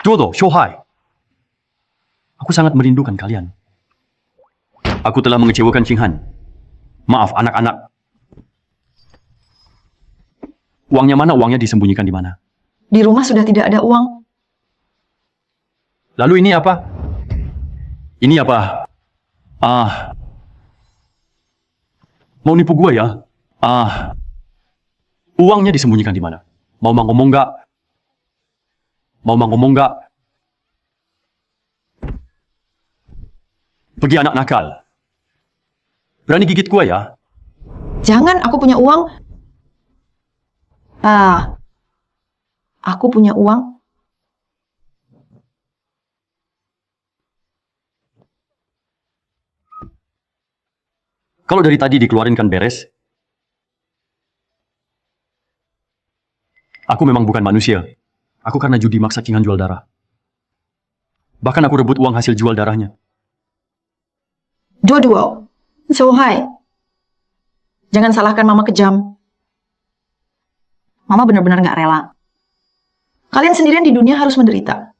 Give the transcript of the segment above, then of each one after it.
Jodo, Shohai. Aku sangat merindukan kalian. Aku telah mengecewakan Qing Han. Maaf, anak-anak. Uangnya mana? Uangnya disembunyikan di mana? Di rumah sudah tidak ada uang. Lalu ini apa? Ini apa? Mau nipu gua ya? Uangnya disembunyikan di mana? Mau ngomong nggak? Mau ngomong nggak? Pergi anak nakal. Berani gigit gua ya? Jangan, aku punya uang. Aku punya uang. Kalau dari tadi dikeluarin kan beres? Aku memang bukan manusia. Aku karena judi maksa Qing Han jual darah. Bahkan aku rebut uang hasil jual darahnya. Jodo, Shohai. Jangan salahkan Mama kejam. Mama benar-benar gak rela. Kalian sendirian di dunia harus menderita.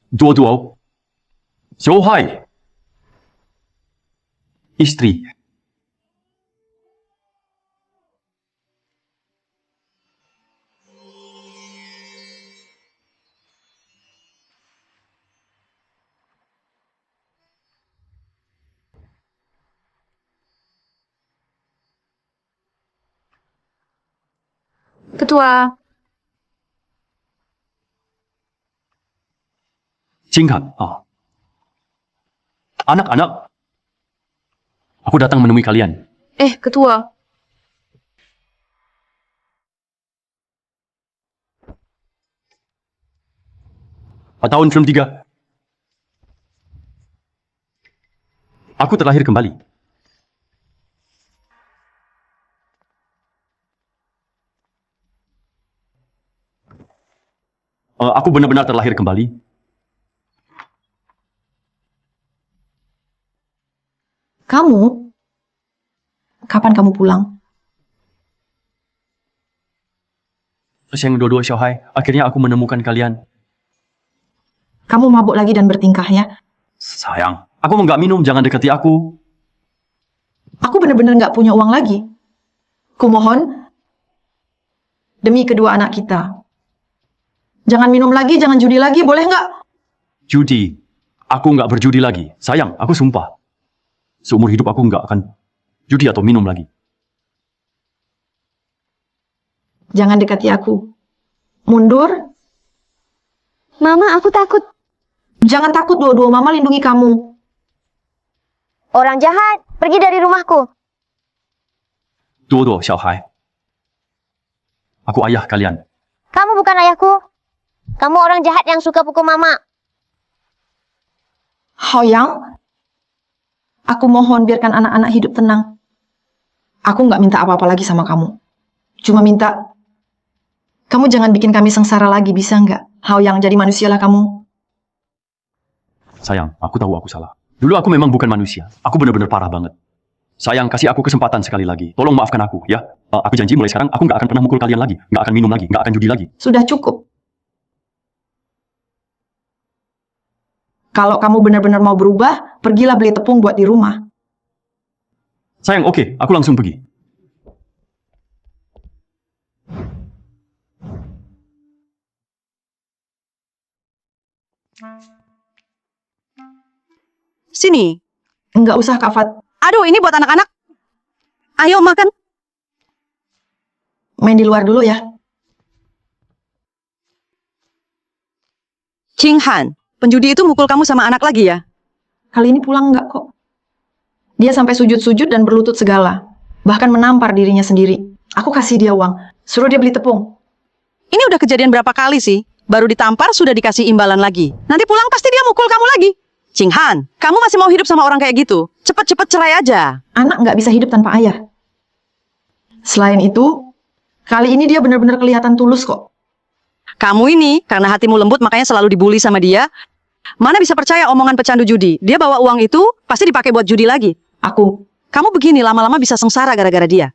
Dua-dua. Shohai. Istri. Ketua. Qing Han. Anak-anak. Aku datang menemui kalian. Ketua. Tahun film 3. Aku terlahir kembali. Aku benar-benar terlahir kembali. Kamu? Kapan kamu pulang? Yang dua-dua Shohai, akhirnya aku menemukan kalian. Kamu mabuk lagi dan bertingkah ya? Sayang, aku mau nggak minum, jangan dekati aku. Aku benar-benar nggak punya uang lagi. Kumohon, demi kedua anak kita. Jangan minum lagi, jangan judi lagi, boleh nggak? Judi. Aku nggak berjudi lagi. Sayang, aku sumpah. Seumur hidup aku nggak akan judi atau minum lagi. Jangan dekati aku. Mundur. Mama, aku takut. Jangan takut, dua-dua. Mama lindungi kamu. Orang jahat, pergi dari rumahku. Dua-dua, Shohai. Aku ayah kalian. Kamu bukan ayahku. Kamu orang jahat yang suka pukul mama. Haoyang, aku mohon biarkan anak-anak hidup tenang. Aku nggak minta apa-apa lagi sama kamu. Cuma minta, kamu jangan bikin kami sengsara lagi, bisa nggak? Haoyang, jadi manusialah kamu. Sayang, aku tahu aku salah. Dulu aku memang bukan manusia. Aku benar-benar parah banget. Sayang, kasih aku kesempatan sekali lagi. Tolong maafkan aku, ya. Aku janji mulai sekarang, aku nggak akan pernah mukul kalian lagi. Nggak akan minum lagi, nggak akan judi lagi. Sudah cukup. Kalau kamu benar-benar mau berubah, pergilah beli tepung buat di rumah. Sayang, oke, aku langsung pergi. Sini. Nggak usah, Kak Fat. Aduh, ini buat anak-anak. Ayo makan. Main di luar dulu ya. Qing Han, penjudi itu mukul kamu sama anak lagi ya? Kali ini pulang nggak kok. Dia sampai sujud-sujud dan berlutut segala. Bahkan menampar dirinya sendiri. Aku kasih dia uang. Suruh dia beli tepung. Ini udah kejadian berapa kali sih? Baru ditampar sudah dikasih imbalan lagi. Nanti pulang pasti dia mukul kamu lagi. Qing Han, kamu masih mau hidup sama orang kayak gitu? Cepet-cepet cerai aja. Anak nggak bisa hidup tanpa ayah. Selain itu, Kali ini dia benar-benar kelihatan tulus kok. Kamu ini, karena hatimu lembut makanya selalu dibully sama dia. Mana bisa percaya omongan pecandu judi? Dia bawa uang itu, pasti dipakai buat judi lagi. Kamu begini, lama-lama bisa sengsara gara-gara dia.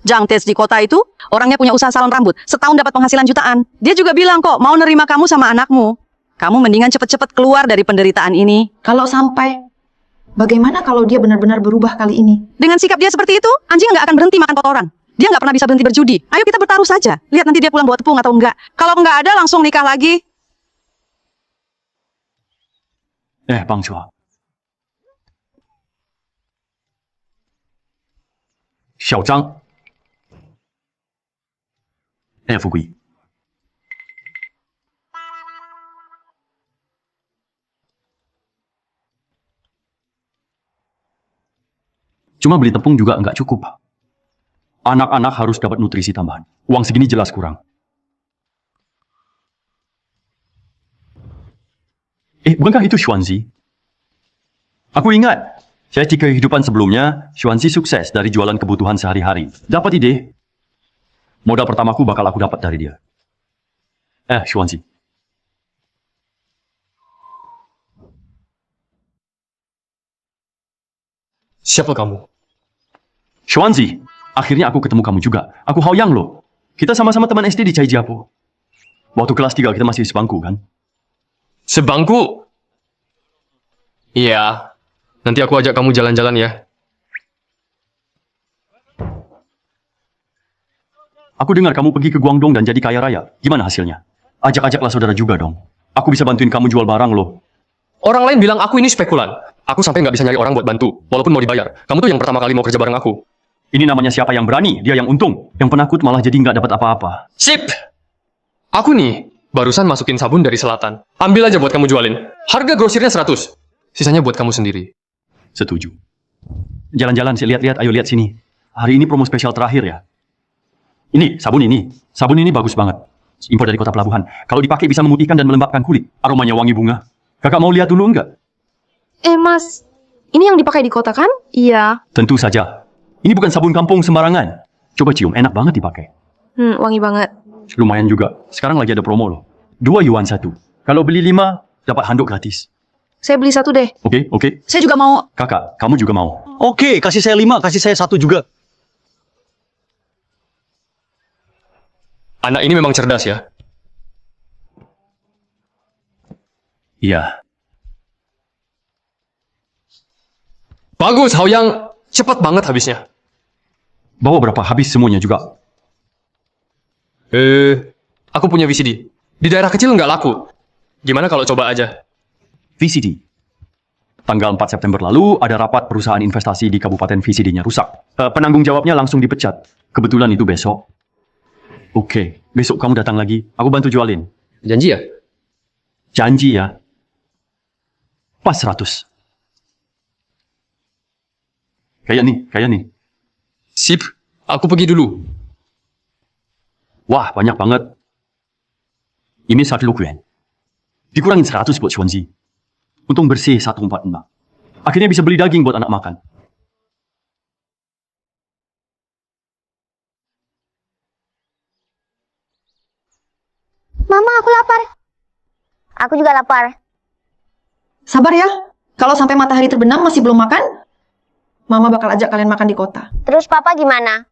Jang Tes di kota itu, orangnya punya usaha salon rambut. Setahun dapat penghasilan jutaan. Dia juga bilang kok, mau nerima kamu sama anakmu. Kamu mendingan cepet-cepet keluar dari penderitaan ini. Kalau sampai, bagaimana kalau dia benar-benar berubah kali ini? Dengan sikap dia seperti itu, anjing nggak akan berhenti makan kotoran. Dia nggak pernah bisa berhenti berjudi. Ayo kita bertaruh saja. Lihat nanti dia pulang bawa tepung atau enggak. Kalau nggak ada, langsung nikah lagi. Bang Chua. Xiao Zhang. Fugui. Cuma beli tepung juga nggak cukup. Anak-anak harus dapat nutrisi tambahan. Uang segini jelas kurang. Bukankah itu Xuanzi? Aku ingat, saya di kehidupan sebelumnya, Xuanzi sukses dari jualan kebutuhan sehari-hari. Dapat ide. Modal pertamaku bakal aku dapat dari dia. Xuanzi. Siapa kamu? Xuanzi, akhirnya aku ketemu kamu juga. Aku Hao Yang loh. Kita sama-sama teman SD di Caijiapo. Waktu kelas 3 kita masih sebangku kan? Sebangku? Iya. Nanti aku ajak kamu jalan-jalan ya. Aku dengar kamu pergi ke Guangdong dan jadi kaya raya. Gimana hasilnya? Ajak-ajaklah saudara juga dong. Aku bisa bantuin kamu jual barang loh. Orang lain bilang aku ini spekulan. Aku sampai nggak bisa nyari orang buat bantu, walaupun mau dibayar. Kamu tuh yang pertama kali mau kerja bareng aku. Ini namanya siapa yang berani, dia yang untung. Yang penakut malah jadi nggak dapat apa-apa. Sip! Aku nih, barusan masukin sabun dari selatan. Ambil aja buat kamu jualin. Harga grosirnya 100. Sisanya buat kamu sendiri. Setuju. Jalan-jalan, lihat-lihat, ayo lihat sini. Hari ini promo spesial terakhir ya. Ini, sabun ini. Sabun ini bagus banget. Impor dari kota pelabuhan. Kalau dipakai bisa memutihkan dan melembabkan kulit. Aromanya wangi bunga. Kakak mau lihat dulu enggak? Mas, ini yang dipakai di kota kan? Iya. Tentu saja. Ini bukan sabun kampung sembarangan. Coba cium, enak banget dipakai. Wangi banget. Lumayan juga. Sekarang lagi ada promo loh. 2 yuan 1. Kalau beli 5, dapat handuk gratis. Saya beli 1 deh. Oke. Saya juga mau. Kakak, kamu juga mau? Oke, kasih saya 5, kasih saya 1 juga. Anak ini memang cerdas ya. Iya. Bagus, Hao Yang. Cepat banget habisnya. Bawa berapa? Habis semuanya juga. Aku punya VCD. Di daerah kecil nggak laku. Gimana kalau coba aja? VCD. Tanggal 4 September lalu, ada rapat perusahaan investasi di kabupaten VCD-nya rusak. Penanggung jawabnya langsung dipecat. Kebetulan itu besok. Oke, besok kamu datang lagi. Aku bantu jualin. Janji ya? Janji ya. Pas 100. Kayak nih. Sip, aku pergi dulu. Wah, banyak banget. Ini 1 yuan. Dikurangin 100 buat Xuanzi. Untung bersih 145. Akhirnya bisa beli daging buat anak makan. Mama, aku lapar. Aku juga lapar. Sabar ya. Kalau sampai matahari terbenam masih belum makan, Mama bakal ajak kalian makan di kota. Terus Papa gimana?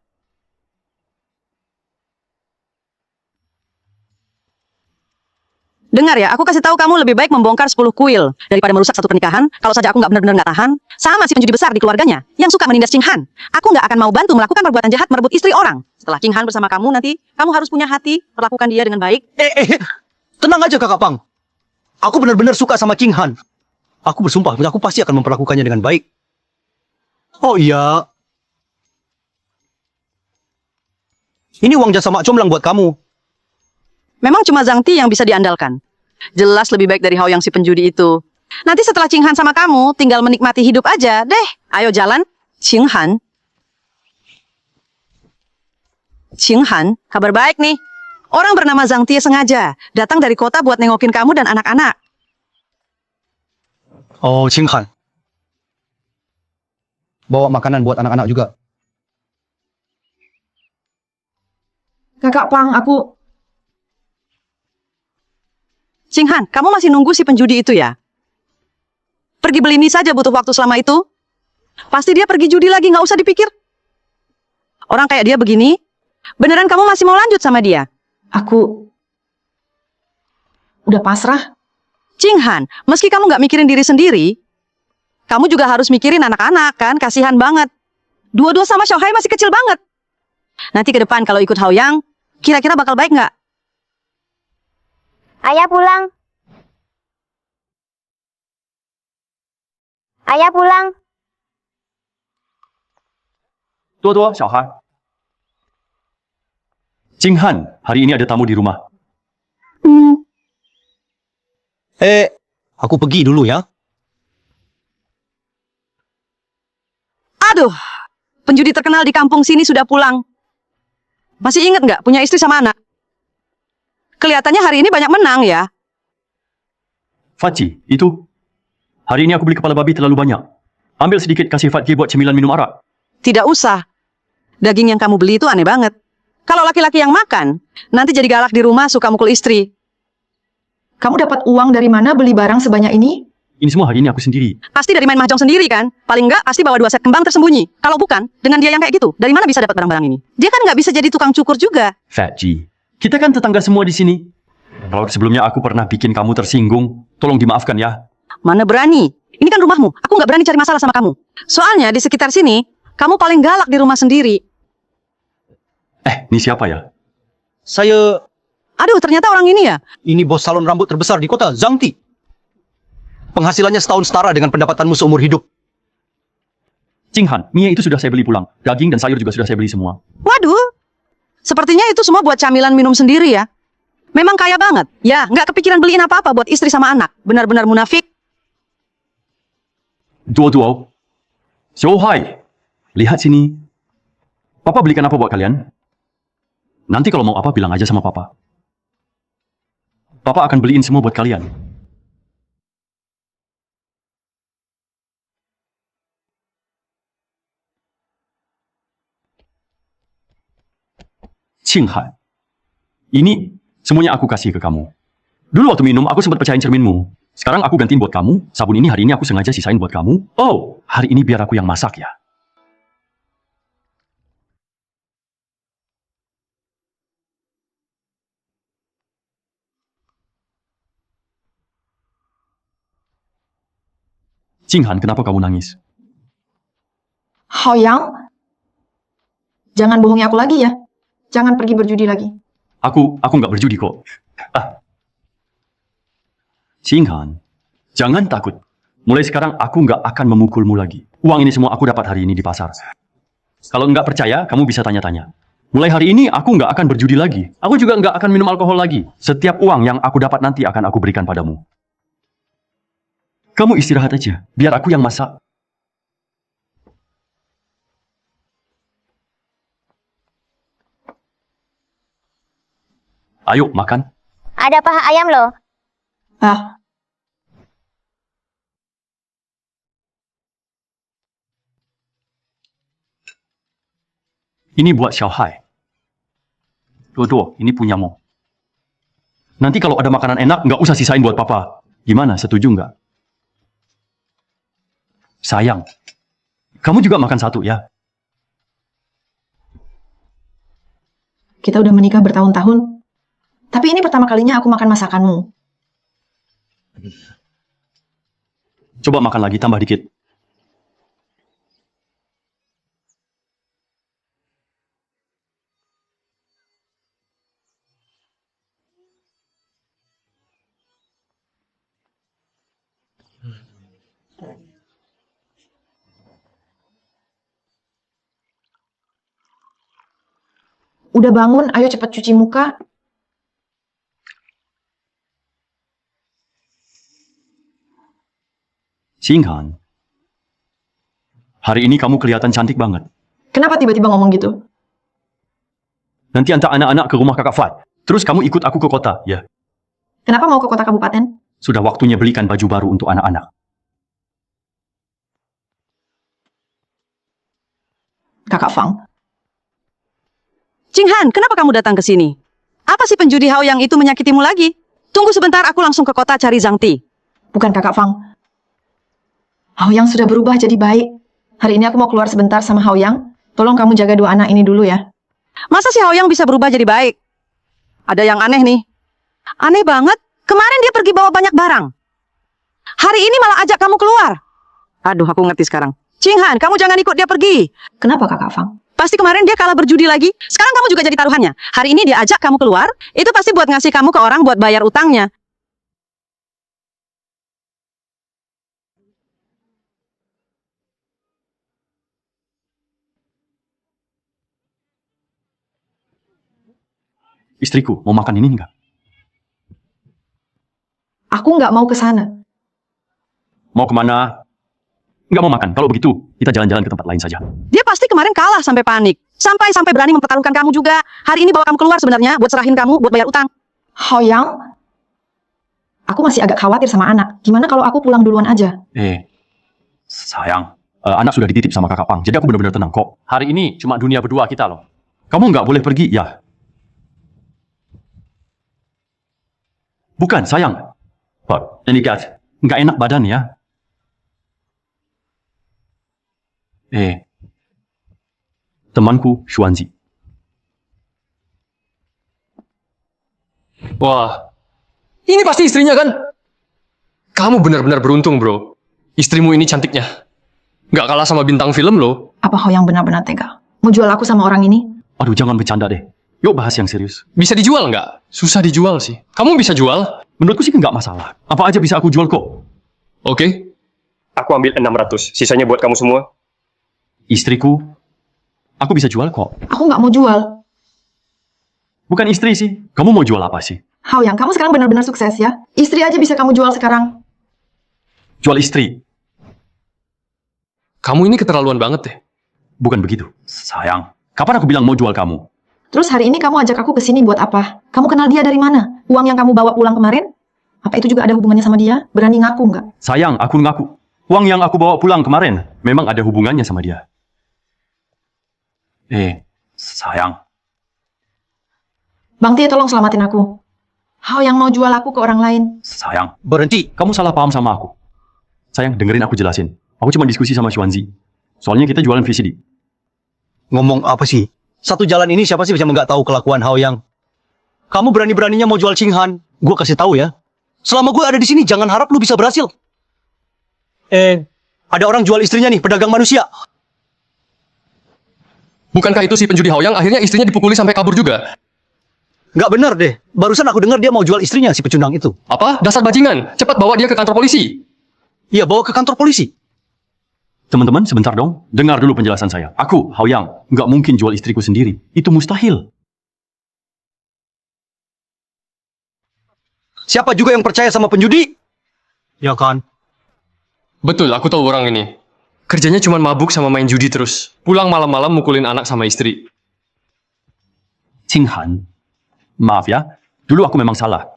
Dengar ya, aku kasih tahu kamu lebih baik membongkar 10 kuil daripada merusak satu pernikahan. Kalau saja aku nggak benar-benar nggak tahan, sama si penjudi besar di keluarganya yang suka menindas Qing Han. Aku nggak akan mau bantu melakukan perbuatan jahat merebut istri orang. Setelah Qing Han bersama kamu nanti, kamu harus punya hati, perlakukan dia dengan baik. Tenang aja Kakak Pang. Aku benar-benar suka sama Qing Han. Aku bersumpah, aku pasti akan memperlakukannya dengan baik. Oh iya. Ini uang jasa Mak Comblang buat kamu. Memang cuma Zhang Ti yang bisa diandalkan. Jelas lebih baik dari Hao Yang si penjudi itu. Nanti setelah Qing Han sama kamu, tinggal menikmati hidup aja deh. Ayo jalan, Qing Han. Qing Han, kabar baik nih. Orang bernama Zhang Ti sengaja datang dari kota buat nengokin kamu dan anak-anak. Oh, Qing Han. Bawa makanan buat anak-anak juga. Kakak Pang, aku... Cinghan, kamu masih nunggu si penjudi itu ya? Pergi beli mie saja butuh waktu selama itu. Pasti dia pergi judi lagi, nggak usah dipikir. Orang kayak dia begini, beneran kamu masih mau lanjut sama dia? Aku... udah pasrah. Cinghan, meski kamu nggak mikirin diri sendiri, kamu juga harus mikirin anak-anak kan, kasihan banget. Dua-dua sama Xiaohai masih kecil banget. Nanti ke depan kalau ikut Haoyang, kira-kira bakal baik nggak? Ayah pulang. Ayah pulang. Tua, Xiaohai. Cinghan, hari ini ada tamu di rumah. Aku pergi dulu ya. Aduh, penjudi terkenal di kampung sini sudah pulang. Masih ingat nggak punya istri sama anak? Kelihatannya hari ini banyak menang ya. Faci, itu. Hari ini aku beli kepala babi terlalu banyak. Ambil sedikit kasih Fatki buat cemilan minum arak. Tidak usah. Daging yang kamu beli itu aneh banget. Kalau laki-laki yang makan, nanti jadi galak di rumah suka mukul istri. Kamu dapat uang dari mana beli barang sebanyak ini? Ini semua hari ini aku sendiri. Pasti dari main mahjong sendiri kan? Paling nggak pasti bawa 2 set kembang tersembunyi. Kalau bukan, dengan dia yang kayak gitu, dari mana bisa dapat barang-barang ini? Dia kan nggak bisa jadi tukang cukur juga. Fatci, kita kan tetangga semua di sini. Kalau sebelumnya aku pernah bikin kamu tersinggung, tolong dimaafkan ya. Mana berani? Ini kan rumahmu. Aku nggak berani cari masalah sama kamu. Soalnya di sekitar sini, kamu paling galak di rumah sendiri. Ini siapa ya? Saya... Aduh, ternyata orang ini ya. Ini bos salon rambut terbesar di kota, Zhang Ti. Penghasilannya setahun setara dengan pendapatanmu seumur hidup. Cinghan, mie itu sudah saya beli pulang. Daging dan sayur juga sudah saya beli semua. Waduh, sepertinya itu semua buat camilan minum sendiri ya. Memang kaya banget. Ya, nggak kepikiran beliin apa-apa buat istri sama anak. Benar-benar munafik. Duo. Xiaohai, lihat sini. Papa belikan apa buat kalian? Nanti kalau mau apa bilang aja sama Papa. Papa akan beliin semua buat kalian. Cinghan, ini semuanya aku kasih ke kamu. Dulu waktu minum, aku sempat pecahin cerminmu. Sekarang aku gantiin buat kamu. Sabun ini hari ini aku sengaja sisain buat kamu. Oh, hari ini biar aku yang masak ya. Cinghan, kenapa kamu nangis? Haoyang, jangan bohongi aku lagi ya. Jangan pergi berjudi lagi. Aku nggak berjudi kok. Cinghan, jangan takut. Mulai sekarang aku nggak akan memukulmu lagi. Uang ini semua aku dapat hari ini di pasar. Kalau nggak percaya, kamu bisa tanya-tanya. Mulai hari ini aku nggak akan berjudi lagi. Aku juga nggak akan minum alkohol lagi. Setiap uang yang aku dapat nanti akan aku berikan padamu. Kamu istirahat aja, biar aku yang masak. Ayo, makan. Ada paha ayam loh. Ah, Ini buat Xiaohai. Tuh, ini punyamu. Nanti kalau ada makanan enak, nggak usah sisain buat Papa. Gimana, setuju nggak? Sayang, kamu juga makan satu ya. kita udah menikah bertahun-tahun. Tapi ini pertama kalinya aku makan masakanmu. Coba makan lagi, tambah dikit. Udah bangun, ayo cepat cuci muka. Cinghan, hari ini kamu kelihatan cantik banget. Kenapa tiba-tiba ngomong gitu? Nanti antar anak-anak ke rumah kakak Fat. Terus kamu ikut aku ke kota, ya. Kenapa mau ke kota kabupaten? Sudah waktunya belikan baju baru untuk anak-anak. Kakak Fang. Cinghan, kenapa kamu datang ke sini? Apa sih penjudi Hao yang itu menyakitimu lagi? Tunggu sebentar, aku langsung ke kota cari Zhang Ti. Bukan Kakak Fang. Hao Yang sudah berubah jadi baik. Hari ini aku mau keluar sebentar sama Hao Yang. Tolong kamu jaga dua anak ini dulu ya. Masa si Hao Yang bisa berubah jadi baik? Ada yang aneh nih. Aneh banget, kemarin dia pergi bawa banyak barang. Hari ini malah ajak kamu keluar. Aduh, aku ngerti sekarang. Cinghan, kamu jangan ikut dia pergi. Kenapa Kakak Fang? Pasti kemarin dia kalah berjudi lagi. Sekarang kamu juga jadi taruhannya. Hari ini dia ajak kamu keluar, itu pasti buat ngasih kamu ke orang buat bayar utangnya. Istriku, mau makan ini enggak? Aku nggak mau ke sana. Mau kemana? Nggak mau makan. Kalau begitu, kita jalan-jalan ke tempat lain saja. Dia pasti kemarin kalah sampai panik. Sampai berani mempertaruhkan kamu juga. Hari ini bawa kamu keluar sebenarnya buat serahin kamu buat bayar utang. Hao Yang, aku masih agak khawatir sama anak. Gimana kalau aku pulang duluan aja? Sayang, anak sudah dititip sama kakak Pang, jadi aku benar-benar tenang kok. Hari ini cuma dunia berdua kita loh. Kamu nggak boleh pergi, ya? Bukan, sayang. Pak, ini Gat, nggak enak badan ya. Temanku Xuanzi. Wah, ini pasti istrinya kan? Kamu benar-benar beruntung, bro. Istrimu ini cantiknya. Nggak kalah sama bintang film loh. Apa Hao Yang benar-benar tega? Mau jual aku sama orang ini? Aduh, jangan bercanda deh. Yuk bahas yang serius. Bisa dijual nggak? Susah dijual sih. Kamu bisa jual? Menurutku sih nggak masalah. Apa aja bisa aku jual kok. Oke. Aku ambil 600, sisanya buat kamu semua. Istriku, aku bisa jual kok. Aku nggak mau jual. Bukan istri sih. Kamu mau jual apa sih? Hao Yang, kamu sekarang benar-benar sukses ya. Istri aja bisa kamu jual sekarang. Jual istri. Kamu ini keterlaluan banget deh. Bukan begitu. Sayang, kapan aku bilang mau jual kamu? Terus hari ini kamu ajak aku ke sini buat apa? Kamu kenal dia dari mana? Uang yang kamu bawa pulang kemarin? Apa itu juga ada hubungannya sama dia? Berani ngaku nggak? Sayang, aku ngaku. Uang yang aku bawa pulang kemarin memang ada hubungannya sama dia. Sayang. Bang Tia, tolong selamatin aku. Hao Yang mau jual aku ke orang lain. Sayang, Berhenti. kamu salah paham sama aku. Sayang, dengerin aku jelasin. Aku cuma diskusi sama Xuanzi. Soalnya kita jualan VCD. Ngomong apa sih? Satu jalan ini siapa sih bisa nggak tahu kelakuan Hao Yang? Kamu berani-beraninya mau jual Cinghan. Gue kasih tahu ya. Selama gue ada di sini, jangan harap lu bisa berhasil. Ada orang jual istrinya nih, pedagang manusia. Bukankah itu si penjudi Hao Yang akhirnya istrinya dipukuli sampai kabur juga? Nggak benar deh. Barusan aku dengar dia mau jual istrinya, si pecundang itu. Apa? Dasar bajingan. Cepat bawa dia ke kantor polisi. Iya, bawa ke kantor polisi. Teman-teman, sebentar dong. Dengar dulu penjelasan saya. Aku, Hao Yang, nggak mungkin jual istriku sendiri. Itu mustahil. Siapa juga yang percaya sama penjudi? Ya kan? Betul, aku tahu orang ini. Kerjanya cuma mabuk sama main judi terus. Pulang malam-malam mukulin anak sama istri. Cinghan, maaf ya. Dulu aku memang salah.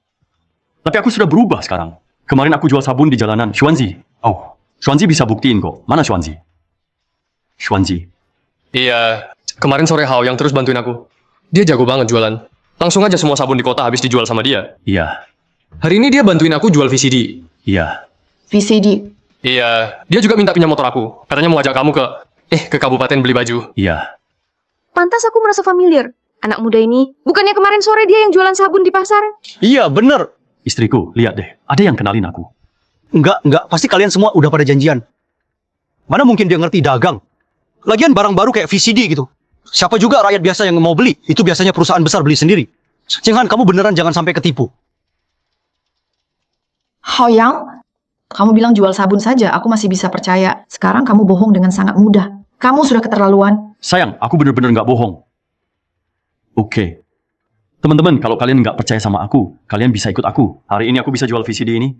Tapi aku sudah berubah sekarang. Kemarin aku jual sabun di jalanan. Xuanzi. Oh, Xuanzi bisa buktiin kok. Mana Xuanzi? Xuanzi. Iya, kemarin sore Hao Yang terus bantuin aku. Dia jago banget jualan. Langsung aja semua sabun di kota habis dijual sama dia. Iya, Hari ini dia bantuin aku jual VCD. iya. VCD. Iya, dia juga minta pinjam motor aku. Katanya mau ajak kamu ke kabupaten beli baju. Iya. Pantas aku merasa familiar. Anak muda ini, bukannya kemarin sore dia yang jualan sabun di pasar? Iya, bener. Istriku, lihat deh. Ada yang kenalin aku. Enggak. Pasti kalian semua udah pada janjian. Mana mungkin dia ngerti dagang? Lagian barang baru kayak VCD gitu. Siapa juga rakyat biasa yang mau beli? Itu biasanya perusahaan besar beli sendiri. Cinghan, kamu beneran jangan sampai ketipu. Hao Yang, kamu bilang jual sabun saja, aku masih bisa percaya. Sekarang kamu bohong dengan sangat mudah. Kamu sudah keterlaluan. Sayang, aku bener-bener nggak bohong. Oke. Teman-teman, kalau kalian nggak percaya sama aku, kalian bisa ikut aku. Hari ini aku bisa jual VCD ini.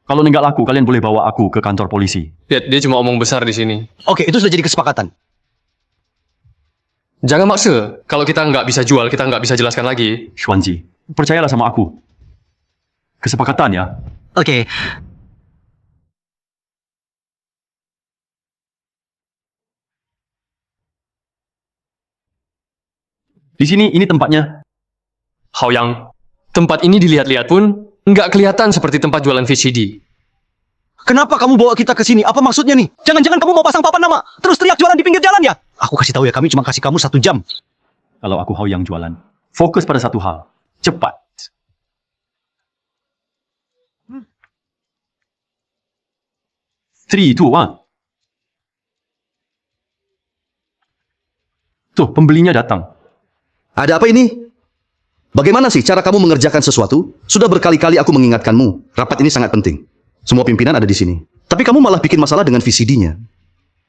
Kalau nggak laku, kalian boleh bawa aku ke kantor polisi. Lihat, dia cuma omong besar di sini. Oke, itu sudah jadi kesepakatan. Jangan maksa. Kalau kita nggak bisa jual, kita nggak bisa jelaskan lagi. Xuanzi, percayalah sama aku. Kesepakatan ya. Oke. Di sini, ini tempatnya. Hao Yang, tempat ini dilihat-lihat pun nggak kelihatan seperti tempat jualan VCD. Kenapa kamu bawa kita ke sini? Apa maksudnya nih? Jangan-jangan kamu mau pasang papan nama, terus teriak jualan di pinggir jalan ya? Aku kasih tahu ya, kami cuma kasih kamu 1 jam. Kalau aku Hao Yang jualan, fokus pada satu hal. Cepat. Three, two, one. Tuh, pembelinya datang. Ada apa ini? Bagaimana sih cara kamu mengerjakan sesuatu? Sudah berkali-kali aku mengingatkanmu, rapat ini sangat penting. Semua pimpinan ada di sini. Tapi kamu malah bikin masalah dengan VCD-nya.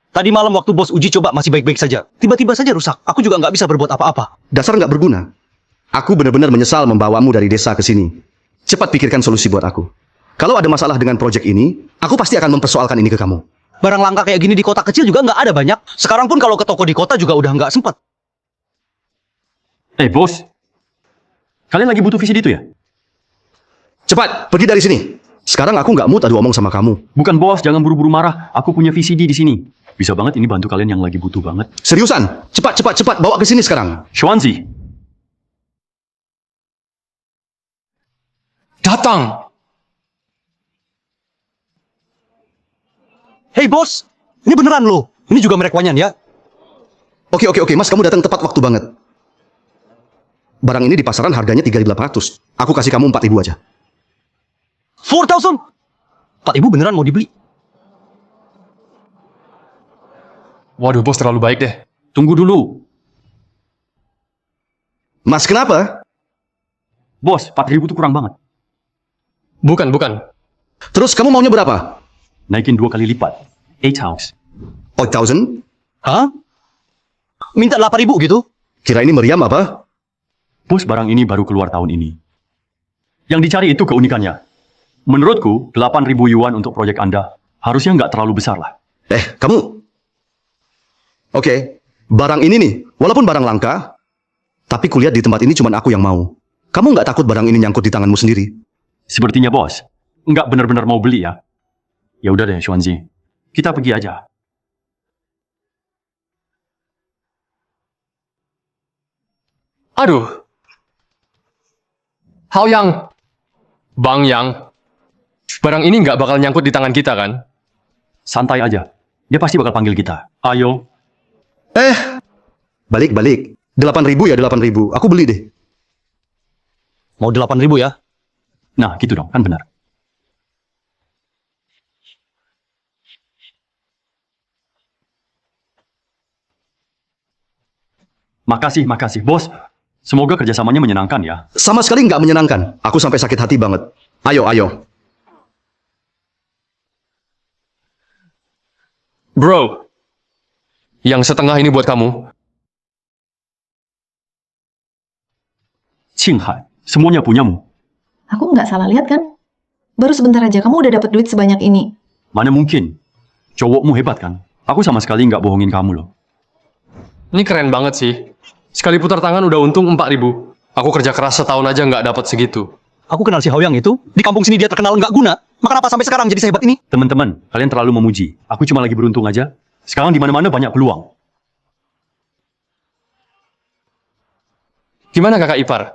Tadi malam waktu bos uji coba masih baik-baik saja. Tiba-tiba saja rusak. Aku juga nggak bisa berbuat apa-apa. Dasar nggak berguna. Aku benar-benar menyesal membawamu dari desa ke sini. Cepat pikirkan solusi buat aku. Kalau ada masalah dengan proyek ini, aku pasti akan mempersoalkan ini ke kamu. Barang langka kayak gini di kota kecil juga nggak ada banyak. Sekarang pun kalau ke toko di kota juga udah nggak sempat. Bos. Kalian lagi butuh VCD itu ya? Cepat, pergi dari sini. Sekarang aku nggak mood adu omong sama kamu. Bukan bos, jangan buru-buru marah. Aku punya VCD di sini. Bisa banget ini bantu kalian yang lagi butuh banget. Seriusan? Cepat, bawa ke sini sekarang. Xuanzi. Datang! Hei bos, ini beneran loh. Ini juga merek Wanyan ya. Oke, Mas, kamu datang tepat waktu banget. Barang ini di pasaran harganya 3.800. Aku kasih kamu 4.000 aja. 4.000? 4.000 beneran mau dibeli? Waduh, bos terlalu baik deh. Tunggu dulu. Mas, kenapa? Bos, 4.000 itu kurang banget. Bukan. Terus kamu maunya berapa? Naikin 2 kali lipat. 8,000. 8,000? Hah? Minta 8.000 gitu? Kira ini meriam apa? Bos, barang ini baru keluar tahun ini. Yang dicari itu keunikannya. Menurutku, 8.000 yuan untuk proyek Anda harusnya nggak terlalu besar lah. Kamu... Oke, barang ini nih, walaupun barang langka, tapi kulihat di tempat ini cuma aku yang mau. Kamu nggak takut barang ini nyangkut di tanganmu sendiri? Sepertinya bos, nggak benar-benar mau beli ya. Ya udah deh, Xuanzi. Kita pergi aja. Aduh. Hao Yang. Bang Yang. Barang ini nggak bakal nyangkut di tangan kita kan? Santai aja. Dia pasti bakal panggil kita. Ayo. Balik. 8.000 ya 8.000. Aku beli deh. Mau 8.000 ya? Nah, gitu dong. Kan benar. Makasih, bos. Semoga kerjasamanya menyenangkan ya. Sama sekali nggak menyenangkan. Aku sampai sakit hati banget. Ayo. Bro. Yang setengah ini buat kamu. Qinghan, semuanya punyamu. Aku nggak salah lihat kan? Baru sebentar aja kamu udah dapat duit sebanyak ini. Mana mungkin? Cowokmu hebat kan? Aku sama sekali nggak bohongin kamu loh. Ini keren banget sih. Sekali putar tangan udah untung 4.000. Aku kerja keras setahun aja nggak dapat segitu. Aku kenal si Hao Yang itu. Di kampung sini dia terkenal nggak guna. Maka kenapa sampai sekarang jadi sehebat ini? Teman-teman, kalian terlalu memuji. Aku cuma lagi beruntung aja. Sekarang di mana-mana banyak peluang. Gimana kakak ipar?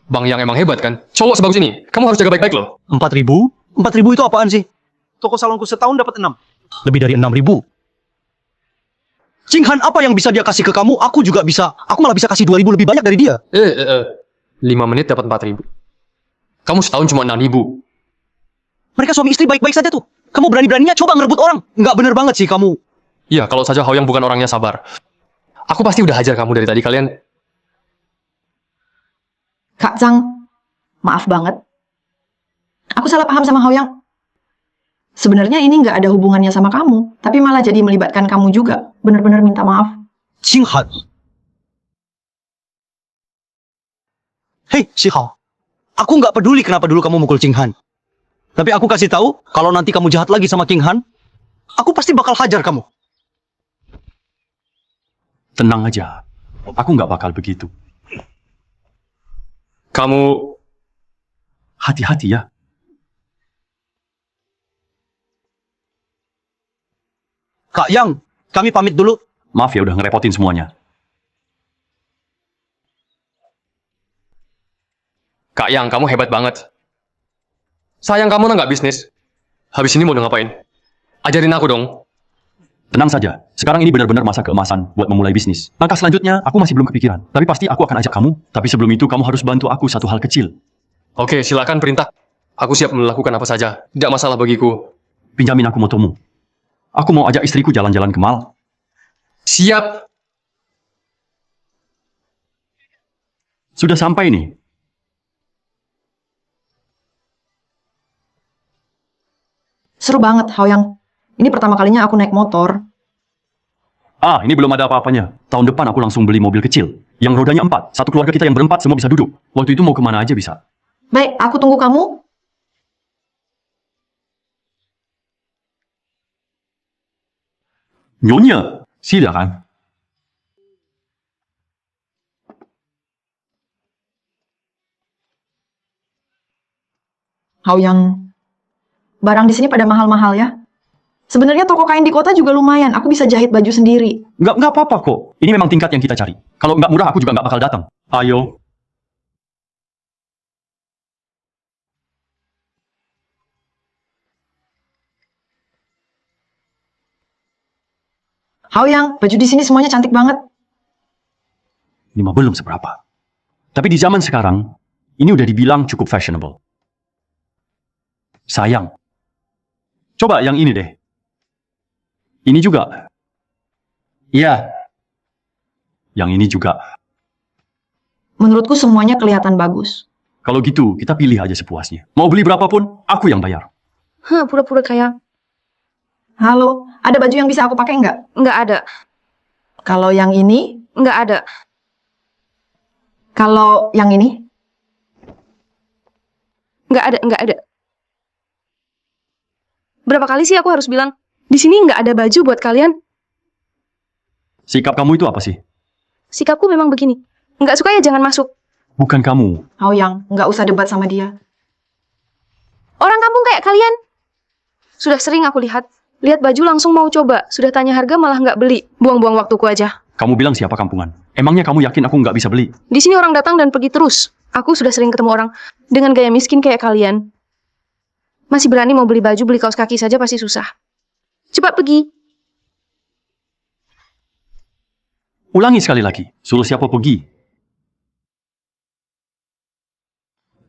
Bang Yang emang hebat kan? Cowok sebagus ini, kamu harus jaga baik-baik loh. 4.000? 4.000 itu apaan sih? Toko salonku setahun dapat 6. Lebih dari 6.000. Qinghan, apa yang bisa dia kasih ke kamu? Aku juga bisa. Aku malah bisa kasih 2.000 lebih banyak dari dia. 5 menit dapat 4.000. Kamu setahun cuma 6.000. Mereka suami istri baik-baik saja tuh. Kamu berani-beraninya coba ngerebut orang. Nggak bener banget sih kamu. Iya, kalau saja Hao Yang bukan orangnya sabar. Aku pasti udah hajar kamu dari tadi kalian. Kak Zhang, maaf banget. Aku salah paham sama Hao Yang. Sebenarnya ini nggak ada hubungannya sama kamu, tapi malah jadi melibatkan kamu juga. Bener-bener minta maaf. Qinghan. Hei, si Hao. Aku nggak peduli kenapa dulu kamu mukul Qinghan. Tapi aku kasih tahu, kalau nanti kamu jahat lagi sama Qinghan, aku pasti bakal hajar kamu. Tenang aja. Aku nggak bakal begitu. Kamu... Hati-hati ya. Kak Yang, kami pamit dulu. Maaf ya udah ngerepotin semuanya. Kak Yang, kamu hebat banget. Sayang kamu nggak bisnis. Habis ini mau ngapain? Ajarin aku dong. Tenang saja, sekarang ini benar-benar masa keemasan buat memulai bisnis. Langkah selanjutnya, aku masih belum kepikiran. Tapi pasti aku akan ajak kamu. Tapi sebelum itu, kamu harus bantu aku satu hal kecil. Oke, silakan perintah. Aku siap melakukan apa saja. Tidak masalah bagiku. Pinjamin aku motomu. Aku mau ajak istriku jalan-jalan ke mall. Siap. Sudah sampai nih. Seru banget, Haoyang. Ini pertama kalinya aku naik motor. Ah, ini belum ada apa-apanya. Tahun depan aku langsung beli mobil kecil. Yang rodanya 4. Satu keluarga kita yang berempat semua bisa duduk. Waktu itu mau kemana aja bisa. Baik, aku tunggu kamu. Nyonya, silakan. Haoyang, barang di sini pada mahal-mahal ya. Sebenarnya toko kain di kota juga lumayan. Aku bisa jahit baju sendiri. Nggak apa-apa kok. Ini memang tingkat yang kita cari. Kalau nggak murah, aku juga nggak bakal datang. Ayo. Haoyang, baju di sini semuanya cantik banget. Ini mah belum seberapa. Tapi di zaman sekarang, ini udah dibilang cukup fashionable. Sayang. Coba yang ini deh. Ini juga. Iya. Yang ini juga. Menurutku semuanya kelihatan bagus. Kalau gitu, kita pilih aja sepuasnya. Mau beli berapapun, aku yang bayar. Pura-pura kayak Halo, ada baju yang bisa aku pakai nggak? nggak ada. Kalau yang ini? Nggak ada. Kalau yang ini? Nggak ada. Berapa kali sih aku harus bilang, di sini nggak ada baju buat kalian? Sikap kamu itu apa sih? Sikapku memang begini. Nggak suka ya jangan masuk. Bukan kamu. Haoyang, nggak usah debat sama dia. Orang kampung kayak kalian. Sudah sering aku lihat baju langsung mau coba. Sudah tanya harga malah nggak beli. Buang-buang waktuku aja. Kamu bilang siapa kampungan? Emangnya kamu yakin aku nggak bisa beli? Di sini orang datang dan pergi terus. Aku sudah sering ketemu orang dengan gaya miskin kayak kalian. Masih berani mau beli baju, beli kaos kaki saja pasti susah. Cepat pergi. Ulangi sekali lagi. Suruh siapa pergi?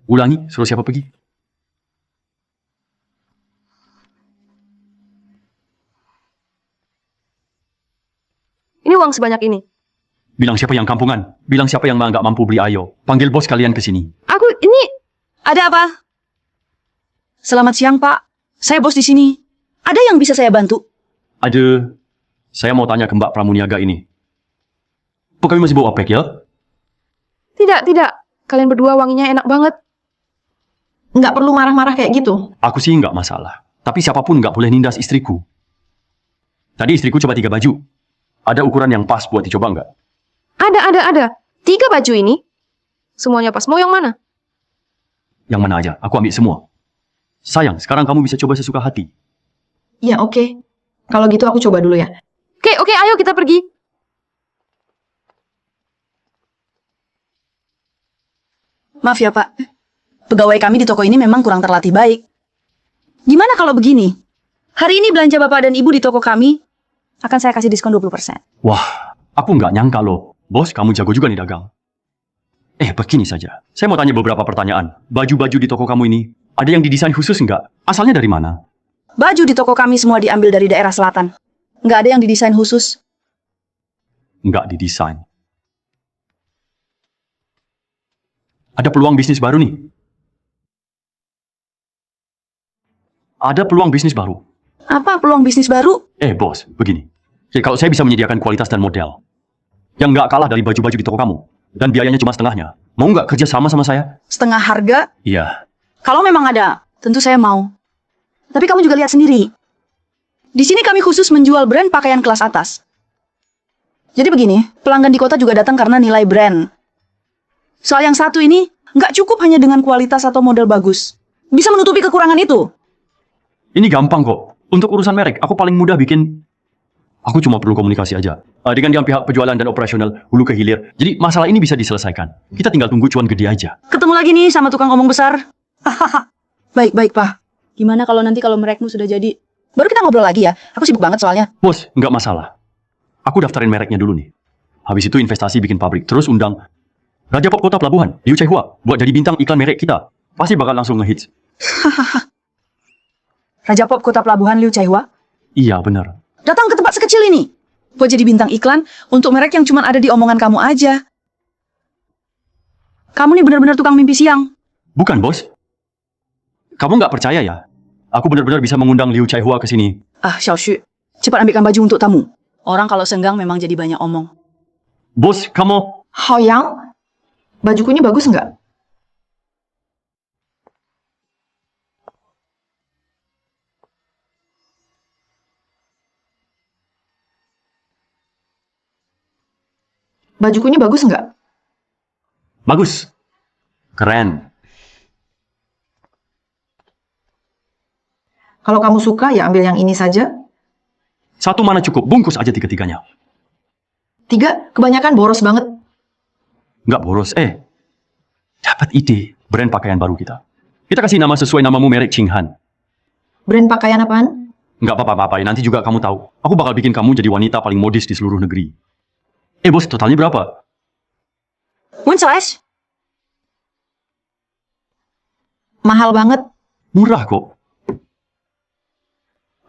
Ulangi, suruh siapa pergi? Ini uang sebanyak ini. Bilang siapa yang kampungan? Bilang siapa yang nggak mampu beli, ayo. Panggil bos kalian ke sini. Aku ini Ada apa? Selamat siang, Pak. Saya bos di sini. Ada yang bisa saya bantu? Ada. Saya mau tanya ke Mbak Pramuniaga ini. Apa kami masih bawa opek ya? tidak. Kalian berdua wanginya enak banget. Nggak perlu marah-marah kayak gitu. Aku sih nggak masalah. Tapi siapapun nggak boleh nindas istriku. Tadi istriku coba 3 baju. Ada ukuran yang pas buat dicoba nggak? Ada. 3 baju ini. Semuanya pas. Mau yang mana? Yang mana aja, aku ambil semua. Sayang, sekarang kamu bisa coba sesuka hati. Ya, oke. Kalau gitu aku coba dulu ya. Oke, ayo kita pergi. Maaf ya, Pak. Pegawai kami di toko ini memang kurang terlatih baik. Gimana kalau begini? Hari ini belanja Bapak dan Ibu di toko kami akan saya kasih diskon 20%. Wah, aku nggak nyangka loh. Bos, kamu jago juga nih dagang. Begini saja. Saya mau tanya beberapa pertanyaan. Baju-baju di toko kamu ini, ada yang didesain khusus nggak? Asalnya dari mana? Baju di toko kami semua diambil dari daerah selatan. Nggak ada yang didesain khusus. Nggak didesain. Ada peluang bisnis baru nih. Ada peluang bisnis baru. Apa peluang bisnis baru? Bos, begini. Jadi kalau saya bisa menyediakan kualitas dan model yang nggak kalah dari baju-baju di toko kamu, dan biayanya cuma setengahnya, mau nggak kerja sama saya? Setengah harga? Iya. Kalau memang ada, tentu saya mau. Tapi kamu juga lihat sendiri. Di sini kami khusus menjual brand pakaian kelas atas. Jadi begini, pelanggan di kota juga datang karena nilai brand. Soal yang satu ini, nggak cukup hanya dengan kualitas atau model bagus. Bisa menutupi kekurangan itu. Ini gampang kok. Untuk urusan merek, aku paling mudah bikin Aku cuma perlu komunikasi aja. Dengan yang pihak penjualan dan operasional hulu ke hilir. Jadi masalah ini bisa diselesaikan. Kita tinggal tunggu cuan gede aja. Ketemu lagi nih sama tukang omong besar. Baik, Pak. Gimana kalau nanti merekmu sudah jadi? Baru kita ngobrol lagi ya. Aku sibuk banget soalnya. Bos, nggak masalah. Aku daftarin mereknya dulu nih. Habis itu investasi bikin pabrik. Terus undang Raja Pop Kota Pelabuhan, Liu Chaihua, buat jadi bintang iklan merek kita. Pasti bakal langsung ngehits. Raja Pop Kota Pelabuhan Liu Chaihua Iya, bener. datang ke tempat sekecil ini buat jadi bintang iklan untuk merek yang cuma ada di omongan kamu aja. Kamu nih benar-benar tukang mimpi siang. Bukan, bos. Kamu nggak percaya ya? Aku benar-benar bisa mengundang Liu Chaihua ke sini. Xiaoxu, cepat ambilkan baju untuk tamu. Orang kalau senggang memang jadi banyak omong. Bos, kamu... Haoyang, bajuku ini bagus nggak? Bajuku ini bagus nggak? Bagus. Keren. Kalau kamu suka, ya ambil yang ini saja. Satu mana cukup, bungkus aja tiga-tiganya. 3, kebanyakan boros banget. Nggak boros, dapat ide brand pakaian baru kita. Kita kasih nama sesuai namamu merek Qinghan. Brand pakaian apaan? Nggak apa-apa, nanti juga kamu tahu. Aku bakal bikin kamu jadi wanita paling modis di seluruh negeri. Bos, totalnya berapa? 1,000. Mahal banget. Murah kok.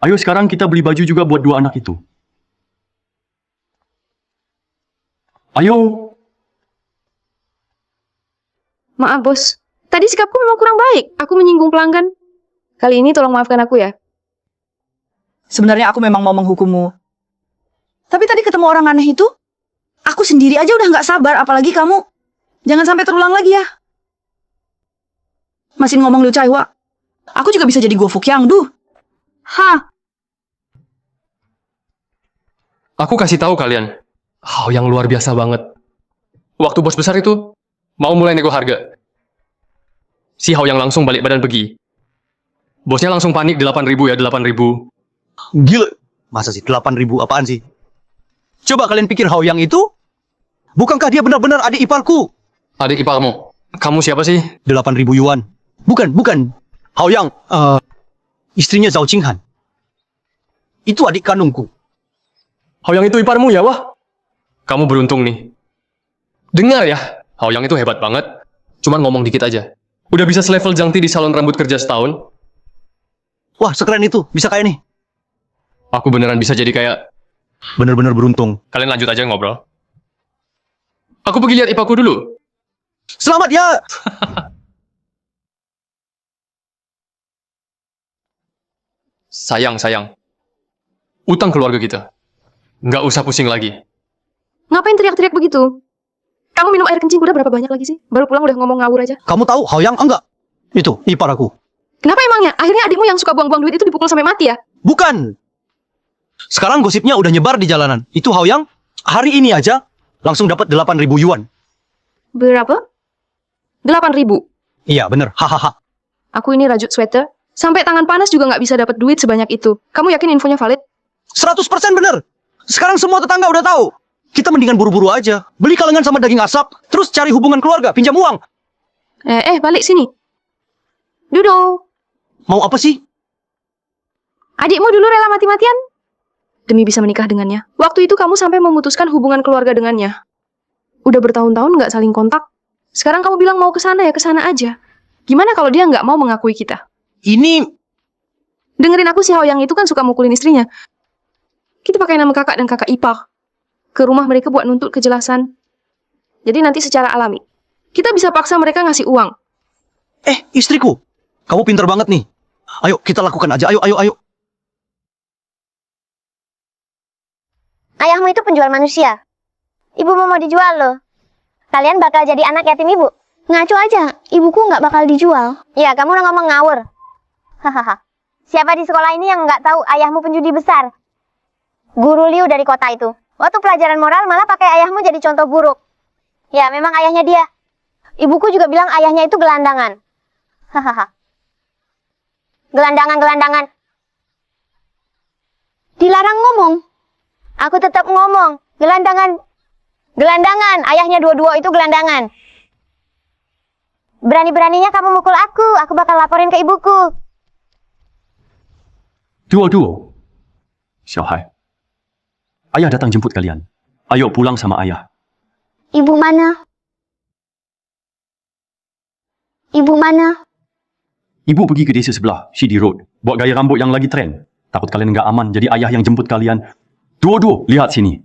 Ayo sekarang kita beli baju juga buat 2 anak itu. Ayo. Maaf, Bos. Tadi sikapku memang kurang baik. Aku menyinggung pelanggan. Kali ini tolong maafkan aku ya. Sebenarnya aku memang mau menghukummu. Tapi tadi ketemu orang aneh itu, aku sendiri aja udah nggak sabar, apalagi kamu. Jangan sampai terulang lagi ya. Masih ngomong Liu Chaihua. Aku juga bisa jadi Guo Fuqiangdu. Aku kasih tahu kalian, yang luar biasa banget. Waktu bos besar itu mau mulai nego harga, si Hao yang langsung balik badan pergi. Bosnya langsung panik 8.000 ya, 8.000. Gila. Masa sih 8.000 apaan sih? Coba kalian pikir Haoyang itu, bukankah dia benar-benar adik iparku? Adik iparmu? Kamu siapa sih? 8.000 yuan. Bukan. Haoyang, istrinya Zhao Qinghan. Itu adik kandungku. Hao yang itu iparmu ya, wah. Kamu beruntung nih. Dengar ya, Hao yang itu hebat banget. Cuman ngomong dikit aja. Udah bisa selevel Zhang Ti di salon rambut kerja setahun. Wah, sekeren itu. Bisa kayak nih. Aku beneran bisa jadi kayak... Bener-bener beruntung. Kalian lanjut aja ngobrol. Aku pergi lihat ipaku dulu. Selamat ya! Sayang. Utang keluarga kita. Nggak usah pusing lagi. Ngapain teriak-teriak begitu? Kamu minum air kencing udah berapa banyak lagi sih? Baru pulang udah ngomong ngawur aja. Kamu tahu Haoyang enggak? Itu, ipar aku. Kenapa emangnya? Akhirnya adikmu yang suka buang-buang duit itu dipukul sampai mati ya? Bukan! Sekarang gosipnya udah nyebar di jalanan. Itu Haoyang, hari ini aja, langsung dapat 8.000 yuan. Berapa? 8.000. Iya, bener. Hahaha. Aku ini rajut sweater. Sampai tangan panas juga nggak bisa dapat duit sebanyak itu. Kamu yakin infonya valid? 100% bener. Sekarang semua tetangga udah tahu. Kita mendingan buru-buru aja. Beli kalengan sama daging asap, terus cari hubungan keluarga, pinjam uang. Balik sini. Duduk. Mau apa sih? Adikmu dulu rela mati-matian demi bisa menikah dengannya. Waktu itu kamu sampai memutuskan hubungan keluarga dengannya. Udah bertahun-tahun nggak saling kontak. Sekarang kamu bilang mau ke sana ya ke sana aja. Gimana kalau dia nggak mau mengakui kita? Ini... Dengerin aku, si Hao yang itu kan suka mukulin istrinya. Kita pakai nama kakak dan kakak ipar ke rumah mereka buat nuntut kejelasan. Jadi nanti secara alami kita bisa paksa mereka ngasih uang. Istriku. Kamu pinter banget nih. Ayo, kita lakukan aja. Ayo. Ayahmu itu penjual manusia. Ibumu mau dijual loh. Kalian bakal jadi anak yatim ibu. Ngaco aja, ibuku nggak bakal dijual. Ya, kamu udah ngomong ngawur. Hahaha. Siapa di sekolah ini yang nggak tahu ayahmu penjudi besar? Guru Liu dari kota itu. Waktu pelajaran moral malah pakai ayahmu jadi contoh buruk. Ya, memang ayahnya dia. Ibuku juga bilang ayahnya itu gelandangan. Hahaha. Gelandangan. Dilarang ngomong. Aku tetap ngomong, gelandangan. Gelandangan, ayahnya dua-dua itu gelandangan. Berani-beraninya kamu mukul aku bakal laporin ke ibuku. Duo-duo. Xiaohai. Ayah datang jemput kalian. Ayo pulang sama ayah. Ibu mana? Ibu mana? Ibu pergi ke desa sebelah, Shidi Road. Buat gaya rambut yang lagi tren. Takut kalian nggak aman, jadi ayah yang jemput kalian. Duo-duo, lihat sini.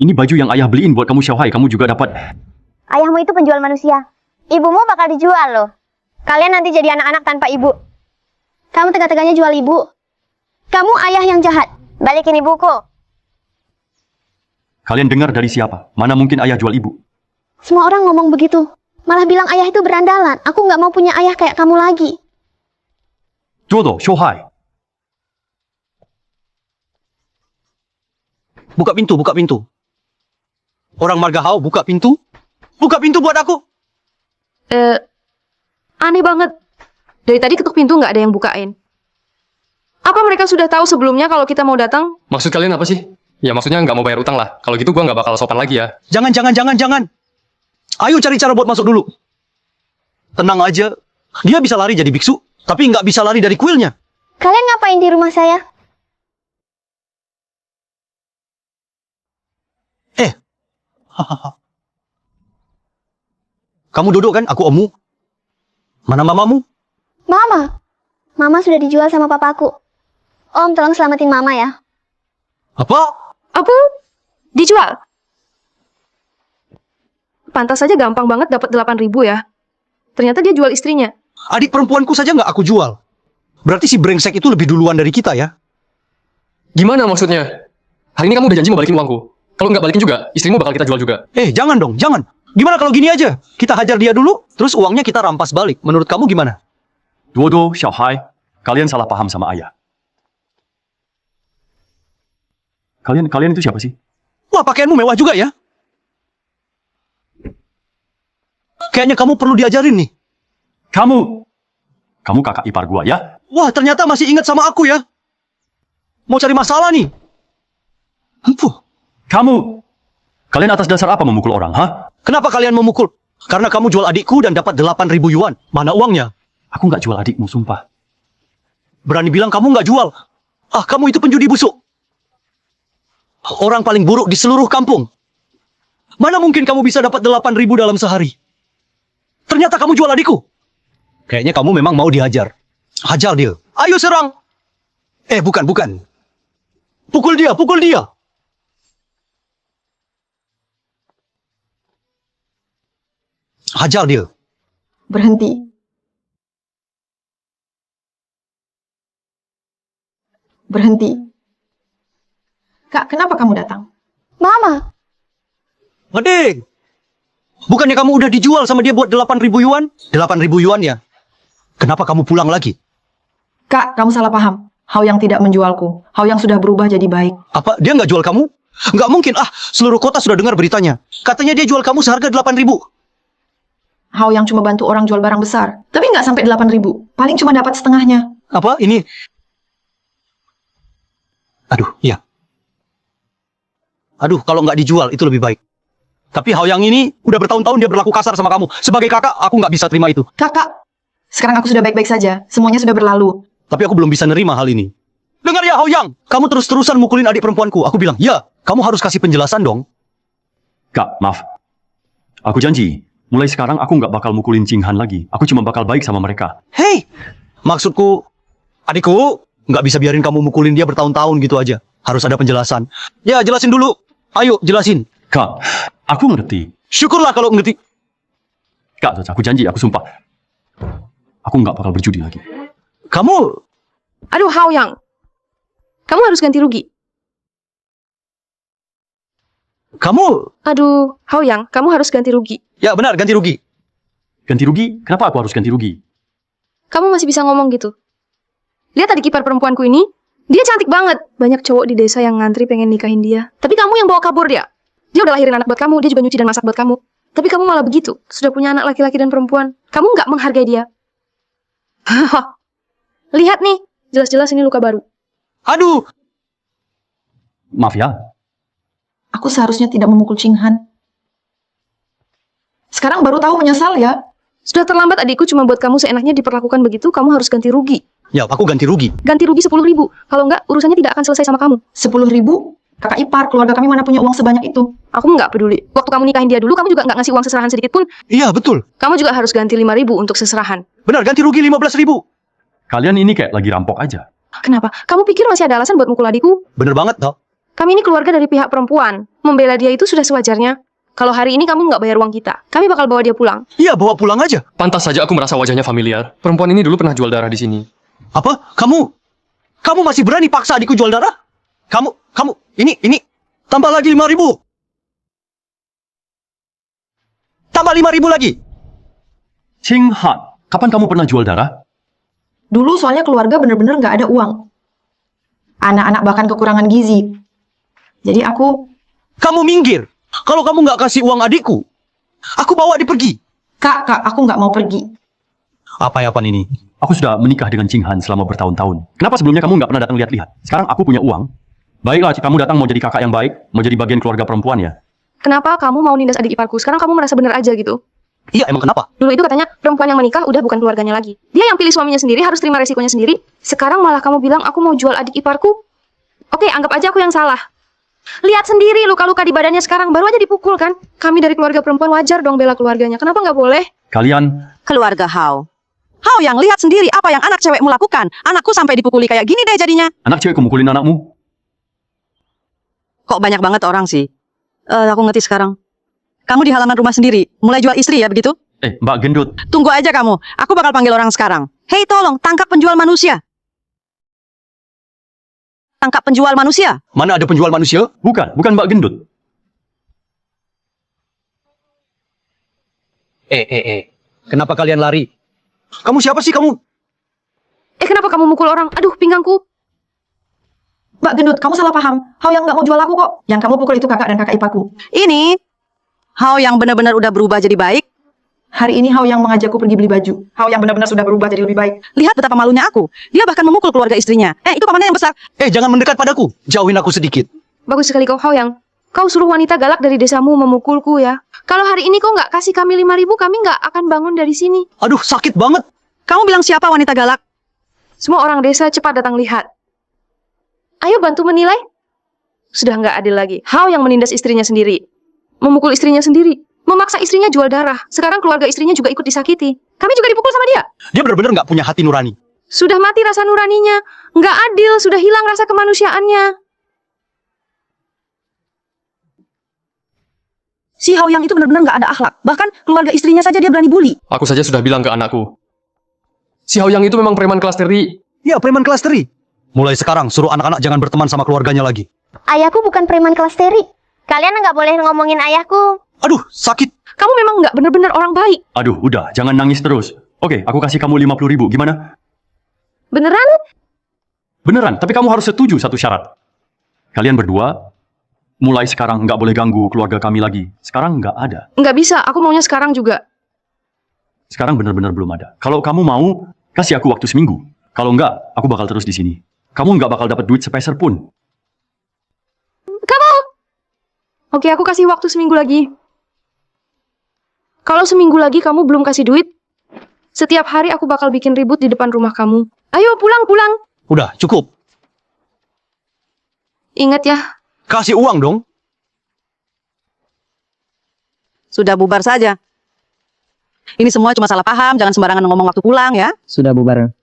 Ini baju yang ayah beliin buat kamu, Xiaohai. Kamu juga dapat. Ayahmu itu penjual manusia. Ibumu bakal dijual loh. Kalian nanti jadi anak-anak tanpa ibu. Kamu tega-teganya jual ibu. Kamu ayah yang jahat. Balikin ibuku. Kalian dengar dari siapa? Mana mungkin ayah jual ibu? Semua orang ngomong begitu. Malah bilang ayah itu berandalan. Aku nggak mau punya ayah kayak kamu lagi. Duo-duo, Xiaohai. Buka pintu, buka pintu. Orang marga Hao buka pintu. Buka pintu buat aku. Aneh banget. Dari tadi ketuk pintu nggak ada yang bukain. Apa mereka sudah tahu sebelumnya kalau kita mau datang? Maksud kalian apa sih? Ya maksudnya nggak mau bayar utang lah. Kalau gitu gua nggak bakal sopan lagi ya. Jangan. Ayo cari cara buat masuk dulu. Tenang aja. Dia bisa lari jadi biksu, tapi nggak bisa lari dari kuilnya. Kalian ngapain di rumah saya? Kamu duduk kan? Aku ommu. Mana mamamu? Mama. Mama sudah dijual sama papaku. Om, tolong selamatin mama ya. Apa? Apa? Dijual? Pantas saja gampang banget dapat 8.000 ya. Ternyata dia jual istrinya. Adik perempuanku saja nggak aku jual. Berarti si brengsek itu lebih duluan dari kita ya? Gimana maksudnya? Hari ini kamu udah janji mau balikin uangku. Kalau nggak balikin juga, istrimu bakal kita jual juga. Jangan dong, jangan. Gimana kalau gini aja? Kita hajar dia dulu, terus uangnya kita rampas balik. Menurut kamu gimana? Duo-duo, Xiaohai. Kalian salah paham sama ayah. Kalian itu siapa sih? Wah, pakaianmu mewah juga ya? Kayaknya kamu perlu diajarin nih. Kamu kakak ipar gua ya? Wah, ternyata masih ingat sama aku ya? Mau cari masalah nih? Empuh. Kalian atas dasar apa memukul orang, ha? Kenapa kalian memukul? Karena kamu jual adikku dan dapat 8.000 yuan. Mana uangnya? Aku nggak jual adikmu, sumpah. Berani bilang kamu nggak jual. Kamu itu penjudi busuk. Orang paling buruk di seluruh kampung. Mana mungkin kamu bisa dapat 8.000 dalam sehari? Ternyata kamu jual adikku. Kayaknya kamu memang mau dihajar. Hajar dia. Ayo serang. Bukan. Pukul dia. Hajar dia. Berhenti. Berhenti. Kak, kenapa kamu datang? Mama. Adik. Bukannya kamu udah dijual sama dia buat 8.000 yuan? 8.000 yuan ya? Kenapa kamu pulang lagi? Kak, kamu salah paham. Hao yang tidak menjualku. Hao yang sudah berubah jadi baik. Apa? Dia nggak jual kamu? Nggak mungkin. Seluruh kota sudah dengar beritanya. Katanya dia jual kamu seharga 8.000. Hao yang cuma bantu orang jual barang besar. Tapi nggak sampai 8.000. Paling cuma dapat setengahnya. Apa? Ini? Iya. Kalau nggak dijual itu lebih baik. Tapi Hao yang ini udah bertahun-tahun dia berlaku kasar sama kamu. Sebagai kakak, aku nggak bisa terima itu. Kakak, sekarang aku sudah baik-baik saja. Semuanya sudah berlalu. Tapi aku belum bisa nerima hal ini. Dengar ya Hao Yang, kamu terus-terusan mukulin adik perempuanku. Aku bilang, ya, kamu harus kasih penjelasan dong. Kak, maaf. Aku janji, mulai sekarang aku nggak bakal mukulin Ching Han lagi. Aku cuma bakal baik sama mereka. Hei, maksudku, adikku, nggak bisa biarin kamu mukulin dia bertahun-tahun gitu aja. Harus ada penjelasan. Ya, jelasin dulu. Ayo, jelasin. Kak, aku ngerti. Syukurlah kalau ngerti. Kak, aku janji, aku sumpah. Aku nggak bakal berjudi lagi. Kamu... Aduh, Hao Yang. Kamu harus ganti rugi. Aduh, Hao Yang, kamu harus ganti rugi. Ya benar, ganti rugi. Ganti rugi? Kenapa aku harus ganti rugi? Kamu masih bisa ngomong gitu. Lihat adik ipar perempuanku ini. Dia cantik banget. Banyak cowok di desa yang ngantri pengen nikahin dia. Tapi kamu yang bawa kabur dia. Dia udah lahirin anak buat kamu. Dia juga nyuci dan masak buat kamu. Tapi kamu malah begitu. Sudah punya anak laki-laki dan perempuan. Kamu nggak menghargai dia. Lihat nih. Jelas-jelas ini luka baru. Aduh. Maaf ya. Aku seharusnya tidak memukul Cinghan. Sekarang baru tahu menyesal ya. Sudah terlambat adikku, cuma buat kamu seenaknya diperlakukan begitu, kamu harus ganti rugi. Ya, aku ganti rugi. Ganti rugi 10.000. Kalau enggak, urusannya tidak akan selesai sama kamu. 10.000? Kakak ipar, keluarga kami mana punya uang sebanyak itu? Aku nggak peduli. Waktu kamu nikahin dia dulu, kamu juga nggak ngasih uang seserahan sedikit pun. Iya, betul. Kamu juga harus ganti 5.000 untuk seserahan. Benar, ganti rugi 15.000. Kalian ini kayak lagi rampok aja. Kenapa? Kamu pikir masih ada alasan buat mukul adikku? Bener banget, tau. Kami ini keluarga dari pihak perempuan. Membela dia itu sudah sewajarnya. Kalau hari ini kamu nggak bayar uang kita, kami bakal bawa dia pulang. Iya, bawa pulang aja. Pantas saja aku merasa wajahnya familiar. Perempuan ini dulu pernah jual darah di sini. Apa? Kamu masih berani paksa adikku jual darah? Ini, tambah lagi 5.000. Tambah 5.000 lagi. Cinghan, kapan kamu pernah jual darah? Dulu soalnya keluarga bener-bener nggak ada uang. Anak-anak bahkan kekurangan gizi. Jadi Kamu minggir. Kalau kamu nggak kasih uang adikku, aku bawa dia pergi. Kak, aku nggak mau pergi. Apa-apaan ini? Aku sudah menikah dengan Cinghan selama bertahun-tahun. Kenapa sebelumnya kamu nggak pernah datang lihat-lihat? Sekarang aku punya uang. Baiklah, kamu datang mau jadi kakak yang baik, mau jadi bagian keluarga perempuan ya. Kenapa kamu mau nindas adik iparku? Sekarang kamu merasa bener aja gitu. Iya, emang kenapa? Dulu itu katanya perempuan yang menikah udah bukan keluarganya lagi. Dia yang pilih suaminya sendiri, harus terima resikonya sendiri. Sekarang malah kamu bilang aku mau jual adik iparku. Oke, anggap aja aku yang salah. Lihat sendiri luka-luka di badannya sekarang, baru aja dipukul kan? Kami dari keluarga perempuan wajar dong bela keluarganya. Kenapa nggak boleh? Kalian, Keluarga Hao. Hao yang lihat sendiri apa yang anak cewekmu lakukan. Anakku sampai dipukuli kayak gini deh jadinya. anak cewek mukulin anakmu. Kok banyak banget orang sih? Aku ngerti sekarang. Kamu di halaman rumah sendiri, mulai jual istri ya begitu? Mbak Gendut, Tunggu aja kamu, aku bakal panggil orang sekarang. Hei tolong, tangkap penjual manusia. Tangkap penjual manusia. Mana ada penjual manusia? bukan Mbak Gendut. Kenapa kalian lari? Kamu siapa sih kamu? Kenapa kamu mukul orang? Aduh, pinggangku. Mbak Gendut, kamu salah paham. Hao yang nggak mau jual aku kok. Yang kamu pukul itu kakak dan kakak iparku. Ini Hao yang benar-benar udah berubah jadi baik. Hari ini Hao yang mengajakku pergi beli baju. Hao yang benar-benar sudah berubah jadi lebih baik. Lihat betapa malunya aku. Dia bahkan memukul keluarga istrinya. Itu pamannya yang besar. Jangan mendekat padaku. Jauhin aku sedikit. Bagus sekali kau, Hao yang. Kau suruh wanita galak dari desamu memukulku ya. Kalau hari ini kau nggak kasih kami 5.000, kami nggak akan bangun dari sini. Aduh, sakit banget. Kamu bilang siapa wanita galak? Semua orang desa cepat datang lihat. Ayo bantu menilai. Sudah nggak adil lagi. Hao yang menindas istrinya sendiri. Memukul istrinya sendiri. Memaksa istrinya jual darah. Sekarang keluarga istrinya juga ikut disakiti. Kami juga dipukul sama dia. Dia benar-benar nggak punya hati nurani. Sudah mati rasa nuraninya. Nggak adil, sudah hilang rasa kemanusiaannya. Si Hao yang itu benar-benar nggak ada akhlak. Bahkan keluarga istrinya saja dia berani bully. Aku saja sudah bilang ke anakku. Si Hao Yang itu memang preman kelas teri. Iya, preman kelas teri. Mulai sekarang suruh anak-anak jangan berteman sama keluarganya lagi. Ayahku bukan preman kelas teri. Kalian nggak boleh ngomongin ayahku. Aduh, sakit. Kamu memang nggak benar-benar orang baik. Aduh, udah, jangan nangis terus. Oke, aku kasih kamu 50.000. Gimana? Beneran? Beneran, tapi kamu harus setuju satu syarat. Kalian berdua, mulai sekarang nggak boleh ganggu keluarga kami lagi. Sekarang nggak ada. Nggak bisa, aku maunya sekarang juga. Sekarang benar-benar belum ada. Kalau kamu mau, kasih aku waktu seminggu. Kalau nggak, aku bakal terus di sini. Kamu nggak bakal dapat duit sepeser pun. Kamu? Oke, aku kasih waktu seminggu lagi. Kalau seminggu lagi kamu belum kasih duit, setiap hari aku bakal bikin ribut di depan rumah kamu. Ayo pulang. Udah, cukup. Ingat ya. Kasih uang dong. Sudah bubar saja. Ini semua cuma salah paham, jangan sembarangan ngomong waktu pulang ya. Sudah bubar.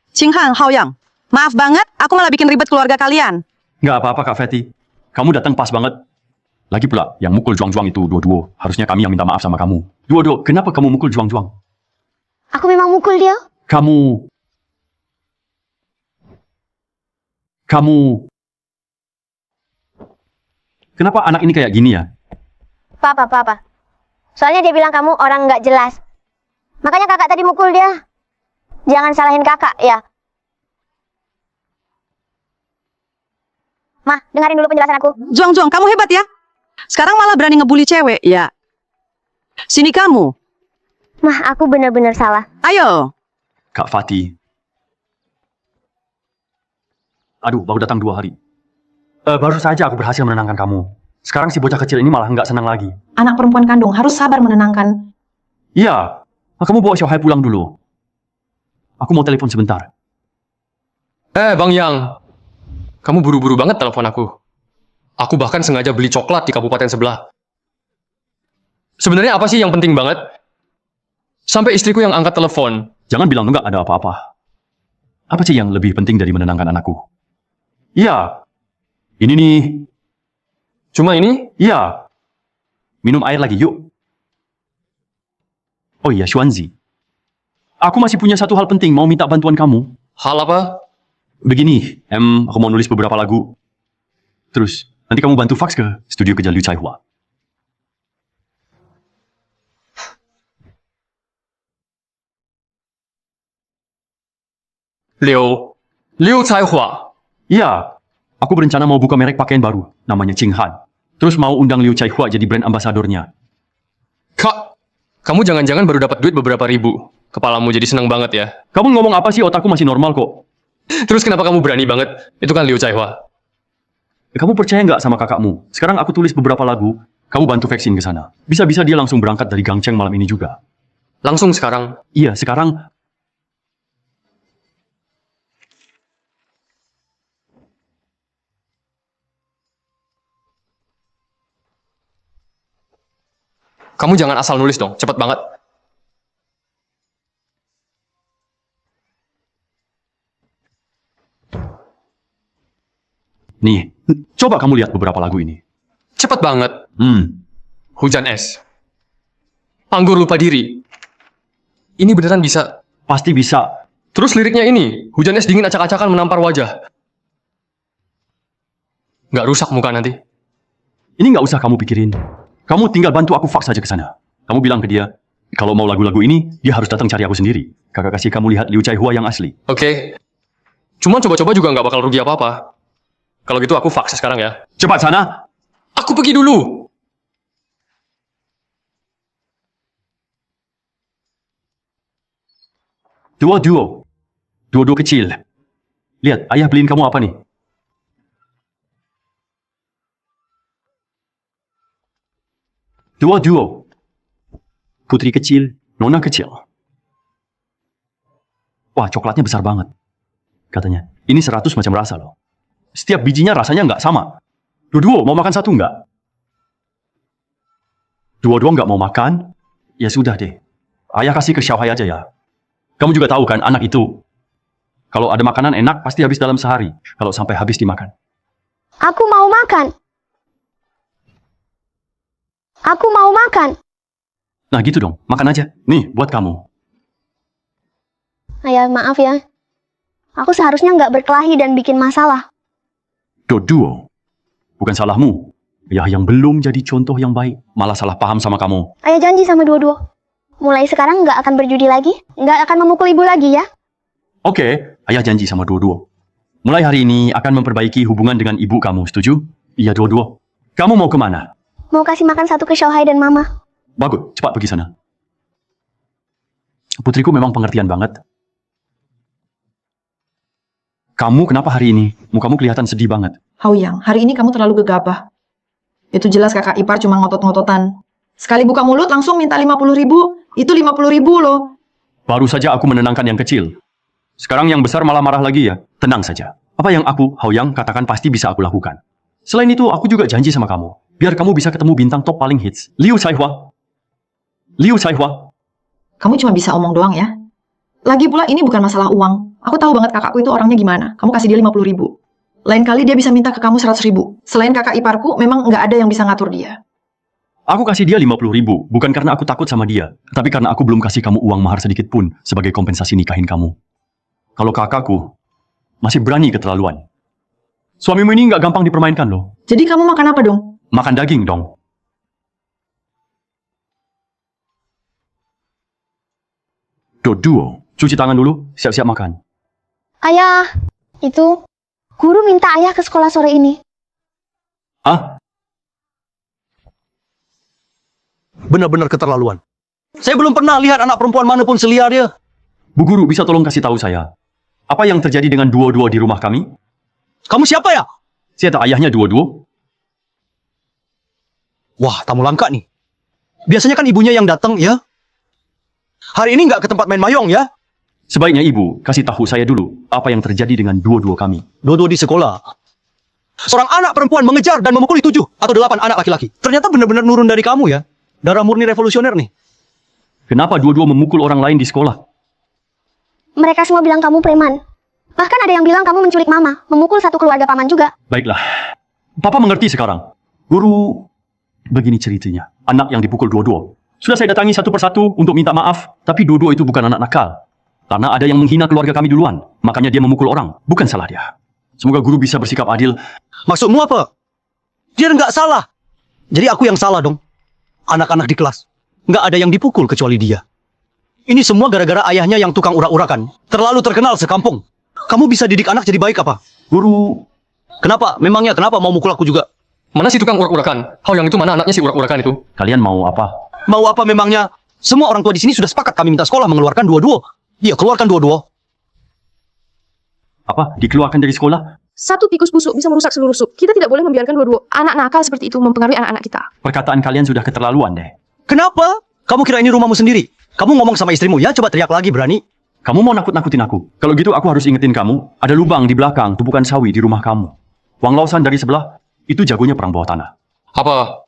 Cinghan, Hao Yang, maaf banget, aku malah bikin ribet keluarga kalian. Nggak apa-apa, Kak Fetty. Kamu datang pas banget. Lagi pula, yang mukul Juang-Juang itu Duo-Duo. Harusnya kami yang minta maaf sama kamu. Duo-Duo, kenapa kamu mukul Juang-Juang? Aku memang mukul dia. Kamu... Kenapa anak ini kayak gini ya? Papa. Soalnya dia bilang kamu orang nggak jelas. Makanya kakak tadi mukul dia. Jangan salahin kakak, ya. Mah, dengerin dulu penjelasan aku. Juang-Juang, kamu hebat ya. Sekarang malah berani ngebully cewek, ya. Sini kamu. Mah, aku bener-bener salah. Ayo. Kak Fati. Aduh, baru datang 2 hari. Baru saja aku berhasil menenangkan kamu. Sekarang si bocah kecil ini malah nggak senang lagi. Anak perempuan kandung harus sabar menenangkan. Iya, kamu bawa Xiaohai pulang dulu. Aku mau telepon sebentar. Bang Yang. Kamu buru-buru banget telepon aku. Aku bahkan sengaja beli coklat di kabupaten sebelah. Sebenarnya apa sih yang penting banget? Sampai istriku yang angkat telepon. Jangan bilang nggak ada apa-apa. Apa sih yang lebih penting dari menenangkan anakku? Iya. Ini nih. Cuma ini? Iya. Minum air lagi, yuk. Oh iya, Xuanzi. Aku masih punya satu hal penting, mau minta bantuan kamu. Hal apa? Begini, aku mau nulis beberapa lagu. Terus, nanti kamu bantu fax ke studio kerja Liu Caihua. Liu Caihua. Iya, aku berencana mau buka merek pakaian baru, namanya Qinghan. Terus mau undang Liu Caihua jadi brand ambasadornya. Kak, kamu jangan-jangan baru dapat duit beberapa ribu. Kepalamu jadi senang banget ya. Kamu ngomong apa sih? Otakku masih normal kok. Terus kenapa kamu berani banget? Itu kan Liu Caihua. Kamu percaya nggak sama kakakmu? Sekarang aku tulis beberapa lagu, kamu bantu vaksin ke sana. Bisa-bisa dia langsung berangkat dari Gangcheng malam ini juga. Langsung sekarang? Iya, sekarang. Kamu jangan asal nulis dong, cepet banget. Nih, coba kamu lihat beberapa lagu ini. Cepet banget. Hujan es. Anggur lupa diri. Ini beneran bisa. Pasti bisa. Terus liriknya ini, hujan es dingin acak-acakan menampar wajah. Nggak rusak muka nanti. Ini nggak usah kamu pikirin. Kamu tinggal bantu aku fax saja ke sana. Kamu bilang ke dia, kalau mau lagu-lagu ini, dia harus datang cari aku sendiri. Kakak kasih kamu lihat Liu Caihua yang asli. Oke. Cuma coba-coba juga nggak bakal rugi apa-apa. Kalau gitu aku fax sekarang ya. Cepat sana. Aku pergi dulu. Duo. Duo kecil. Lihat, ayah beliin kamu apa nih? Duo. Putri kecil, nona kecil. Wah, coklatnya besar banget. Katanya, ini 100 macam rasa loh. Setiap bijinya rasanya nggak sama. Duo, mau makan satu nggak? Duo nggak mau makan? Ya sudah deh. Ayah kasih ke Xiaohai aja ya. Kamu juga tahu kan, anak itu. Kalau ada makanan enak, pasti habis dalam sehari. Kalau sampai habis dimakan. Aku mau makan. Aku mau makan. Nah gitu dong, makan aja. Nih, buat kamu. Ayah, maaf ya. Aku seharusnya nggak berkelahi dan bikin masalah. Duo. Bukan salahmu. Ayah yang belum jadi contoh yang baik, malah salah paham sama kamu. Ayah janji sama Duo. Mulai sekarang nggak akan berjudi lagi, nggak akan memukul ibu lagi ya. Oke, ayah janji sama Duo. Mulai hari ini akan memperbaiki hubungan dengan ibu kamu, setuju? Iya, Duo. Kamu mau kemana? Mau kasih makan satu ke Xiaohai dan Mama. Bagus, cepat pergi sana. Putriku memang pengertian banget. Kamu kenapa hari ini? Mukamu kelihatan sedih banget. Haoyang, hari ini kamu terlalu gegabah. Itu jelas kakak ipar cuma ngotot-ngototan. Sekali buka mulut langsung minta 50.000. Itu 50.000 loh. Baru saja aku menenangkan yang kecil. Sekarang yang besar malah marah lagi ya. Tenang saja. Apa yang aku, Haoyang, katakan pasti bisa aku lakukan. Selain itu, aku juga janji sama kamu. Biar kamu bisa ketemu bintang top paling hits. Liu Caihua. Kamu cuma bisa omong doang ya. Lagi pula ini bukan masalah uang. Aku tahu banget kakakku itu orangnya gimana. Kamu kasih dia 50.000. Lain kali dia bisa minta ke kamu 100.000. Selain kakak iparku, memang nggak ada yang bisa ngatur dia. Aku kasih dia 50.000. Bukan karena aku takut sama dia. Tapi karena aku belum kasih kamu uang mahar sedikit pun sebagai kompensasi nikahin kamu. Kalau kakakku masih berani keterlaluan. Suamimu ini nggak gampang dipermainkan loh. Jadi kamu makan apa dong? Makan daging dong. Duo, cuci tangan dulu, siap-siap makan. Ayah, itu guru minta ayah ke sekolah sore ini. Ah? Benar-benar keterlaluan. Saya belum pernah lihat anak perempuan manapun seliar dia. Bu Guru, bisa tolong kasih tahu saya, apa yang terjadi dengan Duo di rumah kami? Kamu siapa ya? Siapa ayahnya dua-dua? Wah, tamu langka nih. Biasanya kan ibunya yang datang ya. Hari ini nggak ke tempat main mayong ya. Sebaiknya ibu kasih tahu saya dulu apa yang terjadi dengan dua-dua kami. Dua-dua di sekolah. Seorang anak perempuan mengejar dan memukuli 7 atau 8 anak laki-laki. Ternyata benar-benar nurun dari kamu ya. Darah murni revolusioner nih. Kenapa dua-dua memukul orang lain di sekolah? Mereka semua bilang kamu preman. Bahkan ada yang bilang kamu menculik mama, memukul satu keluarga paman juga. Baiklah, Papa mengerti sekarang. Guru, begini ceritanya. Anak yang dipukul dua-dua. Sudah saya datangi satu persatu untuk minta maaf, tapi dua-dua itu bukan anak nakal. Karena ada yang menghina keluarga kami duluan. Makanya dia memukul orang. Bukan salah dia. Semoga guru bisa bersikap adil. Maksudmu apa? Dia nggak salah. Jadi aku yang salah dong. Anak-anak di kelas. Nggak ada yang dipukul kecuali dia. Ini semua gara-gara ayahnya yang tukang urak-urakan. Terlalu terkenal sekampung. Kamu bisa didik anak jadi baik apa? Guru, Kenapa? Memangnya kenapa mau mukul aku juga? Mana si tukang urak-urakan? Hao Yang itu mana anaknya si urak-urakan itu? kalian mau apa? Mau apa memangnya? Semua orang tua di sini sudah sepakat kami minta sekolah mengeluarkan dua-dua. Iya, keluarkan dua-dua. Apa? Dikeluarkan dari sekolah? Satu tikus busuk bisa merusak seluruh sup. Kita tidak boleh membiarkan dua-dua anak nakal seperti itu mempengaruhi anak-anak kita. Perkataan kalian sudah keterlaluan deh. Kenapa? Kamu kira ini rumahmu sendiri? Kamu ngomong sama istrimu ya, coba teriak lagi berani. Kamu mau nakut-nakutin aku? Kalau gitu aku harus ingetin kamu, ada lubang di belakang tumpukan sawi di rumah kamu. Wang Lausan dari sebelah, itu jagonya perang bawah tanah. Apa?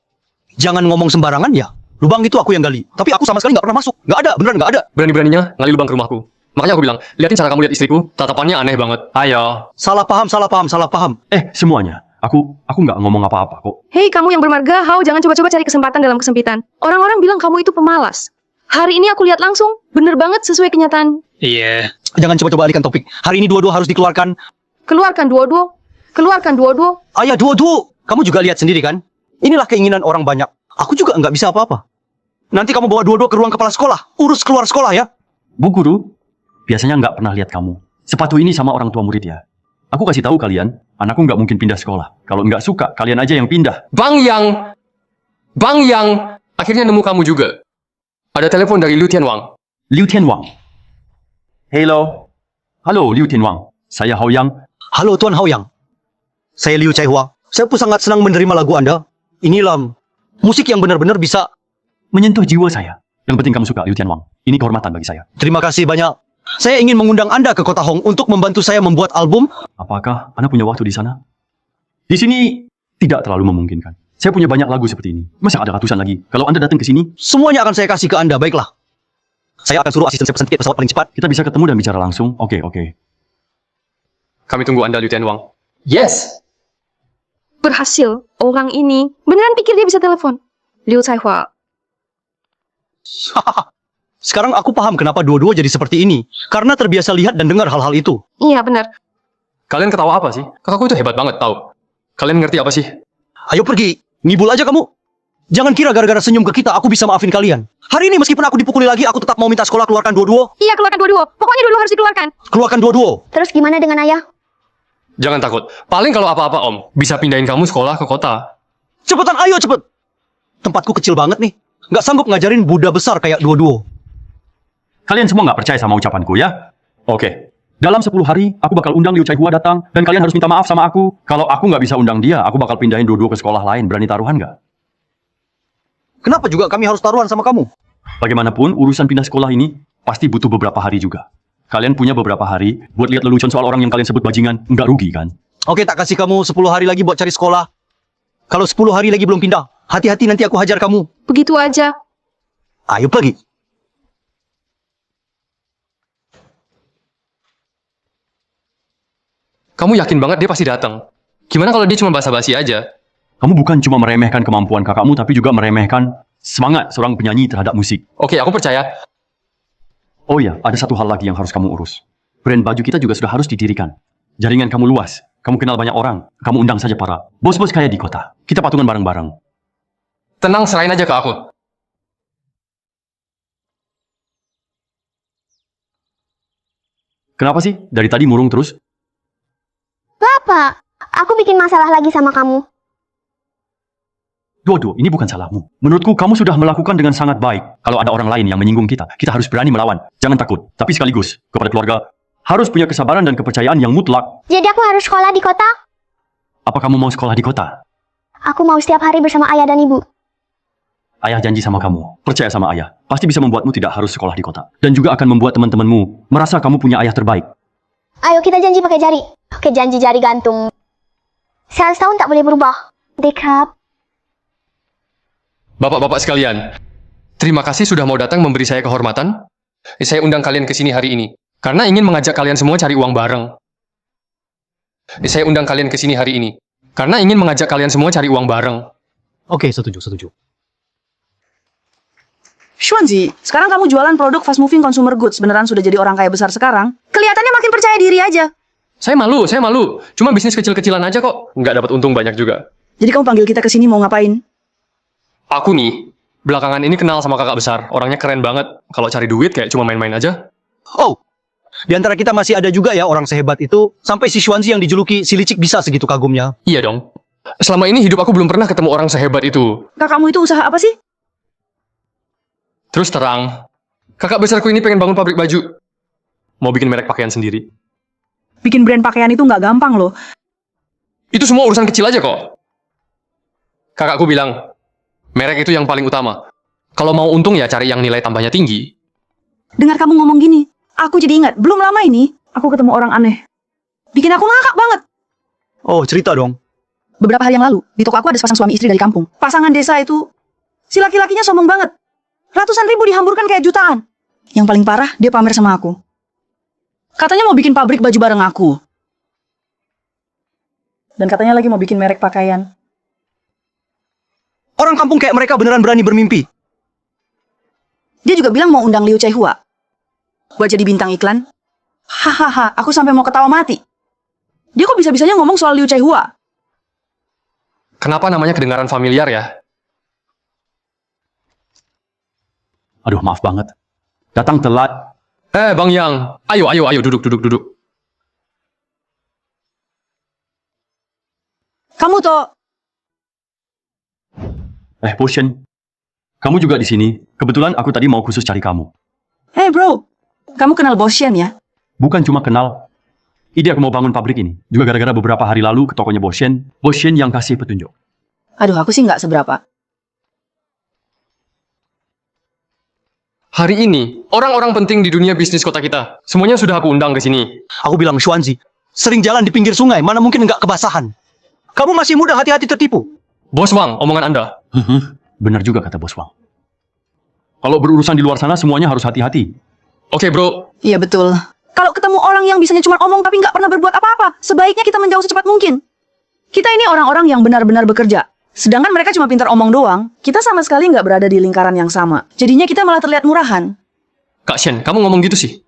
Jangan ngomong sembarangan ya. Lubang itu aku yang gali. Tapi aku sama sekali nggak pernah masuk. Nggak ada, beneran nggak ada. Berani-beraninya ngali lubang ke rumahku. Makanya aku bilang, liatin cara kamu lihat istriku, tatapannya aneh banget. Ayo. Salah paham, salah paham, salah paham. Semuanya. Aku nggak ngomong apa-apa kok. Hei kamu yang bermarga, Hao jangan coba-coba cari kesempatan dalam kesempitan. Orang-orang bilang kamu itu pemalas. Hari ini aku lihat langsung, bener banget sesuai kenyataan. Iya. Jangan coba-coba alihkan topik. Hari ini dua-dua harus dikeluarkan. Keluarkan dua-dua. Keluarkan dua-dua. Ayah, dua-dua. Kamu juga lihat sendiri kan? Inilah keinginan orang banyak. Aku juga nggak bisa apa-apa. Nanti kamu bawa dua-dua ke ruang kepala sekolah. Urus keluar sekolah ya. Bu Guru, biasanya nggak pernah lihat kamu. Sepatu ini sama orang tua murid ya. Aku kasih tahu kalian, anakku nggak mungkin pindah sekolah. Kalau nggak suka, kalian aja yang pindah. Bang Yang, akhirnya nemu kamu juga. Ada telepon dari Liu Tianwang. Liu Tianwang. Hello. Halo, Liu Tianwang. Saya Hao Yang. Halo Tuan Hao Yang. Saya Liu Chaihua. Saya pun sangat senang menerima lagu Anda. Inilah musik yang benar-benar bisa Menyentuh jiwa saya. Yang penting kamu suka, Liu Tianwang. Ini kehormatan bagi saya. Terima kasih banyak. Saya ingin mengundang Anda ke Kota Hong untuk membantu saya membuat album. Apakah Anda punya waktu di sana? Di sini tidak terlalu memungkinkan. Saya punya banyak lagu seperti ini. Masa ada ratusan lagi? Kalau Anda datang ke sini, Semuanya akan saya kasih ke Anda, baiklah. Saya akan suruh asisten saya pesan tiket pesawat paling cepat. kita bisa ketemu dan bicara langsung. Oke. Kami tunggu Anda, Liu Tianwang. Yes! Berhasil. Orang ini beneran pikir dia bisa telepon. Liu Chaihua. Sekarang aku paham kenapa dua-dua jadi seperti ini. Karena terbiasa lihat dan dengar hal-hal itu. Iya benar. Kalian ketawa apa sih? Kakakku itu hebat banget, tahu. Kalian ngerti apa sih? Ayo pergi, ngibul aja kamu. Jangan kira gara-gara senyum ke kita aku bisa maafin kalian. Hari ini meskipun aku dipukuli lagi, aku tetap mau minta sekolah keluarkan dua-dua. Iya keluarkan dua-dua. Pokoknya dua-dua harus dikeluarkan. Keluarkan dua-dua. Terus gimana dengan ayah? Jangan takut. Paling kalau apa-apa, Om, bisa pindahin kamu sekolah ke kota. Cepetan, ayo cepet. Tempatku kecil banget nih. Nggak sanggup ngajarin Buddha besar kayak dua-dua. Kalian semua nggak percaya sama ucapanku ya? Oke. Dalam 10 hari, aku bakal undang Liu Chaihua datang. Dan kalian harus minta maaf sama aku. Kalau aku nggak bisa undang dia, aku bakal pindahin dua-dua ke sekolah lain. Berani taruhan nggak? Kenapa juga kami harus taruhan sama kamu? Bagaimanapun, urusan pindah sekolah ini pasti butuh beberapa hari juga. Kalian punya beberapa hari buat lihat lelucon soal orang yang kalian sebut bajingan. Nggak rugi kan? Oke, tak kasih kamu 10 hari lagi buat cari sekolah. Kalau 10 hari lagi belum pindah, hati-hati nanti aku hajar kamu. Begitu aja. Ayo pergi. Kamu yakin banget dia pasti datang? Gimana kalau dia cuma basa-basi aja? Kamu bukan cuma meremehkan kemampuan kakakmu, tapi juga meremehkan semangat seorang penyanyi terhadap musik. Oke, aku percaya. Oh ya, ada satu hal lagi yang harus kamu urus. Brand baju kita juga sudah harus didirikan. Jaringan kamu luas. Kamu kenal banyak orang. Kamu undang saja para bos-bos kaya di kota. Kita patungan bareng-bareng. Tenang, serahin aja ke aku. Kenapa sih? Dari tadi murung terus? Bapak, aku bikin masalah lagi sama kamu. Dua-dua, ini bukan salahmu. Menurutku, kamu sudah melakukan dengan sangat baik. Kalau ada orang lain yang menyinggung kita, kita harus berani melawan. Jangan takut. Tapi sekaligus, kepada keluarga, harus punya kesabaran dan kepercayaan yang mutlak. Jadi aku harus sekolah di kota? Apa kamu mau sekolah di kota? Aku mau setiap hari bersama ayah dan ibu. Ayah janji sama kamu, percaya sama ayah. Pasti bisa membuatmu tidak harus sekolah di kota. Dan juga akan membuat teman-temanmu merasa kamu punya ayah terbaik. Ayo kita janji pakai jari. Oke, janji jari gantung. Syarat setahun tak boleh berubah. Dekrab. Bapak-bapak sekalian, terima kasih sudah mau datang memberi saya kehormatan. Saya undang kalian ke sini hari ini karena ingin mengajak kalian semua cari uang bareng. Saya undang kalian ke sini hari ini karena ingin mengajak kalian semua cari uang bareng. Oke, setuju. Xuanzi, sekarang kamu jualan produk fast moving consumer goods, beneran sudah jadi orang kaya besar sekarang. Kelihatannya makin percaya diri aja. Saya malu. Cuma bisnis kecil-kecilan aja kok. Nggak dapat untung banyak juga. Jadi kamu panggil kita ke sini mau ngapain? Aku nih, belakangan ini kenal sama kakak besar. Orangnya keren banget. Kalau cari duit kayak cuma main-main aja. Oh, di antara kita masih ada juga ya orang sehebat itu. Sampai si Xuanzi yang dijuluki si licik bisa segitu kagumnya. Iya dong. Selama ini hidup aku belum pernah ketemu orang sehebat itu. Kakakmu itu usaha apa sih? Terus terang, kakak besarku ini pengen bangun pabrik baju. Mau bikin merek pakaian sendiri. Bikin brand pakaian itu nggak gampang loh. Itu semua urusan kecil aja kok. Kakakku bilang, merek itu yang paling utama. Kalau mau untung ya cari yang nilai tambahnya tinggi. Dengar kamu ngomong gini, aku jadi ingat, belum lama ini, aku ketemu orang aneh. Bikin aku ngakak banget. Oh, cerita dong. Beberapa hari yang lalu, di toko aku ada sepasang suami istri dari kampung. Pasangan desa itu, si laki-lakinya sombong banget. Ratusan ribu dihamburkan kayak jutaan. Yang paling parah, dia pamer sama aku. Katanya mau bikin pabrik baju bareng aku. Dan katanya lagi mau bikin merek pakaian. Orang kampung kayak mereka beneran berani bermimpi. Dia juga bilang mau undang Liu Chaihua buat jadi bintang iklan. Hahaha, aku sampai mau ketawa mati. Dia kok bisa-bisanya ngomong soal Liu Chaihua? Kenapa namanya kedengaran familiar ya? Aduh, maaf banget. Datang telat. Bang Yang. Ayo, duduk. Kamu toh... Potion. Kamu juga di sini. Kebetulan aku tadi mau khusus cari kamu. Hey bro, kamu kenal Boschen ya? Bukan cuma kenal. Ide aku mau bangun pabrik ini. Juga gara-gara beberapa hari lalu ke tokonya Boschen. Boschen yang kasih petunjuk. Aduh, aku sih nggak seberapa. Hari ini, orang-orang penting di dunia bisnis kota kita, semuanya sudah aku undang ke sini. Aku bilang, Xuanzi, sering jalan di pinggir sungai, mana mungkin nggak kebasahan. Kamu masih muda, hati-hati tertipu. Bos Wang, omongan Anda. Benar juga kata Bos Wang. Kalau berurusan di luar sana, semuanya harus hati-hati. Oke, bro. Iya, betul. Kalau ketemu orang yang bisanya cuma omong tapi nggak pernah berbuat apa-apa, sebaiknya kita menjauh secepat mungkin. Kita ini orang-orang yang benar-benar bekerja. Sedangkan mereka cuma pintar omong doang, kita sama sekali nggak berada di lingkaran yang sama. Jadinya kita malah terlihat murahan. Kak Shen, kamu ngomong gitu sih?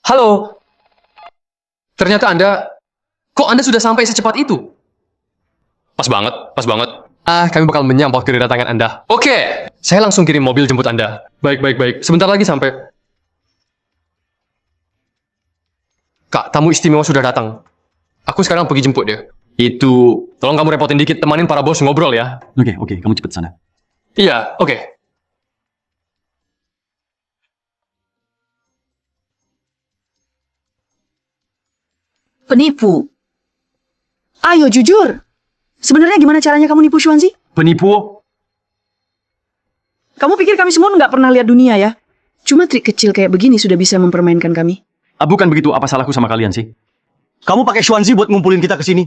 Halo? Ternyata Kok Anda sudah sampai secepat itu? Pas banget. Kami bakal menyambut kedatangan Anda. Oke, saya langsung kirim mobil jemput Anda. Baik. Sebentar lagi sampai. Kak, tamu istimewa sudah datang. Aku sekarang pergi jemput dia. Tolong kamu repotin dikit, temanin para bos ngobrol ya. Oke, kamu cepet sana. Iya, oke. Penipu. Ayo jujur. Sebenarnya gimana caranya kamu nipu Xuanzi? Penipu? Kamu pikir kami semua nggak pernah lihat dunia ya? Cuma trik kecil kayak begini sudah bisa mempermainkan kami. Bukan begitu, apa salahku sama kalian sih? Kamu pakai Xuanzi buat ngumpulin kita ke sini.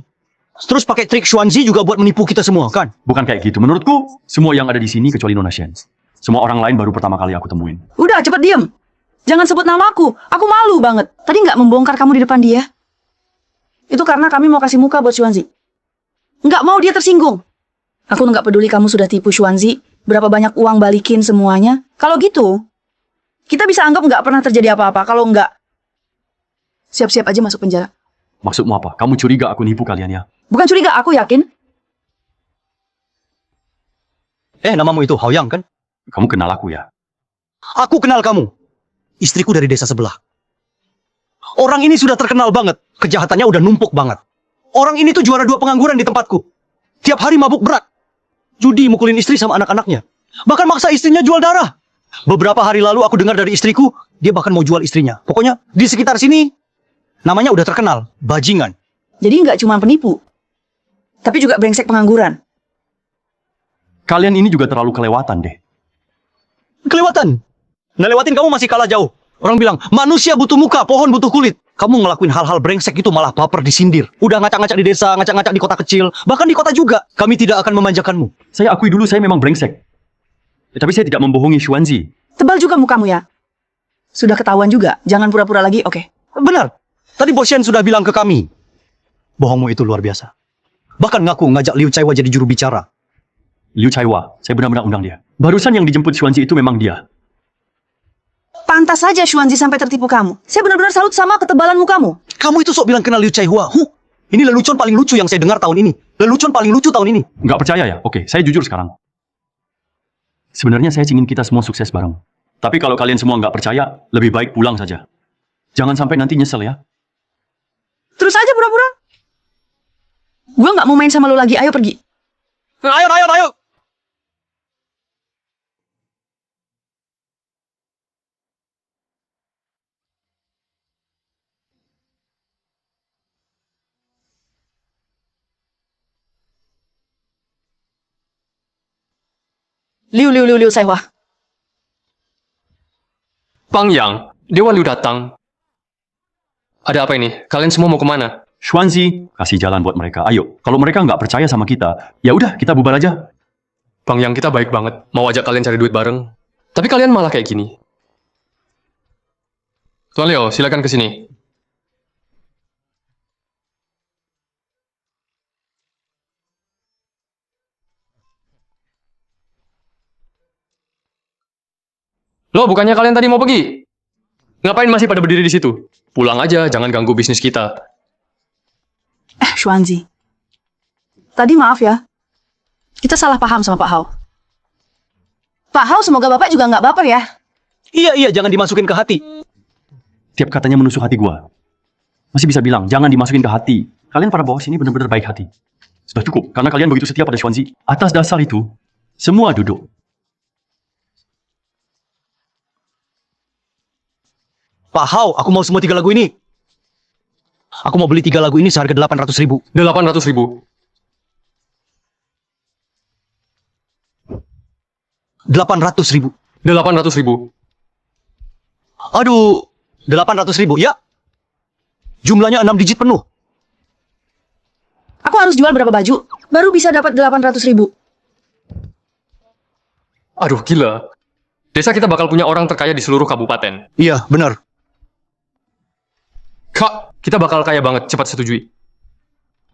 Terus pakai trik Xuanzi juga buat menipu kita semua, kan? Bukan kayak gitu. Menurutku, semua yang ada di sini kecuali Nona Shen. Semua orang lain baru pertama kali aku temuin. Udah, cepet diem. Jangan sebut nama aku. Aku malu banget. Tadi nggak membongkar kamu di depan dia. Itu karena kami mau kasih muka buat Xuanzi. Nggak mau dia tersinggung. Aku nggak peduli kamu sudah tipu Xuanzi. Berapa banyak uang balikin semuanya. Kalau gitu, kita bisa anggap nggak pernah terjadi apa-apa. Kalau nggak, siap-siap aja masuk penjara. Maksudmu apa? Kamu curiga aku nipu kalian ya? Bukan curiga, aku yakin. Namamu itu Hao Yang, kan? Kamu kenal aku ya? Aku kenal kamu. Istriku dari desa sebelah. Orang ini sudah terkenal banget. Kejahatannya udah numpuk banget. Orang ini tuh juara 2 pengangguran di tempatku. Tiap hari mabuk berat. Judi, mukulin istri sama anak-anaknya. Bahkan maksa istrinya jual darah. Beberapa hari lalu aku dengar dari istriku, dia bahkan mau jual istrinya. Pokoknya di sekitar sini, Namanya udah terkenal, bajingan. Jadi nggak cuma penipu, tapi juga brengsek pengangguran. Kalian ini juga terlalu kelewatan deh. Kelewatan. Ngelewatin kamu masih kalah jauh. Orang bilang, manusia butuh muka, pohon butuh kulit. Kamu ngelakuin hal-hal brengsek itu malah baper disindir. Udah ngacak-ngacak di desa, ngacak-ngacak di kota kecil. Bahkan di kota juga. Kami tidak akan memanjakanmu. Saya akui dulu saya memang brengsek. Tapi saya tidak membohongi Xuanzi. Tebal juga mukamu ya. Sudah ketahuan juga, jangan pura-pura lagi, oke? Benar. Tadi Bos Shen sudah bilang ke kami. Bohongmu itu luar biasa. Bahkan ngaku ngajak Liu Chaiwa jadi juru bicara. Liu Chaiwa, saya benar-benar undang dia. Barusan yang dijemput Xuanzi itu memang dia. Pantas saja Xuanzi sampai tertipu kamu. Saya benar-benar salut sama ketebalan mukamu. Kamu itu sok bilang kenal Liu Chaiwa. Ini lelucon paling lucu yang saya dengar tahun ini. Lelucon paling lucu tahun ini. Nggak percaya ya? Oke, saya jujur sekarang. Sebenarnya saya ingin kita semua sukses bareng. Tapi kalau kalian semua nggak percaya, lebih baik pulang saja. Jangan sampai nanti nyesel ya. Terus aja pura-pura. Gue nggak mau main sama lo lagi, ayo pergi. Ayo. Liu Chaiwa. Bang Yang, Dewa Liu datang. Ada apa ini? Kalian semua mau kemana? Xuanzi, kasih jalan buat mereka. Ayo, kalau mereka nggak percaya sama kita, ya udah kita bubar aja. Bang Yang, kita baik banget. Mau ajak kalian cari duit bareng. Tapi kalian malah kayak gini. Tuan Leo, silakan ke sini. Loh, bukannya kalian tadi mau pergi? Ngapain masih pada berdiri di situ? Pulang aja, jangan ganggu bisnis kita. Xuanzi. Tadi maaf ya. Kita salah paham sama Pak Hao. Pak Hao, semoga Bapak juga nggak baper ya. Iya, jangan dimasukin ke hati. Tiap katanya menusuk hati gua. Masih bisa bilang, jangan dimasukin ke hati. Kalian para bos ini benar-benar baik hati. Sudah cukup, karena kalian begitu setia pada Xuanzi. Atas dasar itu, semua duduk. Pak Hao, aku mau semua 3 lagu ini. Aku mau beli 3 lagu ini seharga 800.000. 800.000. 800.000. 800.000. Aduh, 800.000 ya. Jumlahnya 6 digit penuh. Aku harus jual berapa baju? Baru bisa dapat 800.000. Aduh, gila. Desa kita bakal punya orang terkaya di seluruh kabupaten. Iya, benar. Kak, kita bakal kaya banget. Cepat setujui.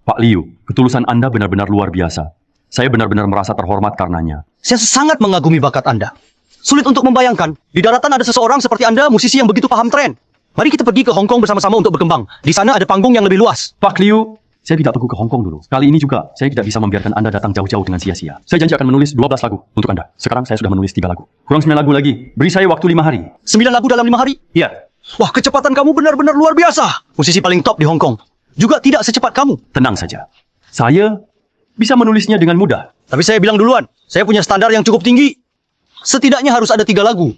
Pak Liu, ketulusan Anda benar-benar luar biasa. Saya benar-benar merasa terhormat karenanya. Saya sangat mengagumi bakat Anda. Sulit untuk membayangkan, di daratan ada seseorang seperti Anda, musisi yang begitu paham tren. Mari kita pergi ke Hong Kong bersama-sama untuk berkembang. Di sana ada panggung yang lebih luas. Pak Liu, saya tidak pergi ke Hong Kong dulu. Kali ini juga, saya tidak bisa membiarkan Anda datang jauh-jauh dengan sia-sia. Saya janji akan menulis 12 lagu untuk Anda. Sekarang saya sudah menulis 3 lagu. Kurang 9 lagu lagi. Beri saya waktu 5 hari. 9 lagu dalam 5 hari? Iya. Wah, kecepatan kamu benar-benar luar biasa. Musisi paling top di Hong Kong. Juga tidak secepat kamu. Tenang saja. Saya bisa menulisnya dengan mudah. Tapi saya bilang duluan, saya punya standar yang cukup tinggi. Setidaknya harus ada 3 lagu.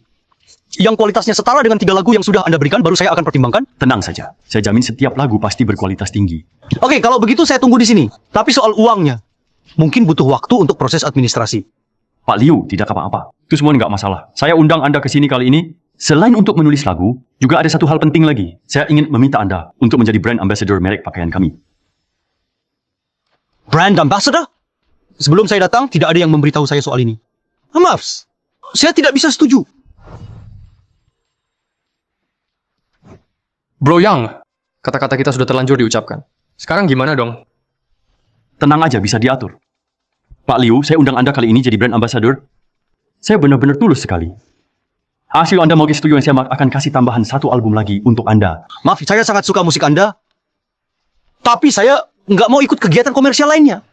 Yang kualitasnya setara dengan 3 lagu yang sudah Anda berikan, baru saya akan pertimbangkan. Tenang saja. Saya jamin setiap lagu pasti berkualitas tinggi. Oke, kalau begitu saya tunggu di sini. Tapi soal uangnya, mungkin butuh waktu untuk proses administrasi. Pak Liu, tidak apa-apa. Itu semua nggak masalah. Saya undang Anda ke sini kali ini. Selain untuk menulis lagu, juga ada satu hal penting lagi. Saya ingin meminta Anda untuk menjadi brand ambassador merek pakaian kami. Brand ambassador? Sebelum saya datang, tidak ada yang memberitahu saya soal ini. Maaf, saya tidak bisa setuju. Bro Yang, kata-kata kita sudah terlanjur diucapkan. Sekarang gimana dong? Tenang aja, bisa diatur. Pak Liu, saya undang Anda kali ini jadi brand ambassador. Saya benar-benar tulus sekali. Hasil Anda mau ke studio yang saya akan kasih tambahan 1 album lagi untuk Anda. Maaf, saya sangat suka musik Anda. Tapi saya nggak mau ikut kegiatan komersial lainnya.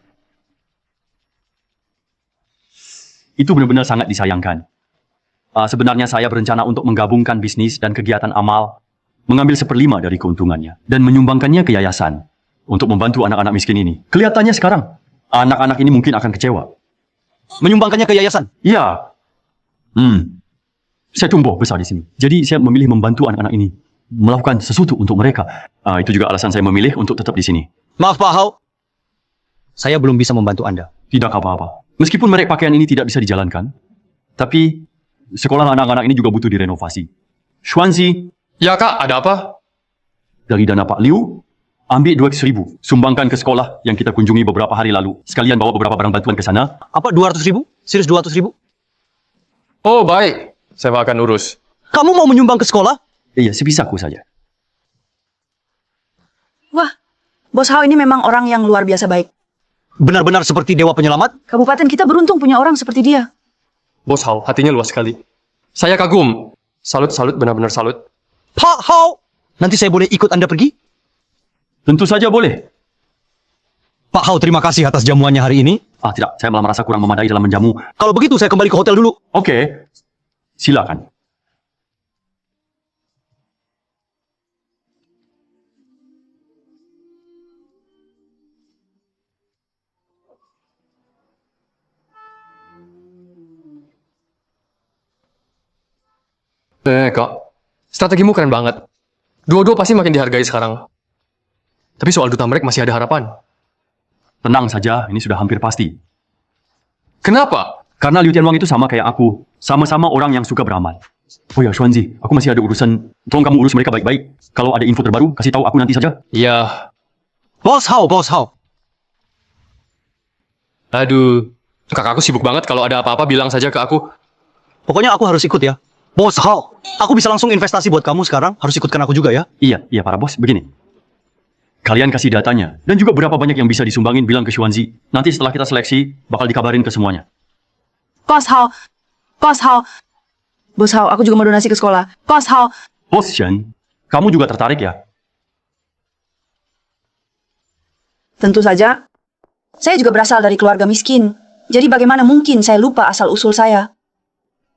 Itu benar-benar sangat disayangkan. Sebenarnya saya berencana untuk menggabungkan bisnis dan kegiatan amal, mengambil 1/5 dari keuntungannya, dan menyumbangkannya ke yayasan untuk membantu anak-anak miskin ini. Kelihatannya sekarang, anak-anak ini mungkin akan kecewa. Menyumbangkannya ke yayasan? Iya. Saya tumbuh besar di sini. Jadi saya memilih membantu anak-anak ini, melakukan sesuatu untuk mereka. Itu juga alasan saya memilih untuk tetap di sini. Maaf Pak Hao, saya belum bisa membantu Anda. Tidak apa-apa. Meskipun merek pakaian ini tidak bisa dijalankan, tapi sekolah anak-anak ini juga butuh direnovasi. Xuanzi, Ya kak, ada apa? dari dana Pak Liu, ambil 200.000, sumbangkan ke sekolah yang kita kunjungi beberapa hari lalu. Sekalian bawa beberapa barang bantuan ke sana. Apa 200.000? Serius 200.000? Oh baik, saya akan urus. Kamu mau menyumbang ke sekolah? Iya, sebisaku saja. Wah, Bos Hao ini memang orang yang luar biasa baik. Benar-benar seperti dewa penyelamat? Kabupaten kita beruntung punya orang seperti dia. Bos Hao, hatinya luas sekali. Saya kagum. Salut, benar-benar salut. Pak Hao, nanti saya boleh ikut Anda pergi? Tentu saja boleh. Pak Hao, terima kasih atas jamuannya hari ini. Tidak, saya malah merasa kurang memadai dalam menjamu. Kalau begitu, saya kembali ke hotel dulu. Oke, silakan. Kak, strategimu keren banget. Dua-dua pasti makin dihargai sekarang. Tapi soal duta merek masih ada harapan. Tenang saja, ini sudah hampir pasti. Kenapa? Karena Liu Tianwang itu sama kayak aku. Sama-sama orang yang suka beramal. Oh ya, Xuanzi, aku masih ada urusan. Tolong kamu urus mereka baik-baik. Kalau ada info terbaru, kasih tahu aku nanti saja. Ya, Bos Hao. aduh. Kakakku sibuk banget, kalau ada apa-apa bilang saja ke aku. Pokoknya aku harus ikut ya. Bos Hao, aku bisa langsung investasi buat kamu sekarang. Harus ikutkan aku juga ya. Iya para bos, begini. Kalian kasih datanya, dan juga berapa banyak yang bisa disumbangin bilang ke Xuanzi. Nanti setelah kita seleksi, bakal dikabarin ke semuanya. Bos Hao, aku juga mau donasi ke sekolah. Bos Hao, Bos Shen, kamu juga tertarik ya? tentu saja. Saya juga berasal dari keluarga miskin. Jadi bagaimana mungkin saya lupa asal-usul saya?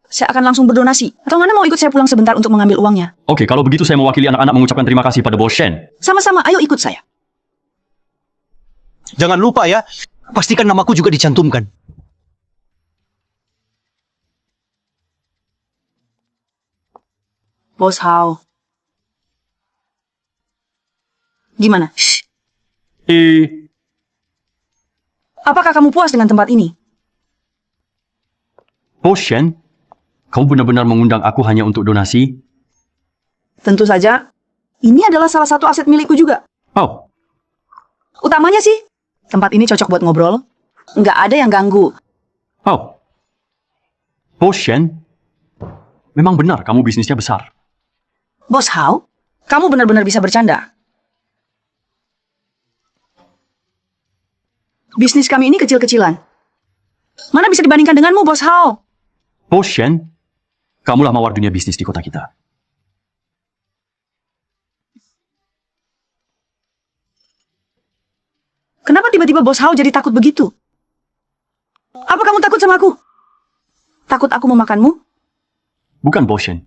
Saya akan langsung berdonasi. Atau Anda mau ikut saya pulang sebentar untuk mengambil uangnya? Oke, kalau begitu saya mewakili anak-anak mengucapkan terima kasih pada Bos Shen. Sama-sama, ayo ikut saya. Jangan lupa ya, pastikan namaku juga dicantumkan. Bos Hao. Gimana? Apakah kamu puas dengan tempat ini? Bos Shen, kamu benar-benar mengundang aku hanya untuk donasi? Tentu saja. Ini adalah salah satu aset milikku juga. Oh, Utamanya sih, tempat ini cocok buat ngobrol. Nggak ada yang ganggu. Bos Shen, memang benar kamu bisnisnya besar. Bos Hao, kamu benar-benar bisa bercanda. Bisnis kami ini kecil-kecilan. Mana bisa dibandingkan denganmu, Bos Hao? Bos Shen, kamulah mawar dunia bisnis di kota kita. Kenapa tiba-tiba Bos Hao jadi takut begitu? Apa kamu takut sama aku? Takut aku memakanmu? Bukan, Bos Shen.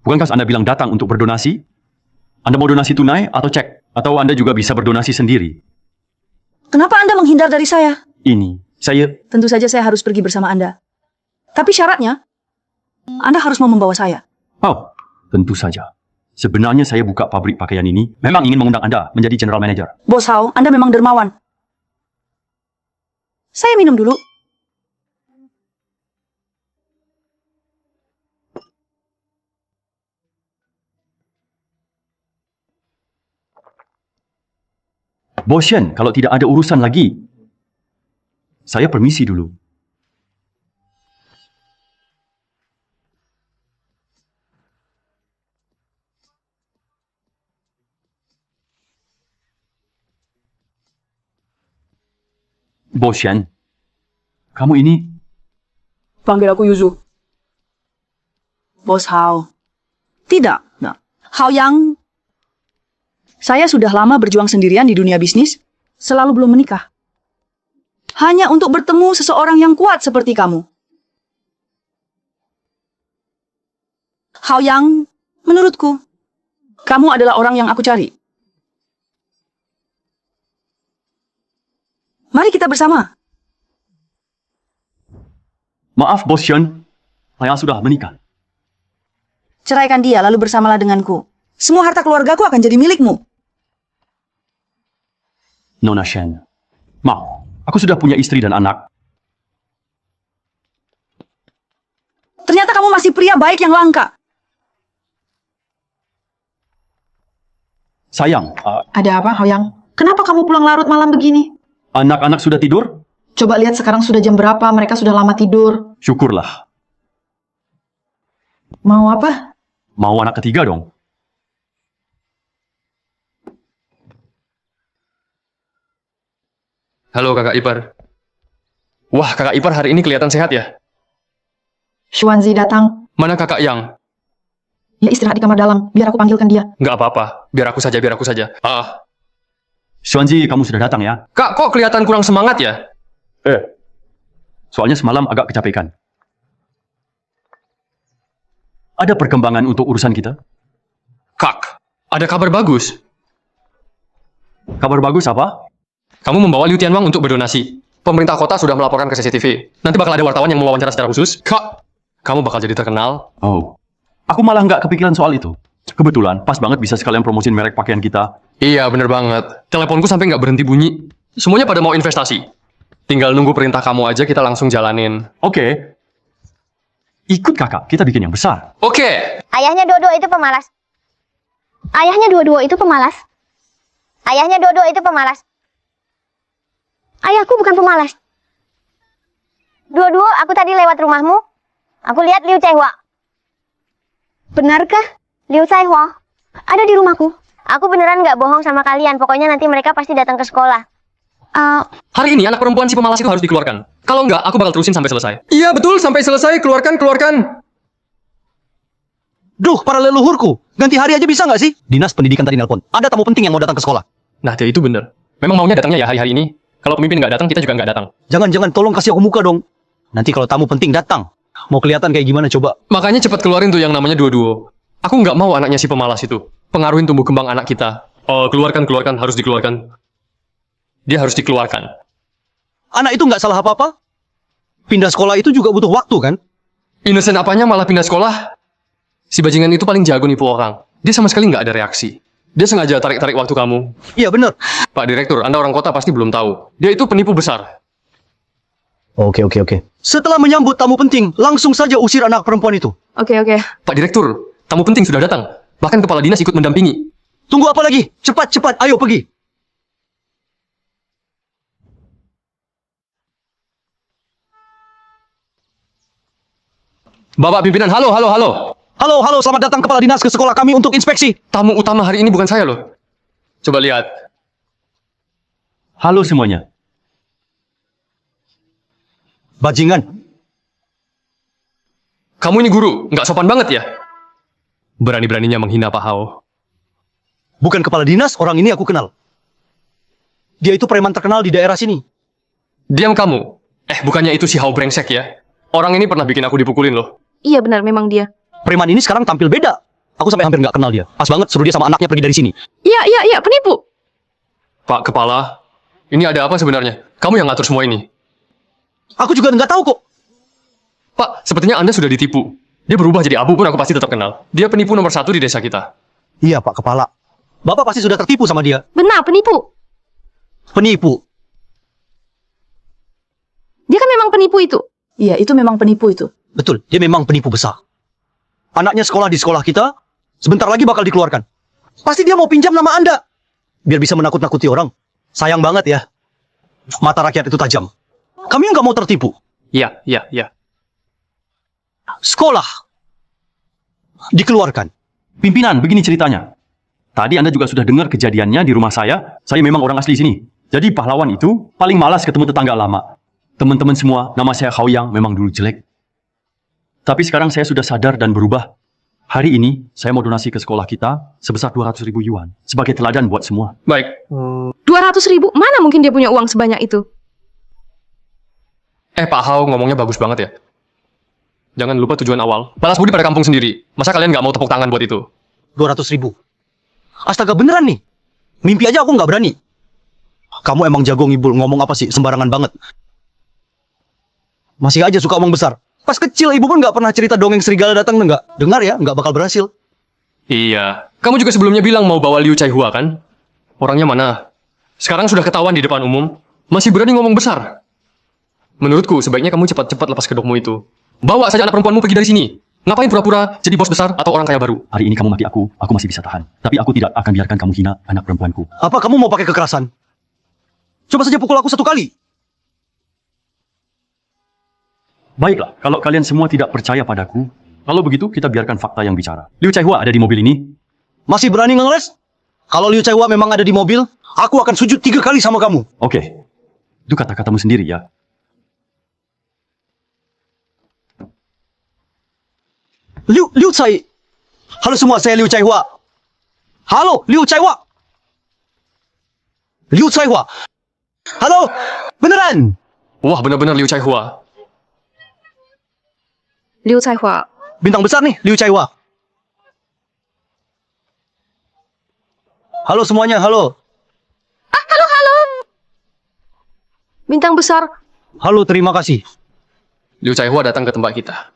Bukankah Anda bilang datang untuk berdonasi? Anda mau donasi tunai atau cek? Atau Anda juga bisa berdonasi sendiri? Kenapa Anda menghindar dari saya? Saya... Tentu saja saya harus pergi bersama Anda. Tapi syaratnya, Anda harus mau membawa saya. Oh, tentu saja. Sebenarnya saya buka pabrik pakaian ini memang ingin mengundang Anda menjadi general manager. Bos Hao, Anda memang dermawan. Saya minum dulu. Bos Shen, kalau tidak ada urusan lagi, saya permisi dulu. Bos Shen, kamu ini... Panggil aku Yuzu. Bos Hao. Tidak. Hao Yang. Saya sudah lama berjuang sendirian di dunia bisnis, selalu belum menikah. Hanya untuk bertemu seseorang yang kuat seperti kamu. Hao Yang, menurutku, kamu adalah orang yang aku cari. Mari kita bersama. Maaf, Bos Shen, saya sudah menikah. Ceraikan dia, lalu bersamalah denganku. semua harta keluargaku akan jadi milikmu. Nona Shen. Ma, aku sudah punya istri dan anak. Ternyata kamu masih pria baik yang langka. Sayang, Ada apa, Haoyang? Kenapa kamu pulang larut malam begini? anak-anak sudah tidur? Coba lihat sekarang sudah jam berapa, mereka sudah lama tidur. Syukurlah. Mau apa? Mau anak ketiga dong. Halo kakak ipar. Wah, kakak ipar hari ini kelihatan sehat ya. Xuanzi datang. Mana kakak yang? Dia istirahat di kamar dalam. Biar aku panggilkan dia. Nggak apa-apa. Biar aku saja, biar aku saja. Xuanzi, kamu sudah datang ya? Kak, kok kelihatan kurang semangat ya? Soalnya semalam agak kecapekan. Ada perkembangan untuk urusan kita? Kak, ada kabar bagus. Kabar bagus apa? Kamu membawa Liu Tianwang untuk berdonasi. Pemerintah kota sudah melaporkan ke CCTV. Nanti bakal ada wartawan yang mewawancara secara khusus. Kak, kamu bakal jadi terkenal. Oh, aku malah nggak kepikiran soal itu. Kebetulan, pas banget bisa sekalian promosiin merek pakaian kita. Iya, bener banget. Teleponku sampai nggak berhenti bunyi. Semuanya pada mau investasi. Tinggal nunggu perintah kamu aja, kita langsung jalanin. Oke. Ikut kakak, kita bikin yang besar. Oke. Ayahnya Dodo itu pemalas. Ayahnya Duo-Duo itu pemalas. Ayahnya Dodo itu pemalas. Ayahku bukan pemalas. Duo-Duo, aku tadi lewat rumahmu. Aku lihat Liu Caihua. Benarkah? Liu Caihua ada di rumahku. Aku beneran nggak bohong sama kalian. Pokoknya nanti mereka pasti datang ke sekolah. Hari ini anak perempuan si pemalas itu harus dikeluarkan. Kalau nggak, aku bakal terusin sampai selesai. Iya, betul. Sampai selesai. Keluarkan, keluarkan. Duh, para leluhurku. Ganti hari aja bisa nggak sih? Dinas pendidikan tadi nelpon. Ada tamu penting yang mau datang ke sekolah. Nah, dia itu bener. Memang maunya datangnya ya hari-hari ini. Kalau pemimpin nggak datang, kita juga nggak datang. Jangan-jangan tolong kasih aku muka dong. Nanti kalau tamu penting datang, mau kelihatan kayak gimana coba. Makanya cepat keluarin tuh yang namanya Duo-Duo. Aku nggak mau anaknya si pemalas itu. Pengaruhin tumbuh kembang anak kita. Oh, keluarkan, keluarkan. Harus dikeluarkan. Dia harus dikeluarkan. Anak itu nggak salah apa-apa. Pindah sekolah itu juga butuh waktu kan? Innocent apanya malah pindah sekolah? Si bajingan itu paling jago nipu orang. Dia sama sekali nggak ada reaksi. Dia sengaja tarik-tarik waktu kamu. Iya bener. Pak Direktur, Anda orang kota pasti belum tahu. Dia itu penipu besar. Oke. Setelah menyambut tamu penting, langsung saja usir anak perempuan itu. Oke. Pak Direktur, tamu penting sudah datang. Bahkan kepala dinas ikut mendampingi. Tunggu apa lagi? Cepat, ayo pergi. Bapak pimpinan, halo. Halo, selamat datang kepala dinas ke sekolah kami untuk inspeksi. Tamu utama hari ini bukan saya loh. Coba lihat. Halo semuanya. Bajingan. Kamu ini guru, nggak sopan banget ya? Berani-beraninya menghina Pak Hao. Bukan kepala dinas, orang ini aku kenal. Dia itu preman terkenal di daerah sini. Diam kamu. Bukannya itu si Hao brengsek ya? Orang ini pernah bikin aku dipukulin loh. Iya benar, memang dia. Preman ini sekarang tampil beda. Aku sampai hampir nggak kenal dia. Pas banget suruh dia sama anaknya pergi dari sini. Iya, penipu. Pak Kepala, ini ada apa sebenarnya? Kamu yang ngatur semua ini. Aku juga nggak tahu kok. Pak, sepertinya Anda sudah ditipu. Dia berubah jadi abu pun aku pasti tetap kenal. Dia penipu nomor 1 di desa kita. Iya Pak Kepala. Bapak pasti sudah tertipu sama dia. Benar, penipu. Penipu. Dia kan memang penipu itu. Iya, itu memang penipu itu. Betul, dia memang penipu besar. Anaknya sekolah di sekolah kita, sebentar lagi bakal dikeluarkan. Pasti dia mau pinjam nama Anda. Biar bisa menakut-nakuti orang. Sayang banget ya. Mata rakyat itu tajam. Kami nggak mau tertipu. Iya. Sekolah dikeluarkan. Pimpinan, begini ceritanya. Tadi Anda juga sudah dengar kejadiannya di rumah saya. Saya memang orang asli sini. Jadi pahlawan itu paling malas ketemu tetangga lama. Teman-teman semua, nama saya Haoyang memang dulu jelek. Tapi sekarang saya sudah sadar dan berubah. Hari ini, saya mau donasi ke sekolah kita sebesar 200.000 yuan. Sebagai teladan buat semua. Baik. 200.000? Mana mungkin dia punya uang sebanyak itu? Pak Hao ngomongnya bagus banget ya. Jangan lupa tujuan awal. Balas budi pada kampung sendiri. Masa kalian nggak mau tepuk tangan buat itu? 200.000. Astaga beneran nih. Mimpi aja aku nggak berani. Kamu emang jago ngibul, ngomong apa sih? Sembarangan banget. Masih aja suka omong besar. Pas kecil ibu pun nggak pernah cerita dongeng serigala datang, nggak? Dengar ya, nggak bakal berhasil. Iya. Kamu juga sebelumnya bilang mau bawa Liu Chaihua kan? Orangnya mana? Sekarang sudah ketahuan di depan umum, masih berani ngomong besar. Menurutku, sebaiknya kamu cepat-cepat lepas kedokmu itu. Bawa saja anak perempuanmu pergi dari sini. Ngapain pura-pura jadi bos besar atau orang kaya baru? Hari ini kamu maki aku masih bisa tahan. Tapi aku tidak akan biarkan kamu hina anak perempuanku. Apa kamu mau pakai kekerasan? Coba saja pukul aku 1 kali. Baiklah, kalau kalian semua tidak percaya padaku, kalau begitu kita biarkan fakta yang bicara. Liu Chaihua ada di mobil ini. Masih berani ngeles? Kalau Liu Chaihua memang ada di mobil, aku akan sujud 3 kali sama kamu. Oke, itu kata-katamu sendiri ya. Liu Chai. Halo semua, saya Liu Chaihua. Halo, Liu Chaihua. Liu Chaihua. Halo, beneran. Wah, benar-benar Liu Chaihua. Liu Chaihua. Bintang besar nih, Liu Chaihua. Halo semuanya, halo. Bintang besar. Halo, terima kasih. Liu Chaihua datang ke tempat kita.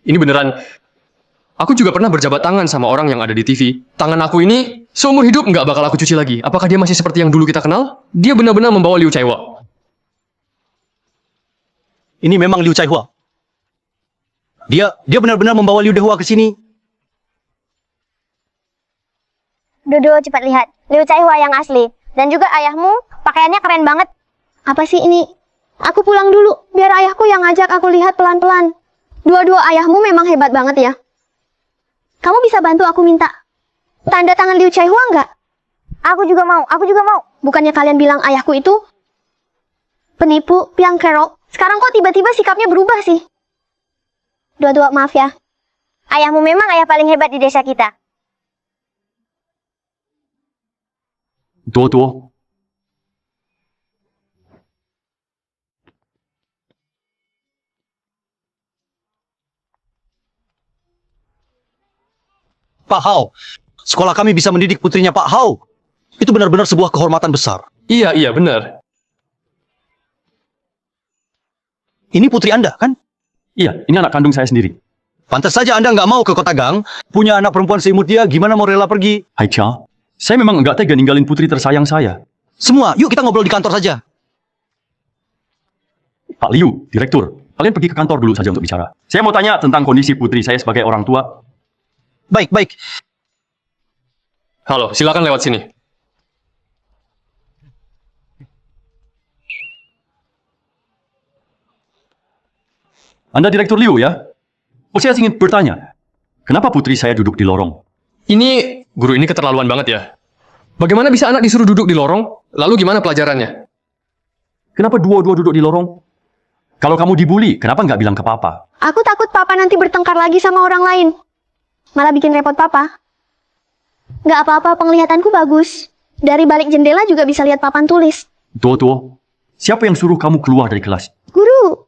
Ini beneran. Aku juga pernah berjabat tangan sama orang yang ada di TV. Tangan aku ini seumur hidup nggak bakal aku cuci lagi. Apakah dia masih seperti yang dulu kita kenal? Dia benar-benar membawa Liu Chaihua. Ini memang Liu Chaihua. Dia benar-benar membawa Liu Dehua ke sini. Dodo, cepat lihat. Liu Chaihua yang asli. Dan juga ayahmu, pakaiannya keren banget. Apa sih ini? Aku pulang dulu, biar ayahku yang ngajak aku lihat pelan-pelan. Dua-dua ayahmu memang hebat banget ya. Kamu bisa bantu aku minta tanda tangan Liu Chaihua nggak? Aku juga mau. Bukannya kalian bilang ayahku itu penipu, piang kerok. Sekarang kok tiba-tiba sikapnya berubah sih? Dua-dua, maaf ya. Ayahmu memang ayah paling hebat di desa kita. Tuo. Pak Hao, sekolah kami bisa mendidik putrinya Pak Hao. Itu benar-benar sebuah kehormatan besar. Iya, benar. Ini putri Anda, kan? Iya, ini anak kandung saya sendiri. Pantas saja Anda nggak mau ke kota Gang. Punya anak perempuan seimut dia, gimana mau rela pergi? Hai Cha, saya memang enggak tega ninggalin putri tersayang saya. Semua, yuk kita ngobrol di kantor saja. Pak Liu, direktur, kalian pergi ke kantor dulu saja untuk bicara. Saya mau tanya tentang kondisi putri saya sebagai orang tua. Baik. Halo, silakan lewat sini. Anda direktur Liu ya? Saya ingin bertanya, kenapa putri saya duduk di lorong? Guru ini keterlaluan banget ya. Bagaimana bisa anak disuruh duduk di lorong? Lalu gimana pelajarannya? Kenapa dua-dua duduk di lorong? Kalau kamu dibully, kenapa nggak bilang ke papa? Aku takut papa nanti bertengkar lagi sama orang lain. Malah bikin repot papa. Nggak apa-apa, penglihatanku bagus. Dari balik jendela juga bisa lihat papan tulis. Tuo, siapa yang suruh kamu keluar dari kelas? Guru,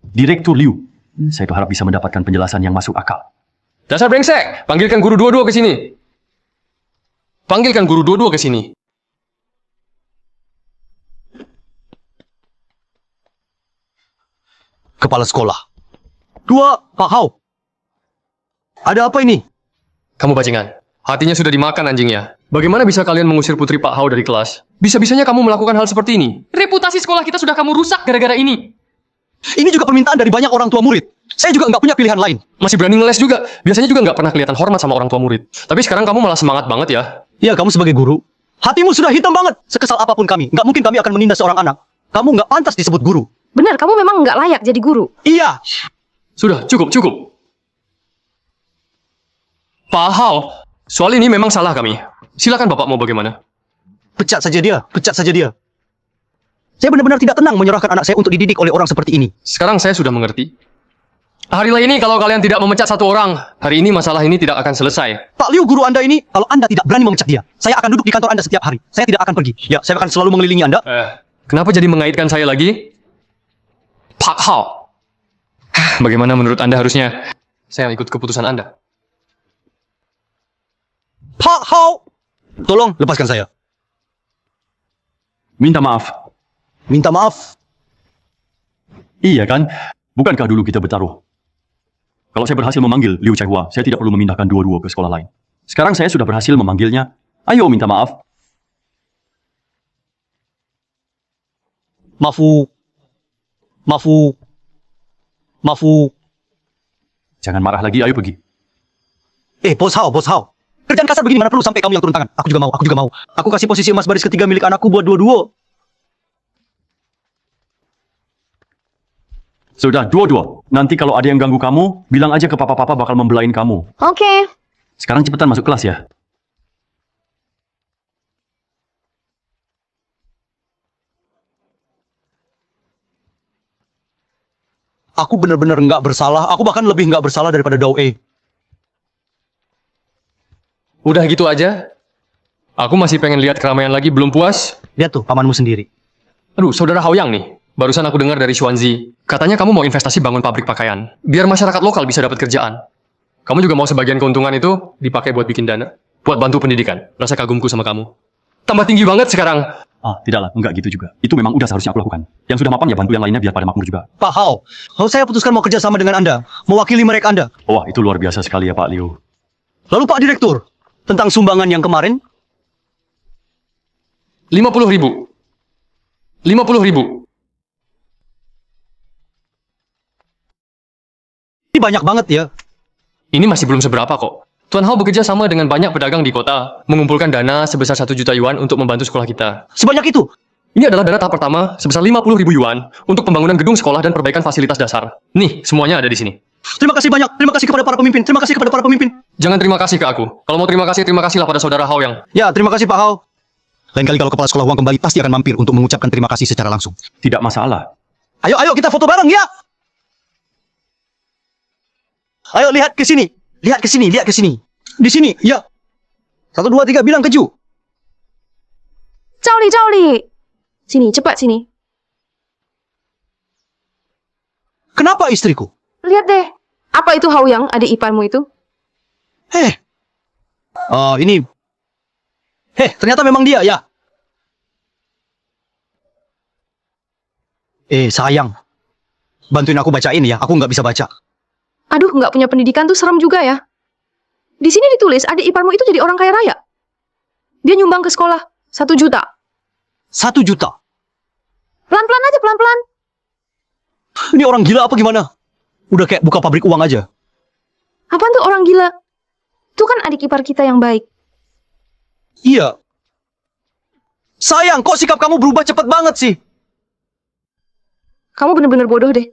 Direktur Liu. Saya berharap bisa mendapatkan penjelasan yang masuk akal. Dasar brengsek, panggilkan guru dua-dua ke sini. Kepala sekolah. 2, Pak Hao. Ada apa ini? Kamu bajingan. Hatinya sudah dimakan anjingnya. Bagaimana bisa kalian mengusir putri Pak Hao dari kelas? Bisa-bisanya kamu melakukan hal seperti ini. Reputasi sekolah kita sudah kamu rusak gara-gara ini. Ini juga permintaan dari banyak orang tua murid. Saya juga nggak punya pilihan lain. Masih berani ngeles juga. Biasanya juga nggak pernah kelihatan hormat sama orang tua murid. Tapi sekarang kamu malah semangat banget ya. Iya, kamu sebagai guru. Hatimu sudah hitam banget. Sekesal apapun kami. Nggak mungkin kami akan menindas seorang anak. Kamu nggak pantas disebut guru. Benar, kamu memang nggak layak jadi guru. Iya. Sudah, cukup. Pak Hao, soal ini memang salah kami. Silakan Bapak mau bagaimana? Pecat saja dia. Saya benar-benar tidak tenang menyerahkan anak saya untuk dididik oleh orang seperti ini. Sekarang saya sudah mengerti. Hari ini kalau kalian tidak memecat satu orang, hari ini masalah ini tidak akan selesai. Pak Liu, guru Anda ini, kalau Anda tidak berani memecat dia, saya akan duduk di kantor Anda setiap hari. Saya tidak akan pergi. Ya, saya akan selalu mengelilingi Anda. Kenapa jadi mengaitkan saya lagi? Pak Hao. Bagaimana menurut Anda harusnya saya ikut keputusan Anda? Pak Hao, tolong lepaskan saya. Minta maaf. Minta maaf. Iya kan? Bukankah dulu kita bertaruh? Kalau saya berhasil memanggil Liu Chaihua, saya tidak perlu memindahkan dua-dua ke sekolah lain. Sekarang saya sudah berhasil memanggilnya. Ayo minta maaf. Mafu. Jangan marah lagi, ayo pergi. Bos Hao. Kerjaan kasar begini mana perlu sampai kamu yang turun tangan. Aku juga mau. Aku kasih posisi emas baris ketiga milik anakku buat dua-dua. Sudah, dua-dua. Nanti kalau ada yang ganggu kamu, bilang aja ke papa-papa bakal membelain kamu. Oke. Sekarang cepetan masuk kelas ya. Aku benar-benar nggak bersalah. Aku bahkan lebih nggak bersalah daripada Dao E. Udah gitu aja? Aku masih pengen lihat keramaian lagi, belum puas? Lihat tuh, pamanmu sendiri. Aduh, saudara Haoyang nih. Barusan aku dengar dari Xuanzi. Katanya kamu mau investasi bangun pabrik pakaian. Biar masyarakat lokal bisa dapat kerjaan. Kamu juga mau sebagian keuntungan itu dipakai buat bikin dana. Buat bantu pendidikan. Rasa kagumku sama kamu. Tambah tinggi banget sekarang. Tidaklah, enggak gitu juga. Itu memang udah seharusnya aku lakukan. Yang sudah mapan ya bantu yang lainnya biar pada makmur juga. Pak Hao, saya putuskan mau kerja sama dengan Anda. Mewakili mereka Anda. Wah, itu luar biasa sekali ya Pak Liu. Lalu Pak Direktur, tentang sumbangan yang kemarin? 50.000. 50.000. Ini banyak banget ya. Ini masih belum seberapa kok. Tuan Hao bekerja sama dengan banyak pedagang di kota, mengumpulkan dana sebesar 1 juta yuan untuk membantu sekolah kita. Sebanyak itu? Ini adalah dana tahap pertama sebesar 50.000 yuan untuk pembangunan gedung sekolah dan perbaikan fasilitas dasar. Nih, semuanya ada di sini. Terima kasih banyak. Terima kasih kepada para pemimpin. Terima kasih kepada para pemimpin. Jangan terima kasih ke aku. Kalau mau terima kasihlah pada saudara Haoyang. Ya, terima kasih Pak Hao. Lain kali kalau kepala sekolah uang kembali pasti akan mampir untuk mengucapkan terima kasih secara langsung. Tidak masalah. Ayo kita foto bareng ya. Ayo lihat ke sini. Lihat ke sini. Di sini, ya. 1, 2, 3 bilang keju. Cauli. Sini, cepat sini. Kenapa istriku? Lihat deh. Apa itu Haoyang, adik iparmu itu? Ini. Ternyata memang dia, ya. Sayang. Bantuin aku bacain ya, aku nggak bisa baca. Aduh, nggak punya pendidikan tuh serem juga ya. Di sini ditulis adik iparmu itu jadi orang kaya raya. Dia nyumbang ke sekolah 1 juta. 1 juta? Pelan-pelan aja, pelan-pelan. Ini orang gila apa gimana? Udah kayak buka pabrik uang aja. Apaan tuh orang gila? Itu kan adik ipar kita yang baik. Iya. Sayang, kok sikap kamu berubah cepet banget sih? Kamu bener-bener bodoh deh.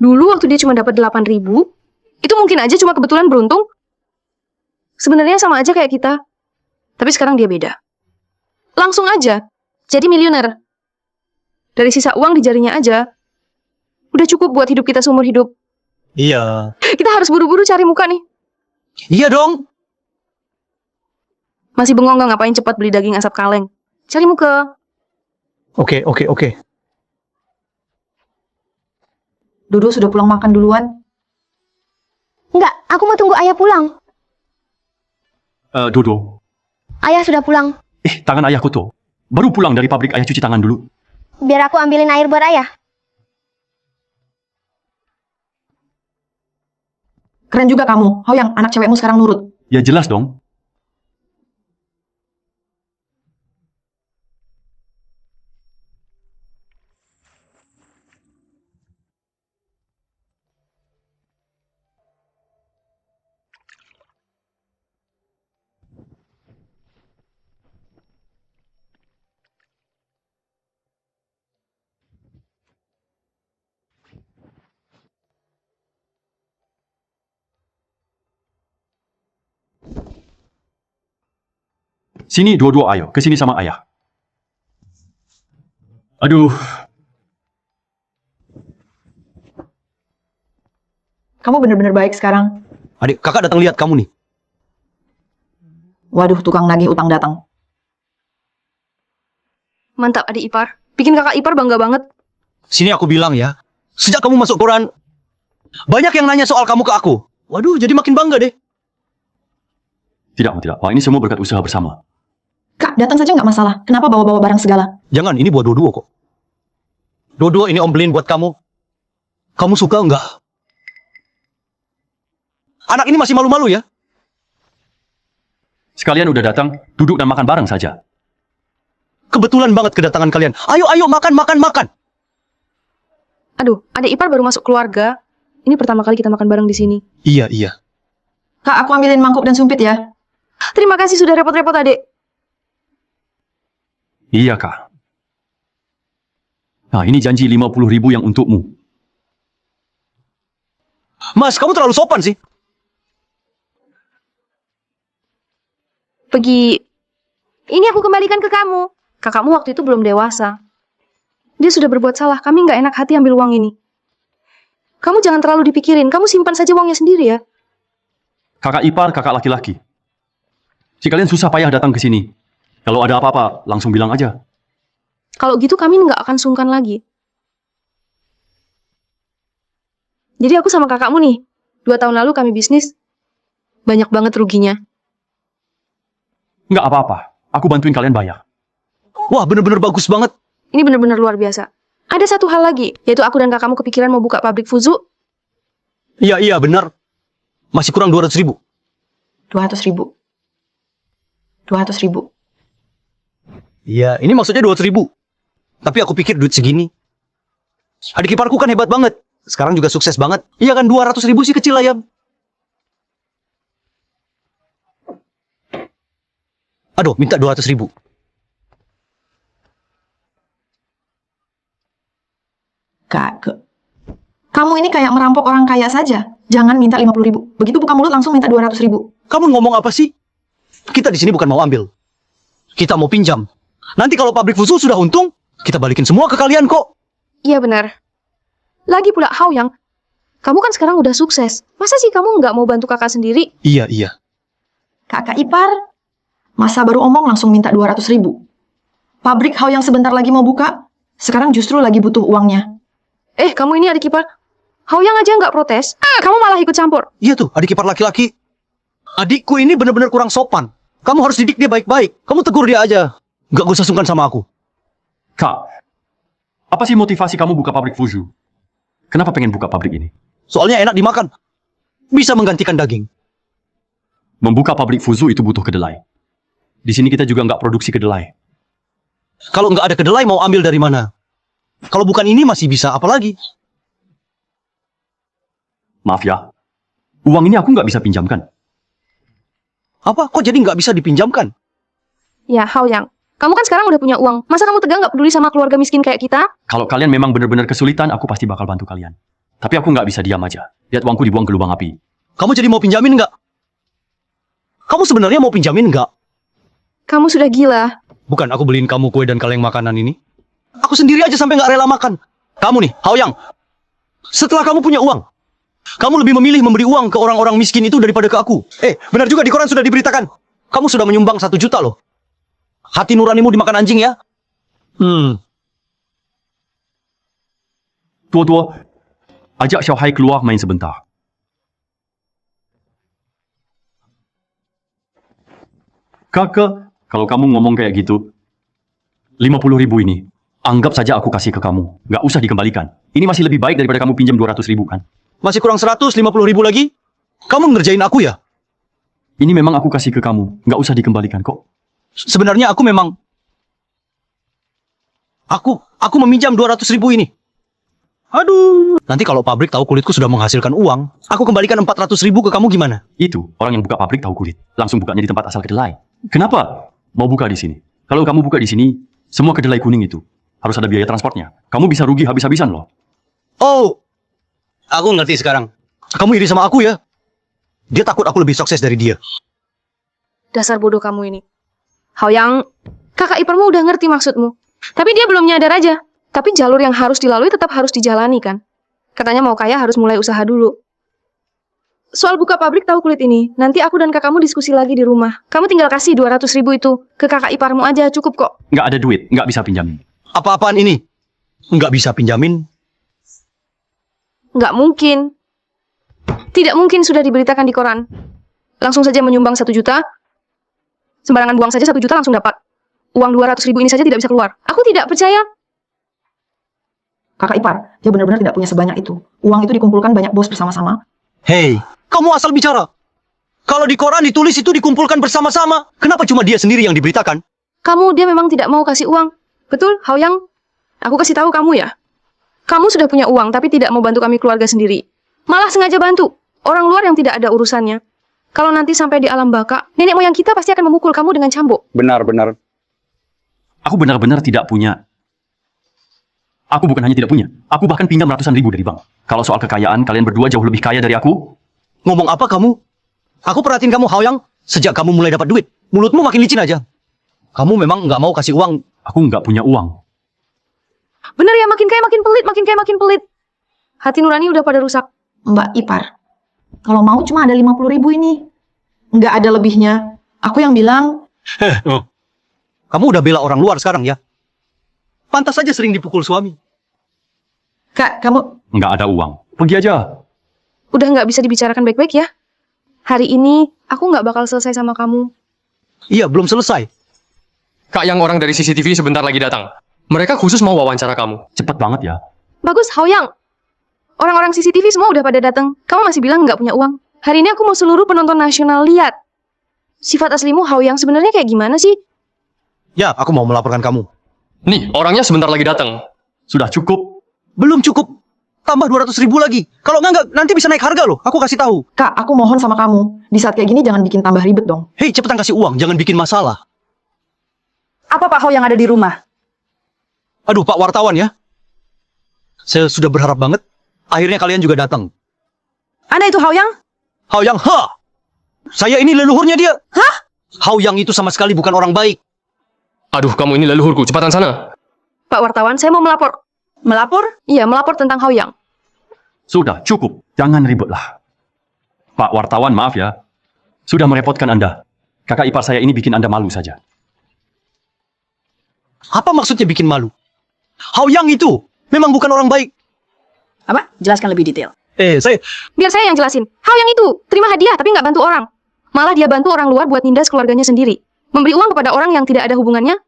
Dulu waktu dia cuma dapat 8.000, itu mungkin aja cuma kebetulan beruntung. Sebenarnya sama aja kayak kita. Tapi sekarang dia beda. Langsung aja jadi miliuner. Dari sisa uang di jarinya aja, udah cukup buat hidup kita seumur hidup. Iya. Kita harus buru-buru cari muka nih. Iya dong. Masih bengong nggak ngapain cepat beli daging asap kaleng. Cari muka. Oke. Dodo sudah pulang makan duluan. Enggak, aku mau tunggu ayah pulang. Dodo. Ayah sudah pulang. Tangan ayahku tuh. Baru pulang dari pabrik, ayah cuci tangan dulu. Biar aku ambilin air buat ayah. Keren juga kamu. Haoyang, anak cewekmu sekarang nurut. Ya jelas dong. Sini dua-dua ayo, kesini sama ayah. Aduh. Kamu bener-bener baik sekarang. Adik, kakak datang lihat kamu nih. Waduh, tukang nagih utang datang. Mantap adik ipar. Bikin kakak ipar bangga banget. Sini aku bilang ya. Sejak kamu masuk koran, banyak yang nanya soal kamu ke aku. Waduh, jadi makin bangga deh. Tidak. Wah, ini semua berkat usaha bersama. Kak, datang saja nggak masalah. Kenapa bawa-bawa barang segala? Jangan, ini buat dua-dua kok. Dua-dua ini om beliin buat kamu. Kamu suka nggak? Anak ini masih malu-malu ya. Sekalian udah datang, duduk dan makan bareng saja. Kebetulan banget kedatangan kalian. Ayo, ayo, makan, makan, makan. Aduh, adik ipar baru masuk keluarga. Ini pertama kali kita makan bareng di sini. Iya, iya. Kak, aku ambilin mangkuk dan sumpit ya. Terima kasih sudah repot-repot, adik. Iya, Kak. Nah, ini janji 50.000 yang untukmu. Mas, kamu terlalu sopan sih. Pergi. Ini aku kembalikan ke kamu. Kakakmu waktu itu belum dewasa. Dia sudah berbuat salah. Kami nggak enak hati ambil uang ini. Kamu jangan terlalu dipikirin. Kamu simpan saja uangnya sendiri ya. Kakak ipar, kakak laki-laki. Si kalian susah payah datang ke sini. Kalau ada apa-apa, langsung bilang aja. Kalau gitu kami nggak akan sungkan lagi. Jadi aku sama kakakmu nih. 2 tahun lalu kami bisnis. Banyak banget ruginya. Nggak apa-apa. Aku bantuin kalian bayar. Wah, bener-bener bagus banget. Ini benar-benar luar biasa. Ada satu hal lagi, yaitu aku dan kakakmu kepikiran mau buka pabrik Fuzu. Iya, iya, benar. Masih kurang 200.000. 200.000. 200.000. Iya, ini maksudnya 200.000. Tapi aku pikir duit segini. Adik iparku kan hebat banget. Sekarang juga sukses banget. Iya kan, 200.000 sih kecil ayam. Aduh, minta 200.000. Kak, kamu ini kayak merampok orang kaya saja. Jangan minta 50.000. Begitu buka mulut langsung minta 200.000. Kamu ngomong apa sih? Kita di sini bukan mau ambil. Kita mau pinjam. Nanti kalau pabrik Fuzu sudah untung, kita balikin semua ke kalian kok. Iya benar. Lagi pula Haoyang, kamu kan sekarang udah sukses. Masa sih kamu nggak mau bantu kakak sendiri? Iya, iya. Kakak ipar, masa baru omong langsung minta 200.000. Pabrik Haoyang sebentar lagi mau buka, sekarang justru lagi butuh uangnya. Kamu ini adik ipar. Haoyang aja nggak protes, kamu malah ikut campur. Iya tuh, adik ipar laki-laki. Adikku ini benar-benar kurang sopan. Kamu harus didik dia baik-baik. Kamu tegur dia aja. Gak usah sungkan sama aku. Kak, apa sih motivasi kamu buka pabrik Fuzu? Kenapa pengen buka pabrik ini? Soalnya enak dimakan. Bisa menggantikan daging. Membuka pabrik Fuzu itu butuh kedelai. Di sini kita juga nggak produksi kedelai. Kalau nggak ada kedelai mau ambil dari mana? Kalau bukan ini masih bisa, apalagi? Maaf ya, uang ini aku nggak bisa pinjamkan. Apa? Kok jadi nggak bisa dipinjamkan? Ya Haoyang, kamu kan sekarang udah punya uang. Masa kamu tegang nggak peduli sama keluarga miskin kayak kita? Kalau kalian memang benar-benar kesulitan, aku pasti bakal bantu kalian. Tapi aku nggak bisa diam aja. Lihat uangku dibuang ke lubang api. Kamu jadi mau pinjamin nggak? Kamu sebenarnya mau pinjamin nggak? Kamu sudah gila. Bukan aku beliin kamu kue dan kaleng makanan ini. Aku sendiri aja sampai nggak rela makan. Kamu nih, Haoyang. Setelah kamu punya uang, kamu lebih memilih memberi uang ke orang-orang miskin itu daripada ke aku. Benar juga di koran sudah diberitakan. Kamu sudah menyumbang 1 juta loh. Hati nuranimu dimakan anjing ya? Tua-tua, ajak Xiaohai keluar main sebentar. Kakak, kalau kamu ngomong kayak gitu, 50.000 ini, anggap saja aku kasih ke kamu. Nggak usah dikembalikan. Ini masih lebih baik daripada kamu pinjam 200.000 kan? Masih kurang 150.000 lagi? Kamu ngerjain aku ya? Ini memang aku kasih ke kamu. Nggak usah dikembalikan kok. Sebenarnya aku memang... Aku meminjam 200.000 ini. Aduh. Nanti kalau pabrik tahu kulitku sudah menghasilkan uang, aku kembalikan 400.000 ke kamu gimana? Itu, orang yang buka pabrik tahu kulit. Langsung bukanya di tempat asal kedelai. Kenapa mau buka di sini? Kalau kamu buka di sini, semua kedelai kuning itu harus ada biaya transportnya. Kamu bisa rugi habis-habisan loh. Oh, aku ngerti sekarang. Kamu iri sama aku ya? Dia takut aku lebih sukses dari dia. Dasar bodoh kamu ini. Haoyang, kakak iparmu udah ngerti maksudmu. Tapi dia belum nyadar aja. Tapi jalur yang harus dilalui tetap harus dijalani kan. Katanya mau kaya harus mulai usaha dulu. Soal buka pabrik tahu kulit ini, nanti aku dan kakakmu diskusi lagi di rumah. Kamu tinggal kasih 200.000 itu ke kakak iparmu aja, cukup kok. Nggak ada duit, nggak bisa pinjamin. Apa-apaan ini? Nggak bisa pinjamin? Nggak mungkin. Tidak mungkin sudah diberitakan di koran. Langsung saja menyumbang 1 juta. Sembarangan buang saja 1 juta langsung dapat. Uang 200.000 ini saja tidak bisa keluar. Aku tidak percaya. Kakak ipar, dia benar-benar tidak punya sebanyak itu. Uang itu dikumpulkan banyak bos bersama-sama. Hei, Kamu asal bicara. Kalau di koran ditulis itu dikumpulkan bersama-sama. Kenapa cuma dia sendiri yang diberitakan? Dia memang tidak mau kasih uang. Betul, Haoyang? Aku kasih tahu kamu ya. Kamu sudah punya uang tapi tidak mau bantu kami keluarga sendiri. Malah sengaja bantu orang luar yang tidak ada urusannya. Kalau nanti sampai di alam baka, nenek moyang kita pasti akan memukul kamu dengan cambuk. Benar, benar. Aku benar-benar tidak punya. Aku bukan hanya tidak punya. Aku bahkan pinjam ratusan ribu dari bank. Kalau soal kekayaan, kalian berdua jauh lebih kaya dari aku. Ngomong apa kamu? Aku perhatiin kamu, Haoyang. Sejak kamu mulai dapat duit, mulutmu makin licin aja. Kamu memang nggak mau kasih uang. Aku nggak punya uang. Bener ya, makin kaya makin pelit, makin kaya makin pelit. Hati nurani udah pada rusak. Mbak Ipar, kalau mau cuma ada 50.000 ini. Nggak ada lebihnya. Aku yang bilang, Kamu udah bela orang luar sekarang ya? Pantas saja sering dipukul suami. Kak, kamu... Nggak ada uang. Pergi aja. Udah nggak bisa dibicarakan baik-baik ya. Hari ini, aku nggak bakal selesai sama kamu. Iya, belum selesai. Kak, yang orang dari CCTV sebentar lagi datang. Mereka khusus mau wawancara kamu. Cepet banget ya. Bagus, Haoyang. Orang-orang CCTV semua udah pada datang. Kamu masih bilang nggak punya uang. Hari ini aku mau seluruh penonton nasional lihat. Sifat aslimu Haoyang sebenarnya kayak gimana sih? Ya, aku mau melaporkan kamu. Nih, orangnya sebentar lagi datang. Sudah cukup. Belum cukup. Tambah 200.000 lagi. Kalau nggak, nanti bisa naik harga loh. Aku kasih tahu. Kak, aku mohon sama kamu. Di saat kayak gini jangan bikin tambah ribet dong. Hei, cepetan kasih uang. Jangan bikin masalah. Apa Pak Haoyang ada di rumah? Aduh, Pak wartawan ya. Saya sudah berharap banget. Akhirnya kalian juga datang. Anda itu Haoyang? Haoyang, saya ini leluhurnya dia. Hah? Haoyang itu sama sekali bukan orang baik. Aduh, kamu ini leluhurku. Cepatan sana. Pak wartawan, saya mau melapor. Melapor? Iya, melapor tentang Haoyang. Sudah, cukup. Jangan ributlah. Pak wartawan, maaf ya. Sudah merepotkan Anda. Kakak ipar saya ini bikin Anda malu saja. Apa maksudnya bikin malu? Haoyang itu memang bukan orang baik. Apa? Jelaskan lebih detail. Biar saya yang jelasin. Haoyang itu terima hadiah tapi nggak bantu orang. Malah dia bantu orang luar buat nindas keluarganya sendiri. Memberi uang kepada orang yang tidak ada hubungannya.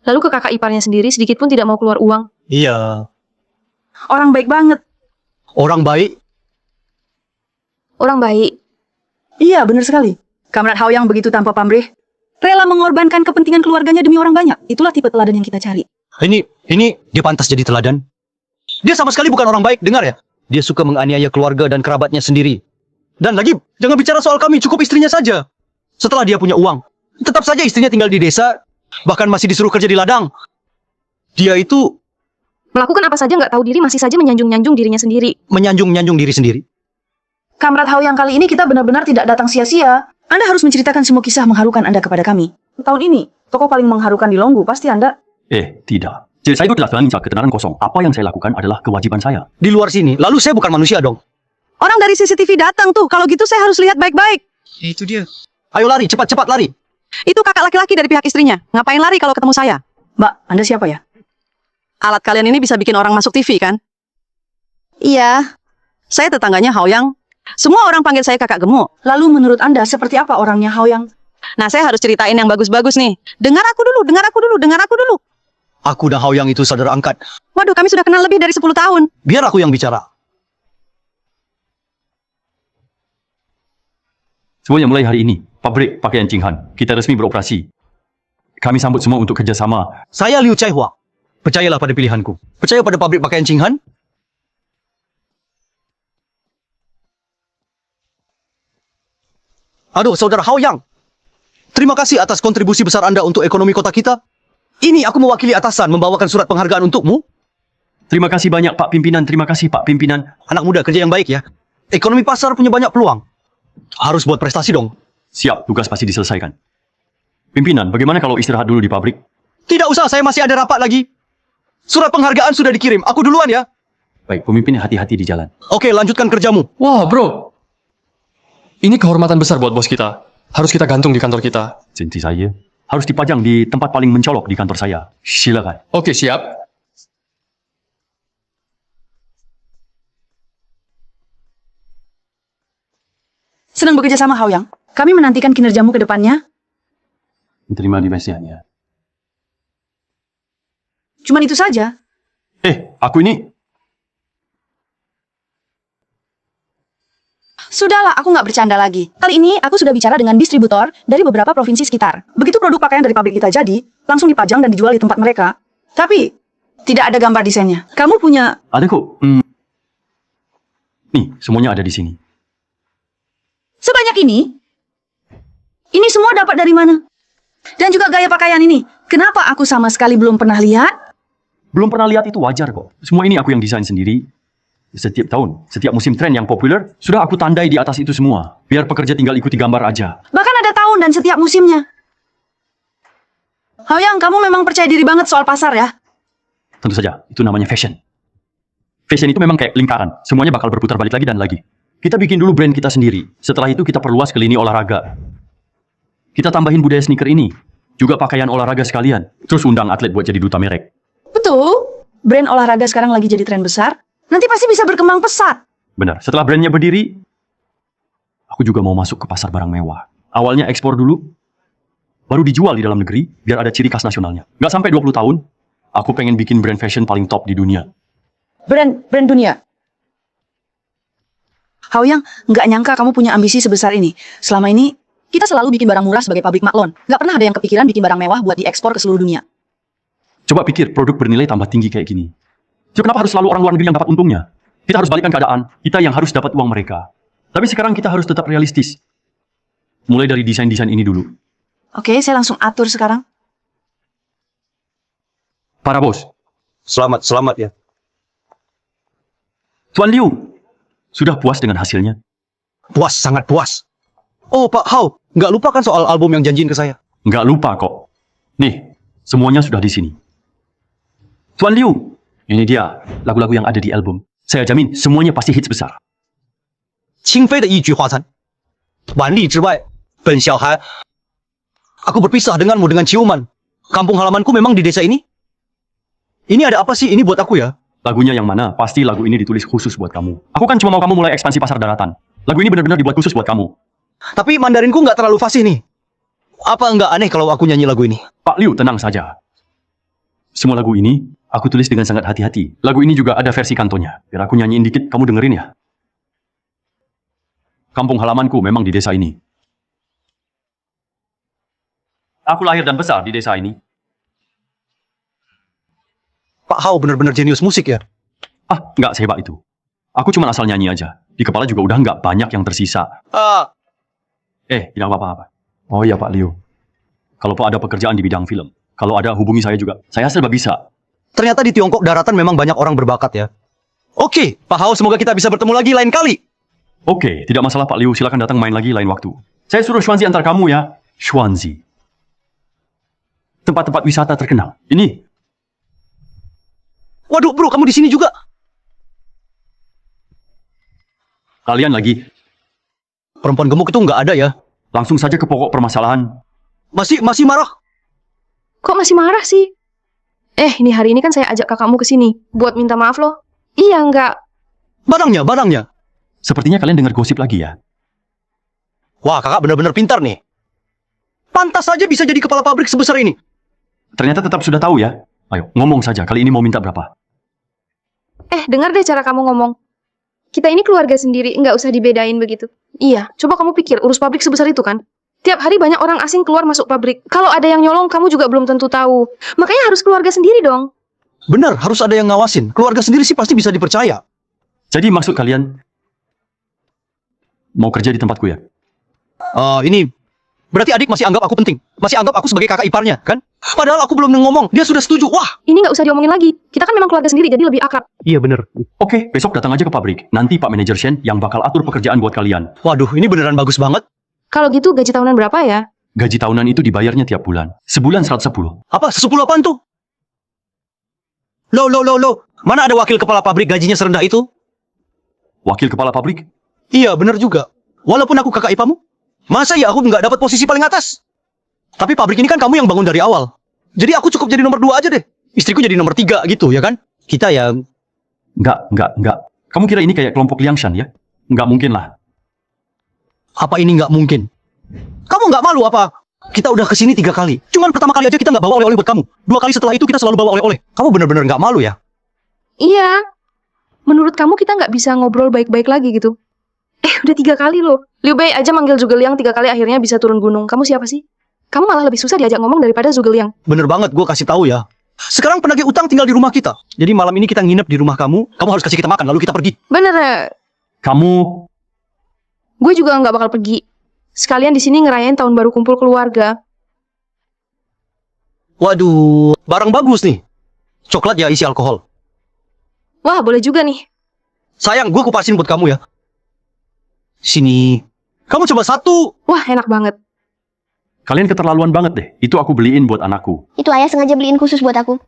Lalu ke kakak iparnya sendiri sedikit pun tidak mau keluar uang. Iya. Orang baik banget. Orang baik? Orang baik. Iya, benar sekali. Kamrat Haoyang begitu tanpa pamrih. Rela mengorbankan kepentingan keluarganya demi orang banyak. Itulah tipe teladan yang kita cari. Ini dia pantas jadi teladan. Dia sama sekali bukan orang baik, dengar ya. Dia suka menganiaya keluarga dan kerabatnya sendiri. Dan lagi, jangan bicara soal kami, cukup istrinya saja. Setelah dia punya uang, tetap saja istrinya tinggal di desa, bahkan masih disuruh kerja di ladang. Dia itu Melakukan apa saja nggak tahu diri, masih saja menyanjung-nyanjung dirinya sendiri. menyanjung-nyanjung diri sendiri. Kamrat Haoyang kali ini kita benar-benar tidak datang sia-sia. Anda harus menceritakan semua kisah mengharukan Anda kepada kami. Tahun ini, tokoh paling mengharukan di Longgu, pasti Anda... Tidak. Jadi saya itu telah bilang ketenaran kosong. Apa yang saya lakukan adalah kewajiban saya. Di luar sini, lalu saya bukan manusia dong. Orang dari CCTV datang tuh, kalau gitu saya harus lihat baik-baik. Itu dia. Ayo lari, cepat-cepat lari. Itu kakak laki-laki dari pihak istrinya. Ngapain lari kalau ketemu saya? Mbak, Anda siapa ya? Alat kalian ini bisa bikin orang masuk TV, kan? Iya. Saya tetangganya Haoyang. Semua orang panggil saya kakak gemuk. Lalu menurut Anda seperti apa orangnya Haoyang? Nah, saya harus ceritain yang bagus-bagus nih. Dengar aku dulu, dengar aku dulu, dengar aku dulu. Aku dan Haoyang itu saudara angkat. Waduh, kami sudah kenal lebih dari 10 tahun. Biar aku yang bicara. Semuanya mulai hari ini, pabrik pakaian Cinghan, kita resmi beroperasi. Kami sambut semua untuk kerjasama. Saya Liu Chaihua. Percayalah pada pilihanku. Percaya pada pabrik pakaian Cinghan? Aduh, saudara Haoyang. Terima kasih atas kontribusi besar Anda untuk ekonomi kota kita. Ini aku mewakili atasan membawakan surat penghargaan untukmu. Terima kasih banyak Pak Pimpinan, terima kasih Pak Pimpinan. Anak muda kerja yang baik ya. Ekonomi pasar punya banyak peluang. Harus buat prestasi dong. Siap, tugas pasti diselesaikan. Pimpinan, bagaimana kalau istirahat dulu di pabrik? Tidak usah, saya masih ada rapat lagi. Surat penghargaan sudah dikirim. Aku duluan ya. Baik, pemimpin hati-hati di jalan. Oke, lanjutkan kerjamu. Wah, bro. Ini kehormatan besar buat bos kita. Harus kita gantung di kantor kita. Janji saya harus dipajang di tempat paling mencolok di kantor saya. Silakan. Oke, siap. Senang bekerja sama Haoyang. Kami menantikan kinerjamu ke depannya. Terima kasih. Cuman itu saja. Aku ini... Sudahlah, aku nggak bercanda lagi. Kali ini aku sudah bicara dengan distributor dari beberapa provinsi sekitar. Begitu produk pakaian dari pabrik kita jadi, langsung dipajang dan dijual di tempat mereka. Tapi, tidak ada gambar desainnya. Kamu punya... Ada kok. Nih, semuanya ada di sini. Sebanyak ini? Ini semua dapat dari mana? Dan juga gaya pakaian ini. Kenapa aku sama sekali belum pernah lihat? Belum pernah lihat itu wajar kok. Semua ini aku yang desain sendiri. Setiap tahun, setiap musim tren yang populer, sudah aku tandai di atas itu semua. Biar pekerja tinggal ikuti gambar aja. Bahkan ada tahun dan setiap musimnya. Haoyang, kamu memang percaya diri banget soal pasar ya? Tentu saja, itu namanya fashion. Fashion itu memang kayak lingkaran. Semuanya bakal berputar balik lagi dan lagi. Kita bikin dulu brand kita sendiri. Setelah itu kita perluas ke lini olahraga. Kita tambahin budaya sneaker ini. Juga pakaian olahraga sekalian. Terus undang atlet buat jadi duta merek. Betul. Brand olahraga sekarang lagi jadi tren besar. Nanti pasti bisa berkembang pesat. Benar, setelah brandnya berdiri, aku juga mau masuk ke pasar barang mewah. Awalnya ekspor dulu, baru dijual di dalam negeri, biar ada ciri khas nasionalnya. Nggak sampai 20 tahun, aku pengen bikin brand fashion paling top di dunia. Brand dunia. Haoyang, nggak nyangka kamu punya ambisi sebesar ini. Selama ini, kita selalu bikin barang murah sebagai pabrik maklon. Nggak pernah ada yang kepikiran bikin barang mewah buat diekspor ke seluruh dunia. Coba pikir, produk bernilai tambah tinggi kayak gini. Jadi kenapa harus selalu orang luar negeri yang dapat untungnya? Kita harus balikkan keadaan, kita yang harus dapat uang mereka. Tapi sekarang kita harus tetap realistis. Mulai dari desain-desain ini dulu. Oke, saya langsung atur sekarang. Para bos, Selamat ya. Tuan Liu, sudah puas dengan hasilnya? Puas, sangat puas. Oh, Pak Hao, nggak lupa kan soal album yang janjiin ke saya? Nggak lupa kok. Nih, semuanya sudah di sini. Tuan Liu, ini dia lagu-lagu yang ada di album. Saya jamin semuanya pasti hits besar. 清妃的一句花餐，万里之外本小孩。Aku berpisah denganmu dengan ciuman. Kampung halamanku memang di desa ini. Ini ada apa sih? Ini buat aku ya. Lagunya yang mana? Pasti lagu ini ditulis khusus buat kamu. Aku kan cuma mau kamu mulai ekspansi pasar daratan. Lagu ini benar-benar dibuat khusus buat kamu. Tapi Mandarinku nggak terlalu fasih nih. Apa nggak aneh kalau aku nyanyi lagu ini? Pak Liu, tenang saja. Semua lagu ini aku tulis dengan sangat hati-hati. Lagu ini juga ada versi kantonya. Biar aku nyanyiin dikit, kamu dengerin ya. Kampung halamanku memang di desa ini. Aku lahir dan besar di desa ini. Pak Hao benar-benar jenius musik ya? Ah, nggak sehebat itu. Aku cuma asal nyanyi aja. Di kepala juga udah nggak banyak yang tersisa. Tidak apa-apa. Oh iya Pak Liu. Kalau Pak ada pekerjaan di bidang film, kalau ada hubungi saya juga. Saya serba bisa. Ternyata di Tiongkok daratan memang banyak orang berbakat ya. Oke, Pak Hao, semoga kita bisa bertemu lagi lain kali. Oke, tidak masalah Pak Liu. Silakan datang main lagi lain waktu. Saya suruh Xuanzi antar kamu ya. Xuanzi. Tempat-tempat wisata terkenal. Ini. Waduh, bro, kamu di sini juga. Kalian lagi. Perempuan gemuk itu nggak ada ya? Langsung saja ke pokok permasalahan. Masih marah? Kok masih marah sih? Ini hari ini kan saya ajak kakakmu ke sini buat minta maaf loh. Iya, enggak. Barangnya. Sepertinya kalian dengar gosip lagi ya. Wah, kakak benar-benar pintar nih. Pantas saja bisa jadi kepala pabrik sebesar ini. Ternyata tetap sudah tahu ya. Ayo, ngomong saja. Kali ini mau minta berapa? Dengar deh cara kamu ngomong. Kita ini keluarga sendiri, nggak usah dibedain begitu. Iya, coba kamu pikir, urus pabrik sebesar itu kan? Tiap hari banyak orang asing keluar masuk pabrik. Kalau ada yang nyolong, kamu juga belum tentu tahu. Makanya harus keluarga sendiri dong. Benar, harus ada yang ngawasin. Keluarga sendiri sih pasti bisa dipercaya. Jadi maksud kalian mau kerja di tempatku ya? Ini berarti adik masih anggap aku penting. Masih anggap aku sebagai kakak iparnya, kan? Padahal aku belum ngomong, dia sudah setuju. Wah, Ini nggak usah diomongin lagi. Kita kan memang keluarga sendiri, jadi lebih akrab. iya bener. Oke, besok datang aja ke pabrik. Nanti Pak Manajer Shen yang bakal atur pekerjaan buat kalian. Waduh, ini beneran bagus banget. Kalau gitu gaji tahunan berapa ya? Gaji tahunan itu dibayarnya tiap bulan. Sebulan 110. Apa? 10 apaan tuh? Loh. Mana ada wakil kepala pabrik gajinya serendah itu? Wakil kepala pabrik? Iya, bener juga. Walaupun aku kakak ipamu, masa ya aku nggak dapat posisi paling atas? Tapi pabrik ini kan kamu yang bangun dari awal. Jadi aku cukup jadi nomor 2 aja deh. Istriku jadi nomor 3 gitu, ya kan? Kita ya... Enggak. Kamu kira ini kayak kelompok Liangshan ya? Enggak mungkin lah. Apa ini nggak mungkin? Kamu nggak malu apa? Kita udah kesini 3 kali. Cuman pertama kali aja kita nggak bawa oleh-oleh buat kamu. 2 kali setelah itu kita selalu bawa oleh-oleh. Kamu bener-bener nggak malu ya? Iya. Menurut kamu kita nggak bisa ngobrol baik-baik lagi gitu? Udah 3 kali loh. Liu Bei aja manggil Zhuge Liang 3 kali akhirnya bisa turun gunung. Kamu siapa sih? Kamu malah lebih susah diajak ngomong daripada Zhuge Liang. Bener banget, gue kasih tahu ya. Sekarang penagih utang tinggal di rumah kita. Jadi malam ini kita nginep di rumah kamu. Kamu harus kasih kita makan, lalu kita pergi. Bener ya? Kamu Gue juga nggak bakal pergi. Sekalian di sini ngerayain tahun baru kumpul keluarga. Waduh, barang bagus nih. Coklat ya isi alkohol. Wah, boleh juga nih. Sayang, gue kupasin buat kamu ya. Sini. Kamu coba satu. Wah, enak banget. kalian keterlaluan banget deh. Itu aku beliin buat anakku. Itu ayah sengaja beliin khusus buat aku.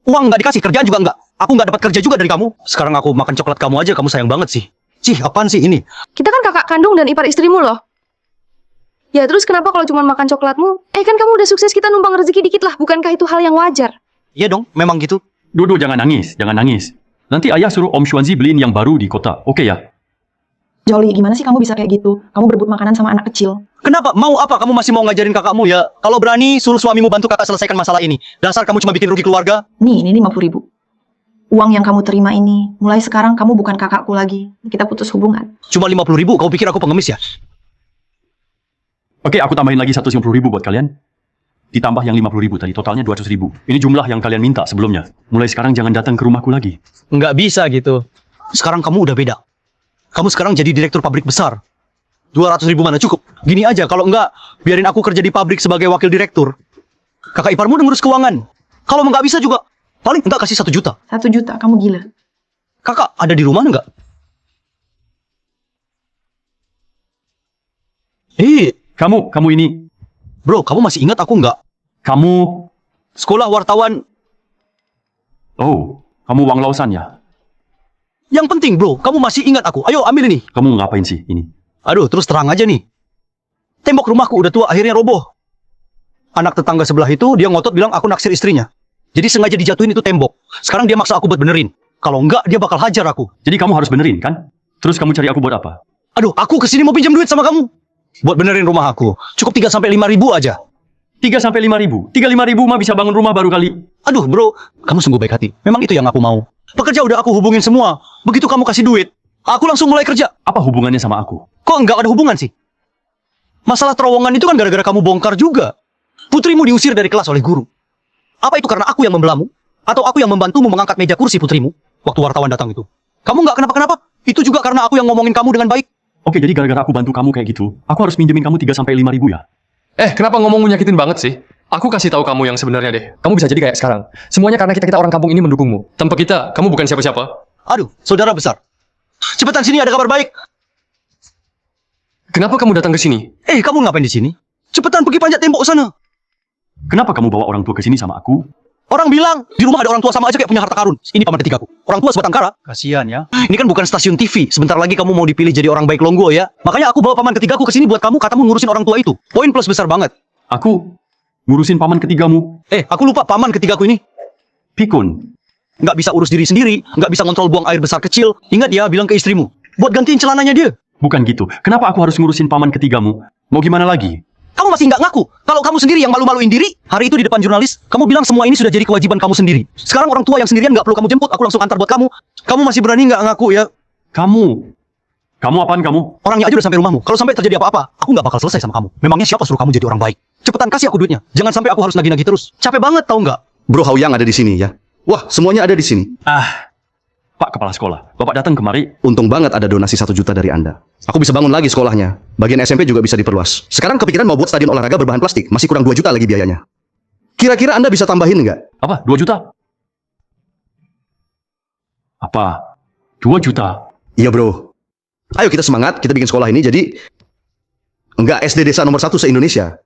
Uang nggak dikasih, kerjaan juga nggak. Aku nggak dapat kerja juga dari kamu. Sekarang aku makan coklat kamu aja, kamu sayang banget sih. Cih, apaan sih ini? Kita kan kakak kandung dan ipar istrimu loh. Ya terus kenapa kalau cuma makan coklatmu? Kan kamu udah sukses, kita numpang rezeki dikit lah. Bukankah itu hal yang wajar? Iya dong, memang gitu. Dodo, jangan nangis, jangan nangis. Nanti ayah suruh Om Xuanzi beliin yang baru di kota, oke ya? Jolly, gimana sih kamu bisa kayak gitu? Kamu berebut makanan sama anak kecil. Kenapa? Mau apa? Kamu masih mau ngajarin kakakmu ya? Kalau berani, suruh suamimu bantu kakak selesaikan masalah ini. Dasar kamu cuma bikin rugi keluarga. Nih, ini 50.000. Uang yang kamu terima ini, mulai sekarang kamu bukan kakakku lagi. Kita putus hubungan. Cuma 50.000, kau pikir aku pengemis ya? Oke, aku tambahin lagi 150.000 buat kalian. Ditambah yang 50.000 tadi, totalnya 200.000. Ini jumlah yang kalian minta sebelumnya. Mulai sekarang jangan datang ke rumahku lagi. Nggak bisa gitu. Sekarang kamu udah beda. Kamu sekarang jadi direktur pabrik besar. 200.000 mana cukup? Gini aja, kalau enggak, biarin aku kerja di pabrik sebagai wakil direktur. Kakak iparmu udah ngurus keuangan. Kalau nggak bisa juga, paling enggak kasih 1 juta. 1 juta, kamu gila. Kakak ada di rumah enggak? Kamu ini, Bro, kamu masih ingat aku nggak? kamu, Sekolah wartawan. oh, kamu Wang Lausan ya? Yang penting bro, kamu masih ingat aku. Ayo ambil ini. Kamu ngapain sih ini? Aduh, terus terang aja nih. Tembok rumahku udah tua, akhirnya roboh. Anak tetangga sebelah itu, dia ngotot bilang aku naksir istrinya. Jadi sengaja dijatuhin itu tembok. Sekarang dia maksa aku buat benerin. Kalau enggak, dia bakal hajar aku. Jadi kamu harus benerin, kan? Terus kamu cari aku buat apa? Aduh, aku kesini mau pinjam duit sama kamu. Buat benerin rumah aku. Cukup 3-5 ribu aja. 3-5 ribu? 3-5 ribu mah bisa bangun rumah baru kali. Aduh bro, kamu sungguh baik hati. Memang itu yang aku mau. Pekerja udah aku hubungin semua. Begitu kamu kasih duit, aku langsung mulai kerja. Apa hubungannya sama aku? Kok enggak ada hubungan sih? Masalah terowongan itu kan gara-gara kamu bongkar juga. Putrimu diusir dari kelas oleh guru. Apa itu karena aku yang membelamu? Atau aku yang membantumu mengangkat meja kursi putrimu? Waktu wartawan datang itu. Kamu nggak kenapa-kenapa? Itu juga karena aku yang ngomongin kamu dengan baik. Oke, jadi gara-gara aku bantu kamu kayak gitu, aku harus minjemin kamu 3-5 ribu ya? Kenapa ngomong nyakitin banget sih? Aku kasih tahu kamu yang sebenarnya deh. Kamu bisa jadi kayak sekarang. Semuanya karena kita orang kampung ini mendukungmu. Tanpa kita, kamu bukan siapa-siapa. Aduh, saudara besar. Cepetan sini, ada kabar baik. Kenapa kamu datang ke sini? Kamu ngapain di sini? Cepetan pergi panjat tembok sana. Kenapa kamu bawa orang tua ke sini sama aku? Orang bilang, di rumah ada orang tua sama aja kayak punya harta karun. Ini paman ketigaku. Orang tua sebatang kara. Kasihan ya. Ini kan bukan stasiun TV. Sebentar lagi kamu mau dipilih jadi orang baik Longgo ya. Makanya aku bawa paman ketigaku ke sini buat katamu ngurusin orang tua itu. Poin plus besar banget. Aku ngurusin paman ketigamu. Aku lupa paman ketigaku ini. Pikun. Nggak bisa urus diri sendiri, nggak bisa ngontrol buang air besar kecil. Ingat ya, bilang ke istrimu. Buat gantiin celananya dia. Bukan gitu. Kenapa aku harus ngurusin paman ketigamu? Mau gimana lagi? Kamu masih nggak ngaku. Kalau kamu sendiri yang malu-maluin diri, hari itu di depan jurnalis, kamu bilang semua ini sudah jadi kewajiban kamu sendiri. Sekarang orang tua yang sendirian nggak perlu kamu jemput, aku langsung antar buat kamu. Kamu masih berani nggak ngaku ya? Kamu apaan kamu? Orangnya aja udah sampai rumahmu. Kalau sampai terjadi apa-apa, aku nggak bakal selesai sama kamu. Memangnya siapa suruh kamu jadi orang baik? Cepetan kasih aku duitnya. Jangan sampai aku harus nagih-nagih terus. Capek banget tau nggak? Bro Haoyang ada di sini ya. Wah, semuanya ada di sini. Pak Kepala Sekolah, Bapak datang kemari. Untung banget ada donasi 1 juta dari Anda. Aku bisa bangun lagi sekolahnya. Bagian SMP juga bisa diperluas. Sekarang kepikiran mau buat stadion olahraga berbahan plastik. Masih kurang 2 juta lagi biayanya. Kira-kira Anda bisa tambahin nggak? Apa? 2 juta? Apa? 2 juta? Iya bro. Ayo kita semangat, kita bikin sekolah ini jadi enggak SD desa nomor 1 se-Indonesia.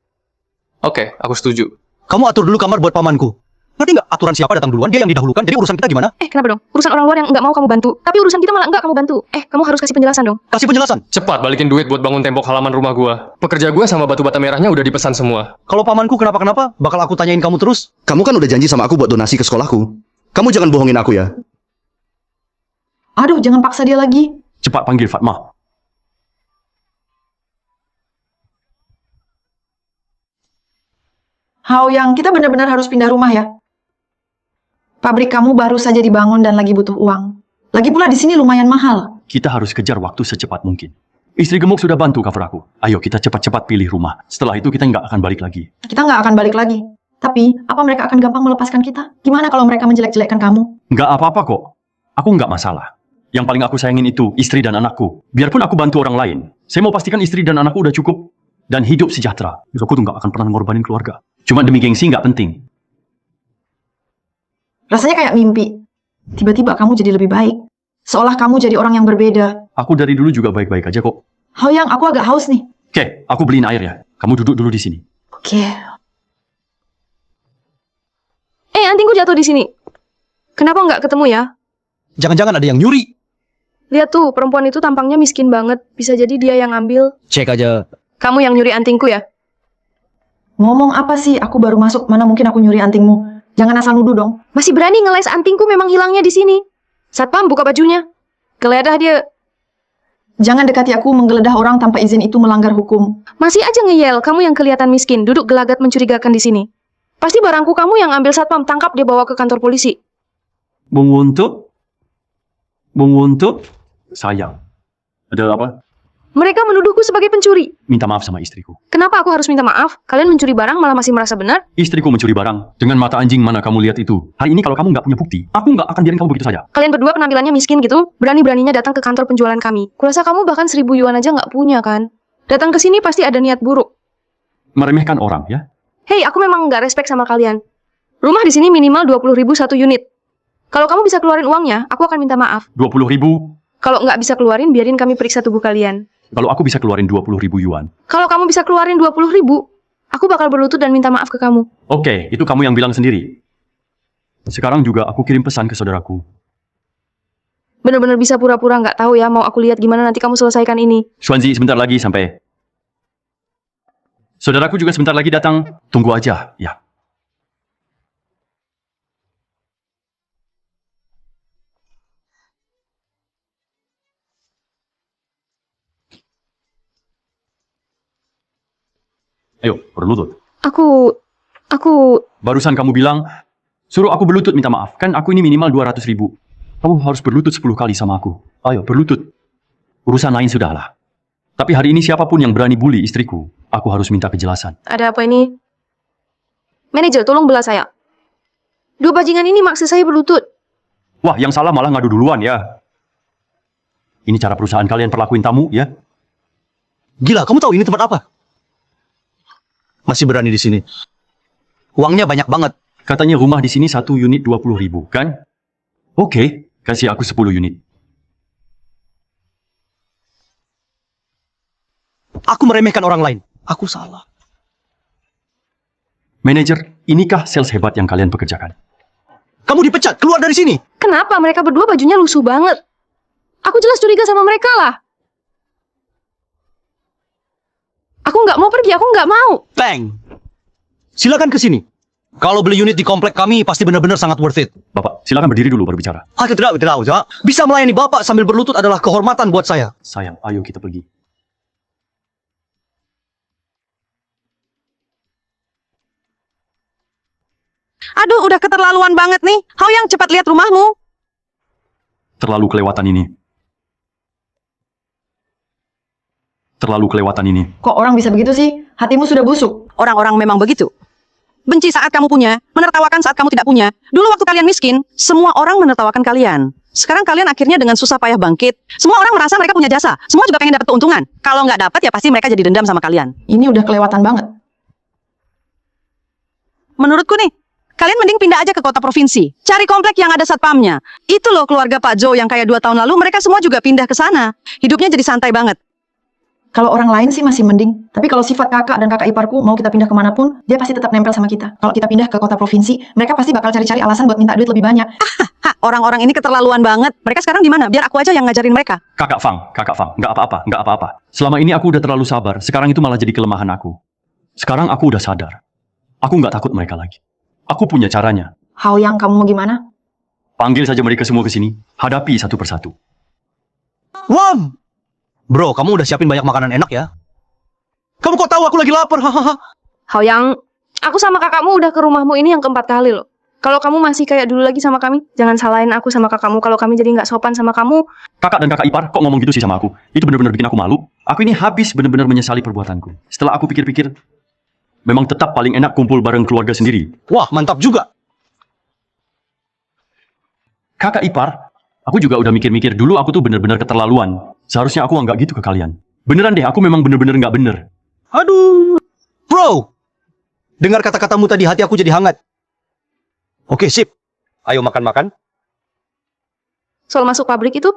Oke, aku setuju. Kamu atur dulu kamar buat pamanku. Ngerti nggak aturan siapa datang duluan? Dia yang didahulukan. Jadi urusan kita gimana? Kenapa dong? Urusan orang luar yang nggak mau kamu bantu. Tapi urusan kita malah nggak kamu bantu. Kamu harus kasih penjelasan dong. Kasih penjelasan. Cepat balikin duit buat bangun tembok halaman rumah gua. Pekerja gua sama batu bata merahnya udah dipesan semua. Kalau pamanku kenapa-kenapa, bakal aku tanyain kamu terus. Kamu kan udah janji sama aku buat donasi ke sekolahku. Kamu jangan bohongin aku ya. Aduh, jangan paksa dia lagi. Cepat panggil Fatmah. Haoyang, kita benar-benar harus pindah rumah ya. Pabrik kamu baru saja dibangun dan lagi butuh uang. Lagi pula di sini lumayan mahal. Kita harus kejar waktu secepat mungkin. Istri gemuk sudah bantu cover aku. Ayo kita cepat-cepat pilih rumah. Setelah itu kita nggak akan balik lagi. Kita nggak akan balik lagi. Tapi, apa mereka akan gampang melepaskan kita? Gimana kalau mereka menjelek-jelekkan kamu? Nggak apa-apa kok. Aku nggak masalah. Yang paling aku sayangin itu istri dan anakku. Biarpun aku bantu orang lain, saya mau pastikan istri dan anakku udah cukup dan hidup sejahtera. Aku tuh nggak akan pernah ngorbanin keluarga. Cuma demi gengsi nggak penting. Rasanya kayak mimpi. Tiba-tiba kamu jadi lebih baik. Seolah kamu jadi orang yang berbeda. Aku dari dulu juga baik-baik aja kok. Haoyang, aku agak haus nih. Oke, aku beliin air ya. Kamu duduk dulu di sini. Oke. Antingku jatuh di sini. Kenapa nggak ketemu ya? Jangan-jangan ada yang nyuri. Lihat tuh, perempuan itu tampangnya miskin banget. Bisa jadi dia yang ngambil. Cek aja. Kamu yang nyuri antingku ya? Ngomong apa sih? Aku baru masuk. Mana mungkin aku nyuri antingmu? Jangan asal nuduh dong. Masih berani ngeles antingku, memang hilangnya di sini. Satpam, buka bajunya. Geledah dia. Jangan dekati aku. Menggeledah orang tanpa izin itu melanggar hukum. Masih aja ngeyel, kamu yang kelihatan miskin, duduk gelagat mencurigakan di sini. Pasti barangku kamu yang ambil satpam, tangkap dia bawa ke kantor polisi. Bung Wuntu, sayang. Ada apa? Mereka menuduhku sebagai pencuri. Minta maaf sama istriku. Kenapa aku harus minta maaf? Kalian mencuri barang malah masih merasa benar? Istriku mencuri barang. Dengan mata anjing mana kamu lihat itu? Hari ini kalau kamu nggak punya bukti, aku nggak akan biarin kamu begitu saja. Kalian berdua penampilannya miskin gitu, berani-beraninya datang ke kantor penjualan kami. Kurasa kamu bahkan 1.000 yuan aja nggak punya kan? Datang ke sini pasti ada niat buruk. Meremehkan orang, ya? Hei, aku memang nggak respect sama kalian. Rumah di sini minimal 20.000 satu unit. Kalau kamu bisa keluarin uangnya, aku akan minta maaf. 20.000. Kalau nggak bisa keluarin, biarin kami periksa tubuh kalian. Kalau aku bisa keluarin 20.000 yuan. Kalau kamu bisa keluarin 20.000, aku bakal berlutut dan minta maaf ke kamu. Oke, itu kamu yang bilang sendiri. Sekarang juga aku kirim pesan ke saudaraku. Bener-bener bisa pura-pura nggak tahu ya, mau aku lihat gimana nanti kamu selesaikan ini. Swansea sebentar lagi sampai. Saudaraku juga sebentar lagi datang. Tunggu aja, ya. Ayo, berlutut. Aku... Barusan kamu bilang, suruh aku berlutut minta maaf. Kan aku ini minimal 200.000. Kamu harus berlutut 10 kali sama aku. Ayo, berlutut. Urusan lain sudahlah. Tapi hari ini siapapun yang berani bully istriku, aku harus minta kejelasan. Ada apa ini? Manajer, tolong belah saya. Dua bajingan ini maksa saya berlutut. Wah, yang salah malah ngadu duluan ya. Ini cara perusahaan kalian perlakuin tamu, ya? Gila, kamu tahu ini tempat apa? Masih berani di sini. Uangnya banyak banget. Katanya rumah di sini 1 unit 20.000, kan? Oke, kasih aku 10 unit. Aku meremehkan orang lain. Aku salah. Manajer, inikah sales hebat yang kalian pekerjakan? Kamu dipecat, keluar dari sini. Kenapa? Mereka berdua bajunya lusuh banget. Aku jelas curiga sama mereka lah. Aku nggak mau pergi, aku nggak mau. Bang. Silakan ke sini. Kalau beli unit di komplek kami pasti benar-benar sangat worth it. Bapak, silakan berdiri dulu baru bicara. Tidak. Bisa melayani Bapak sambil berlutut adalah kehormatan buat saya. Sayang, ayo kita pergi. Aduh, udah keterlaluan banget nih. Haoyang, cepat lihat rumahmu. Terlalu kelewatan ini. Kok orang bisa begitu sih? Hatimu sudah busuk. Orang-orang memang begitu. Benci saat kamu punya, menertawakan saat kamu tidak punya. Dulu waktu kalian miskin, semua orang menertawakan kalian. Sekarang kalian akhirnya dengan susah payah bangkit. Semua orang merasa mereka punya jasa. Semua juga pengen dapat keuntungan. Kalau nggak dapat ya pasti mereka jadi dendam sama kalian. Ini udah kelewatan banget. Menurutku nih, kalian mending pindah aja ke kota provinsi. Cari komplek yang ada satpamnya. Itu loh keluarga Pak Jo yang kayak 2 tahun lalu, mereka semua juga pindah ke sana. Hidupnya jadi santai banget. Kalau orang lain sih masih mending. Tapi kalau sifat kakak dan kakak iparku mau kita pindah kemanapun, dia pasti tetap nempel sama kita. Kalau kita pindah ke kota provinsi, mereka pasti bakal cari-cari alasan buat minta duit lebih banyak. Orang-orang ini keterlaluan banget. Mereka sekarang di mana? Biar aku aja yang ngajarin mereka. Kakak Fang, nggak apa-apa. Selama ini aku udah terlalu sabar, sekarang itu malah jadi kelemahan aku. Sekarang aku udah sadar. Aku nggak takut mereka lagi. Aku punya caranya. Haoyang, kamu mau gimana? Panggil saja mereka semua ke sini, hadapi satu persatu. Wam! Bro, kamu udah siapin banyak makanan enak ya? Kamu kok tahu aku lagi lapar? Haoyang, aku sama kakakmu udah ke rumahmu ini yang keempat kali loh. Kalau kamu masih kayak dulu lagi sama kami, jangan salahin aku sama kakakmu kalau kami jadi nggak sopan sama kamu. Kakak dan kakak ipar kok ngomong gitu sih sama aku? Itu benar-benar bikin aku malu. Aku ini habis benar-benar menyesali perbuatanku. Setelah aku pikir-pikir, memang tetap paling enak kumpul bareng keluarga sendiri. Wah, mantap juga. Kakak ipar, aku juga udah mikir-mikir dulu aku tuh benar-benar keterlaluan. Seharusnya aku nggak gitu ke kalian. Beneran deh, aku memang benar-benar nggak bener. Aduh. Bro, dengar kata-katamu tadi hati aku jadi hangat. Oke, sip. Ayo makan-makan. Soal masuk pabrik itu,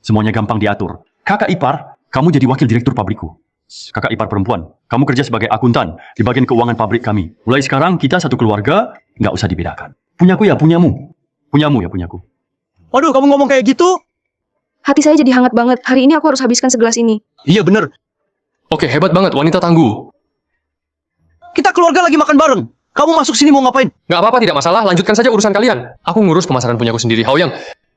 Semuanya gampang diatur. Kakak ipar, kamu jadi wakil direktur pabrikku. Kakak ipar perempuan, kamu kerja sebagai akuntan di bagian keuangan pabrik kami. Mulai sekarang kita satu keluarga, nggak usah dibedakan. Punyaku ya punyamu. Punyamu ya punyaku. Waduh, kamu ngomong kayak gitu? hati saya jadi hangat banget. Hari ini aku harus habiskan segelas ini. Iya bener. Oke, hebat banget, wanita tangguh. Kita keluarga lagi makan bareng. Kamu masuk sini mau ngapain? Nggak apa-apa, tidak masalah. Lanjutkan saja urusan kalian. Aku ngurus pemasaran punyaku sendiri. Haoyang,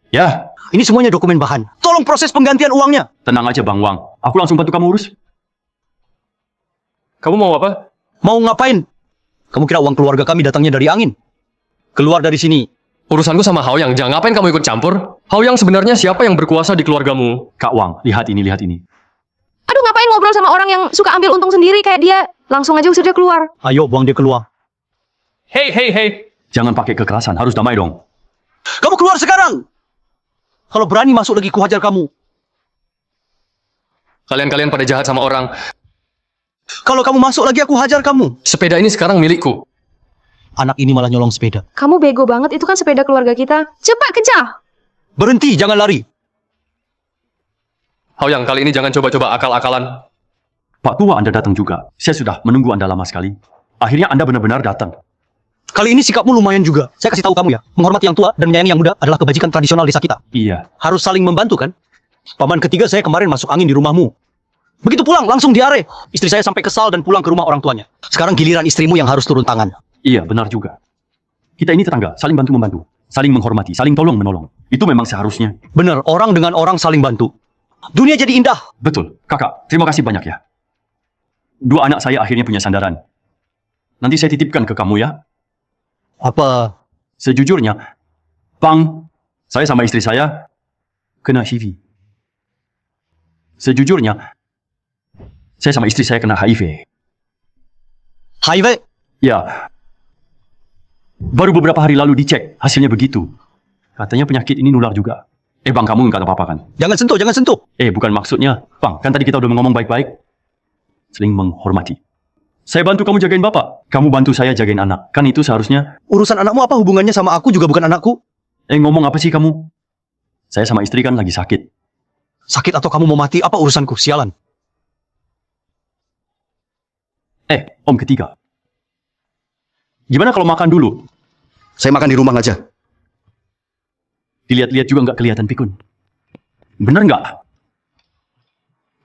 Ya, Ini semuanya dokumen bahan. Tolong proses penggantian uangnya. tenang aja Bang Wang. Aku langsung bantu kamu urus. kamu mau apa? Mau ngapain? Kamu kira uang keluarga kami datangnya dari angin? Keluar dari sini. Urusanku sama Haoyang. Jangan ngapain kamu ikut campur? Haoyang sebenarnya siapa yang berkuasa di keluargamu? Kak Wang, lihat ini, lihat ini. Aduh, ngapain ngobrol sama orang yang suka ambil untung sendiri kayak dia? Langsung aja usir dia keluar. Ayo buang dia keluar. Hei, hei, hei. Jangan pakai kekerasan, harus damai dong. Kamu keluar sekarang. Kalau berani masuk lagi, kuhajar kamu. Kalian-kalian pada jahat sama orang. Kalau kamu masuk lagi, aku hajar kamu. Sepeda ini sekarang milikku. Anak ini malah nyolong sepeda. Kamu bego banget, itu kan sepeda keluarga kita. Cepat kejar! Berhenti, jangan lari. Haoyang, kali ini jangan coba-coba akal-akalan. Pak Tua Anda datang juga. Saya sudah menunggu Anda lama sekali. Akhirnya Anda benar-benar datang. Kali ini sikapmu lumayan juga. Saya kasih tahu kamu ya, menghormati yang tua dan menyayangi yang muda adalah kebajikan tradisional desa kita. Iya. Harus saling membantu kan? Paman ketiga saya kemarin masuk angin di rumahmu. Begitu pulang langsung diare. Istri saya sampai kesal dan pulang ke rumah orang tuanya. Sekarang giliran istrimu yang harus turun tangan. Iya, benar juga. Kita ini tetangga, saling bantu-membantu. Saling menghormati, saling tolong-menolong. Itu memang seharusnya. Benar, orang dengan orang saling bantu. Dunia jadi indah. Betul. Kakak, terima kasih banyak ya. Dua anak saya akhirnya punya sandaran. Nanti saya titipkan ke kamu ya. Apa? Sejujurnya, Pang, saya sama istri saya kena HIV. Sejujurnya, saya sama istri saya kena HIV. HIV? Ya. Baru beberapa hari lalu dicek, hasilnya begitu. Katanya penyakit ini nular juga. Bang, kamu nggak apa-apa kan? Jangan sentuh, jangan sentuh. Bukan maksudnya. Bang, kan tadi kita udah ngomong baik-baik. Saling menghormati. Saya bantu kamu jagain bapak. Kamu bantu saya jagain anak. Kan itu seharusnya. Urusan anakmu apa hubungannya sama aku juga bukan anakku? Ngomong apa sih kamu? Saya sama istri kan lagi sakit. Sakit atau kamu mau mati, apa urusanku? Sialan. Om ketiga. Gimana kalau makan dulu? Saya makan di rumah aja. Dilihat-lihat juga nggak kelihatan pikun. Bener nggak?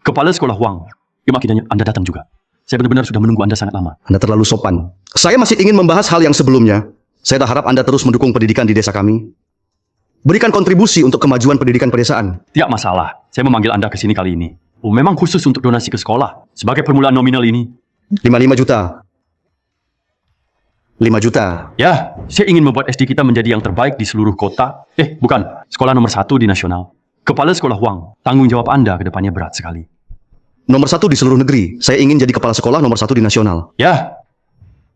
Kepala sekolah Wang. Akhirnya Anda datang juga. Saya benar-benar sudah menunggu Anda sangat lama. Anda terlalu sopan. Saya masih ingin membahas hal yang sebelumnya. Saya harap Anda terus mendukung pendidikan di desa kami. Berikan kontribusi untuk kemajuan pendidikan pedesaan. Tidak masalah. Saya memanggil Anda ke sini kali ini. Memang khusus untuk donasi ke sekolah. Sebagai permulaan nominal ini. 55 juta. 5 juta. Ya, saya ingin membuat SD kita menjadi yang terbaik di seluruh kota. Bukan. Sekolah nomor 1 di nasional. Kepala sekolah Wang. Tanggung jawab Anda ke depannya berat sekali. Nomor 1 di seluruh negeri. Saya ingin jadi kepala sekolah nomor 1 di nasional. Ya,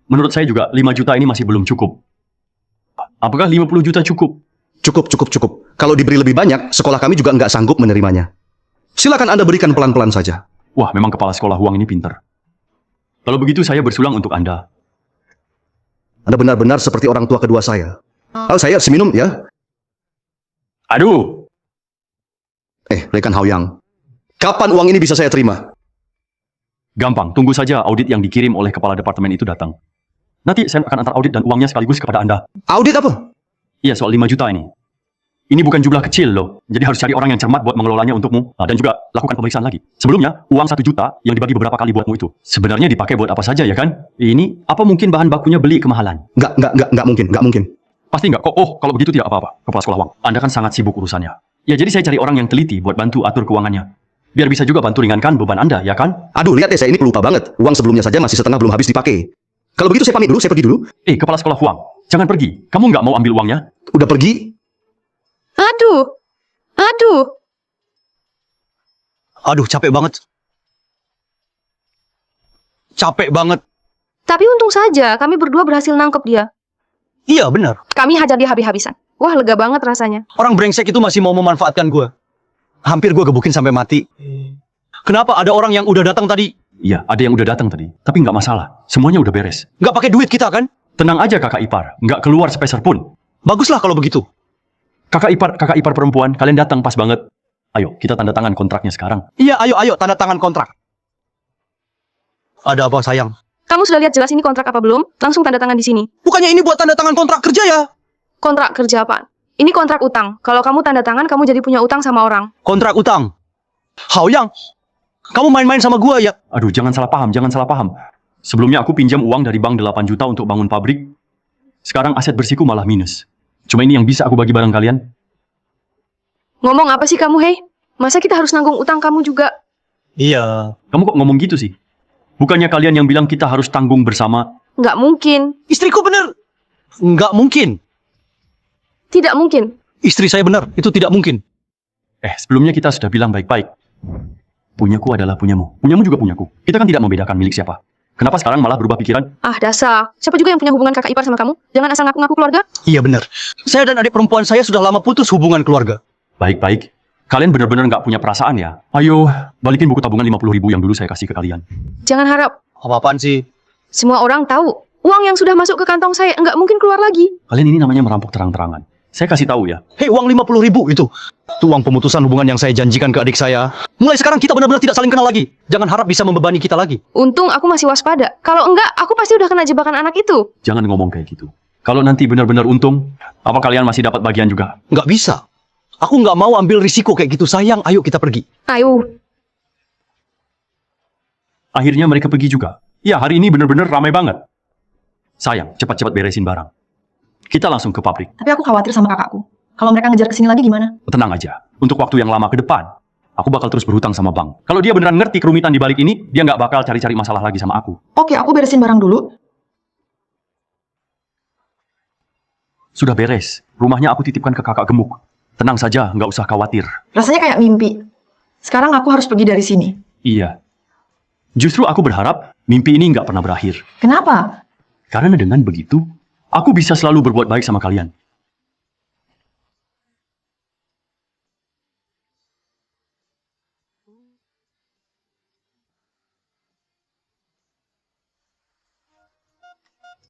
menurut saya juga 5 juta ini masih belum cukup. Apakah 50 juta cukup? Cukup. Kalau diberi lebih banyak, sekolah kami juga nggak sanggup menerimanya. Silakan Anda berikan pelan-pelan saja. Wah, memang kepala sekolah Wang ini pinter. Kalau begitu saya bersulang untuk Anda. Anda benar-benar seperti orang tua kedua saya. Saya seminum ya. Aduh. Rekan Haoyang. Kapan uang ini bisa saya terima? Gampang, tunggu saja audit yang dikirim oleh kepala departemen itu datang. Nanti saya akan antar audit dan uangnya sekaligus kepada Anda. Audit apa? Iya, soal 5 juta ini. Ini bukan jumlah kecil loh. Jadi harus cari orang yang cermat buat mengelolanya untukmu. Dan juga lakukan pemeriksaan lagi. Sebelumnya, uang 1 juta yang dibagi beberapa kali buatmu itu. Sebenarnya dipakai buat apa saja ya kan? Ini, apa mungkin bahan bakunya beli kemahalan? Nggak mungkin. Pasti nggak kok. Kalau begitu tidak apa-apa, kepala sekolah Wang. Anda kan sangat sibuk urusannya. Ya jadi saya cari orang yang teliti buat bantu atur keuangannya. Biar bisa juga bantu ringankan beban Anda, ya kan? Aduh, lihat saya ini pelupa banget. Uang sebelumnya saja masih setengah belum habis dipakai. Kalau begitu saya pamit dulu, saya pergi dulu. Kepala sekolah Wang. Jangan pergi. Kamu nggak mau ambil uangnya? Udah pergi? Aduh. Aduh. Aduh, capek banget. Capek banget. Tapi untung saja kami berdua berhasil nangkep dia. Iya, benar. Kami hajar dia habis-habisan. Wah, lega banget rasanya. Orang brengsek itu masih mau memanfaatkan gue. Hampir gue gebukin sampai mati. Kenapa ada orang yang udah datang tadi? Iya, ada yang udah datang tadi. Tapi nggak masalah. Semuanya udah beres. Nggak pakai duit kita kan? Tenang aja kakak ipar. Nggak keluar sepeser pun. Baguslah kalau begitu. Kakak ipar perempuan, kalian datang pas banget. Ayo, kita tanda tangan kontraknya sekarang. Iya, ayo, tanda tangan kontrak. Ada apa, sayang? Kamu sudah lihat jelas ini kontrak apa belum? Langsung tanda tangan di sini. Bukannya ini buat tanda tangan kontrak kerja ya? Kontrak kerja apaan? Ini kontrak utang. Kalau kamu tanda tangan, kamu jadi punya utang sama orang. Kontrak utang. Haoyang, kamu main-main sama gua ya? Aduh, jangan salah paham, jangan salah paham. Sebelumnya aku pinjam uang dari bank 8 juta untuk bangun pabrik. Sekarang aset bersihku malah minus. Cuma ini yang bisa aku bagi bareng kalian. Ngomong apa sih kamu, hei? Masa kita harus nanggung utang kamu juga? Iya. Kamu kok ngomong gitu sih? Bukannya kalian yang bilang kita harus tanggung bersama? Nggak mungkin. Istriku bener. Nggak mungkin. Tidak mungkin. Istri saya benar, itu tidak mungkin. Sebelumnya kita sudah bilang baik-baik. Punyaku adalah punyamu. Punyamu juga punyaku. Kita kan tidak membedakan milik siapa. Kenapa sekarang malah berubah pikiran? Ah, dasar. Siapa juga yang punya hubungan kakak ipar sama kamu? Jangan asal ngaku-ngaku keluarga. Iya benar. Saya dan adik perempuan saya sudah lama putus hubungan keluarga. Baik-baik. Kalian benar-benar nggak punya perasaan ya? Ayo, balikin buku tabungan 50.000 yang dulu saya kasih ke kalian. Jangan harap. Apa-apaan sih? Semua orang tahu. Uang yang sudah masuk ke kantong saya nggak mungkin keluar lagi. Kalian ini namanya merampok terang-terangan. Saya kasih tahu ya. Hei, uang 50.000 itu. Itu uang pemutusan hubungan yang saya janjikan ke adik saya. Mulai sekarang kita benar-benar tidak saling kenal lagi. Jangan harap bisa membebani kita lagi. Untung aku masih waspada. Kalau enggak, aku pasti udah kena jebakan anak itu. Jangan ngomong kayak gitu. Kalau nanti benar-benar untung, apa kalian masih dapat bagian juga? Nggak bisa. Aku nggak mau ambil risiko kayak gitu, sayang. Ayo kita pergi. Ayo. Akhirnya mereka pergi juga. Ya, hari ini benar-benar ramai banget. Sayang, cepat-cepat beresin barang. Kita langsung ke pabrik. Tapi aku khawatir sama kakakku. Kalau mereka ngejar kesini lagi gimana? Tenang aja. Untuk waktu yang lama ke depan, aku bakal terus berhutang sama bank. Kalau dia beneran ngerti kerumitan di balik ini, dia nggak bakal cari-cari masalah lagi sama aku. Oke, aku beresin barang dulu. Sudah beres. Rumahnya aku titipkan ke kakak gemuk. Tenang saja, nggak usah khawatir. Rasanya kayak mimpi. Sekarang aku harus pergi dari sini. Iya. Justru aku berharap mimpi ini nggak pernah berakhir. Kenapa? Karena dengan begitu, aku bisa selalu berbuat baik sama kalian.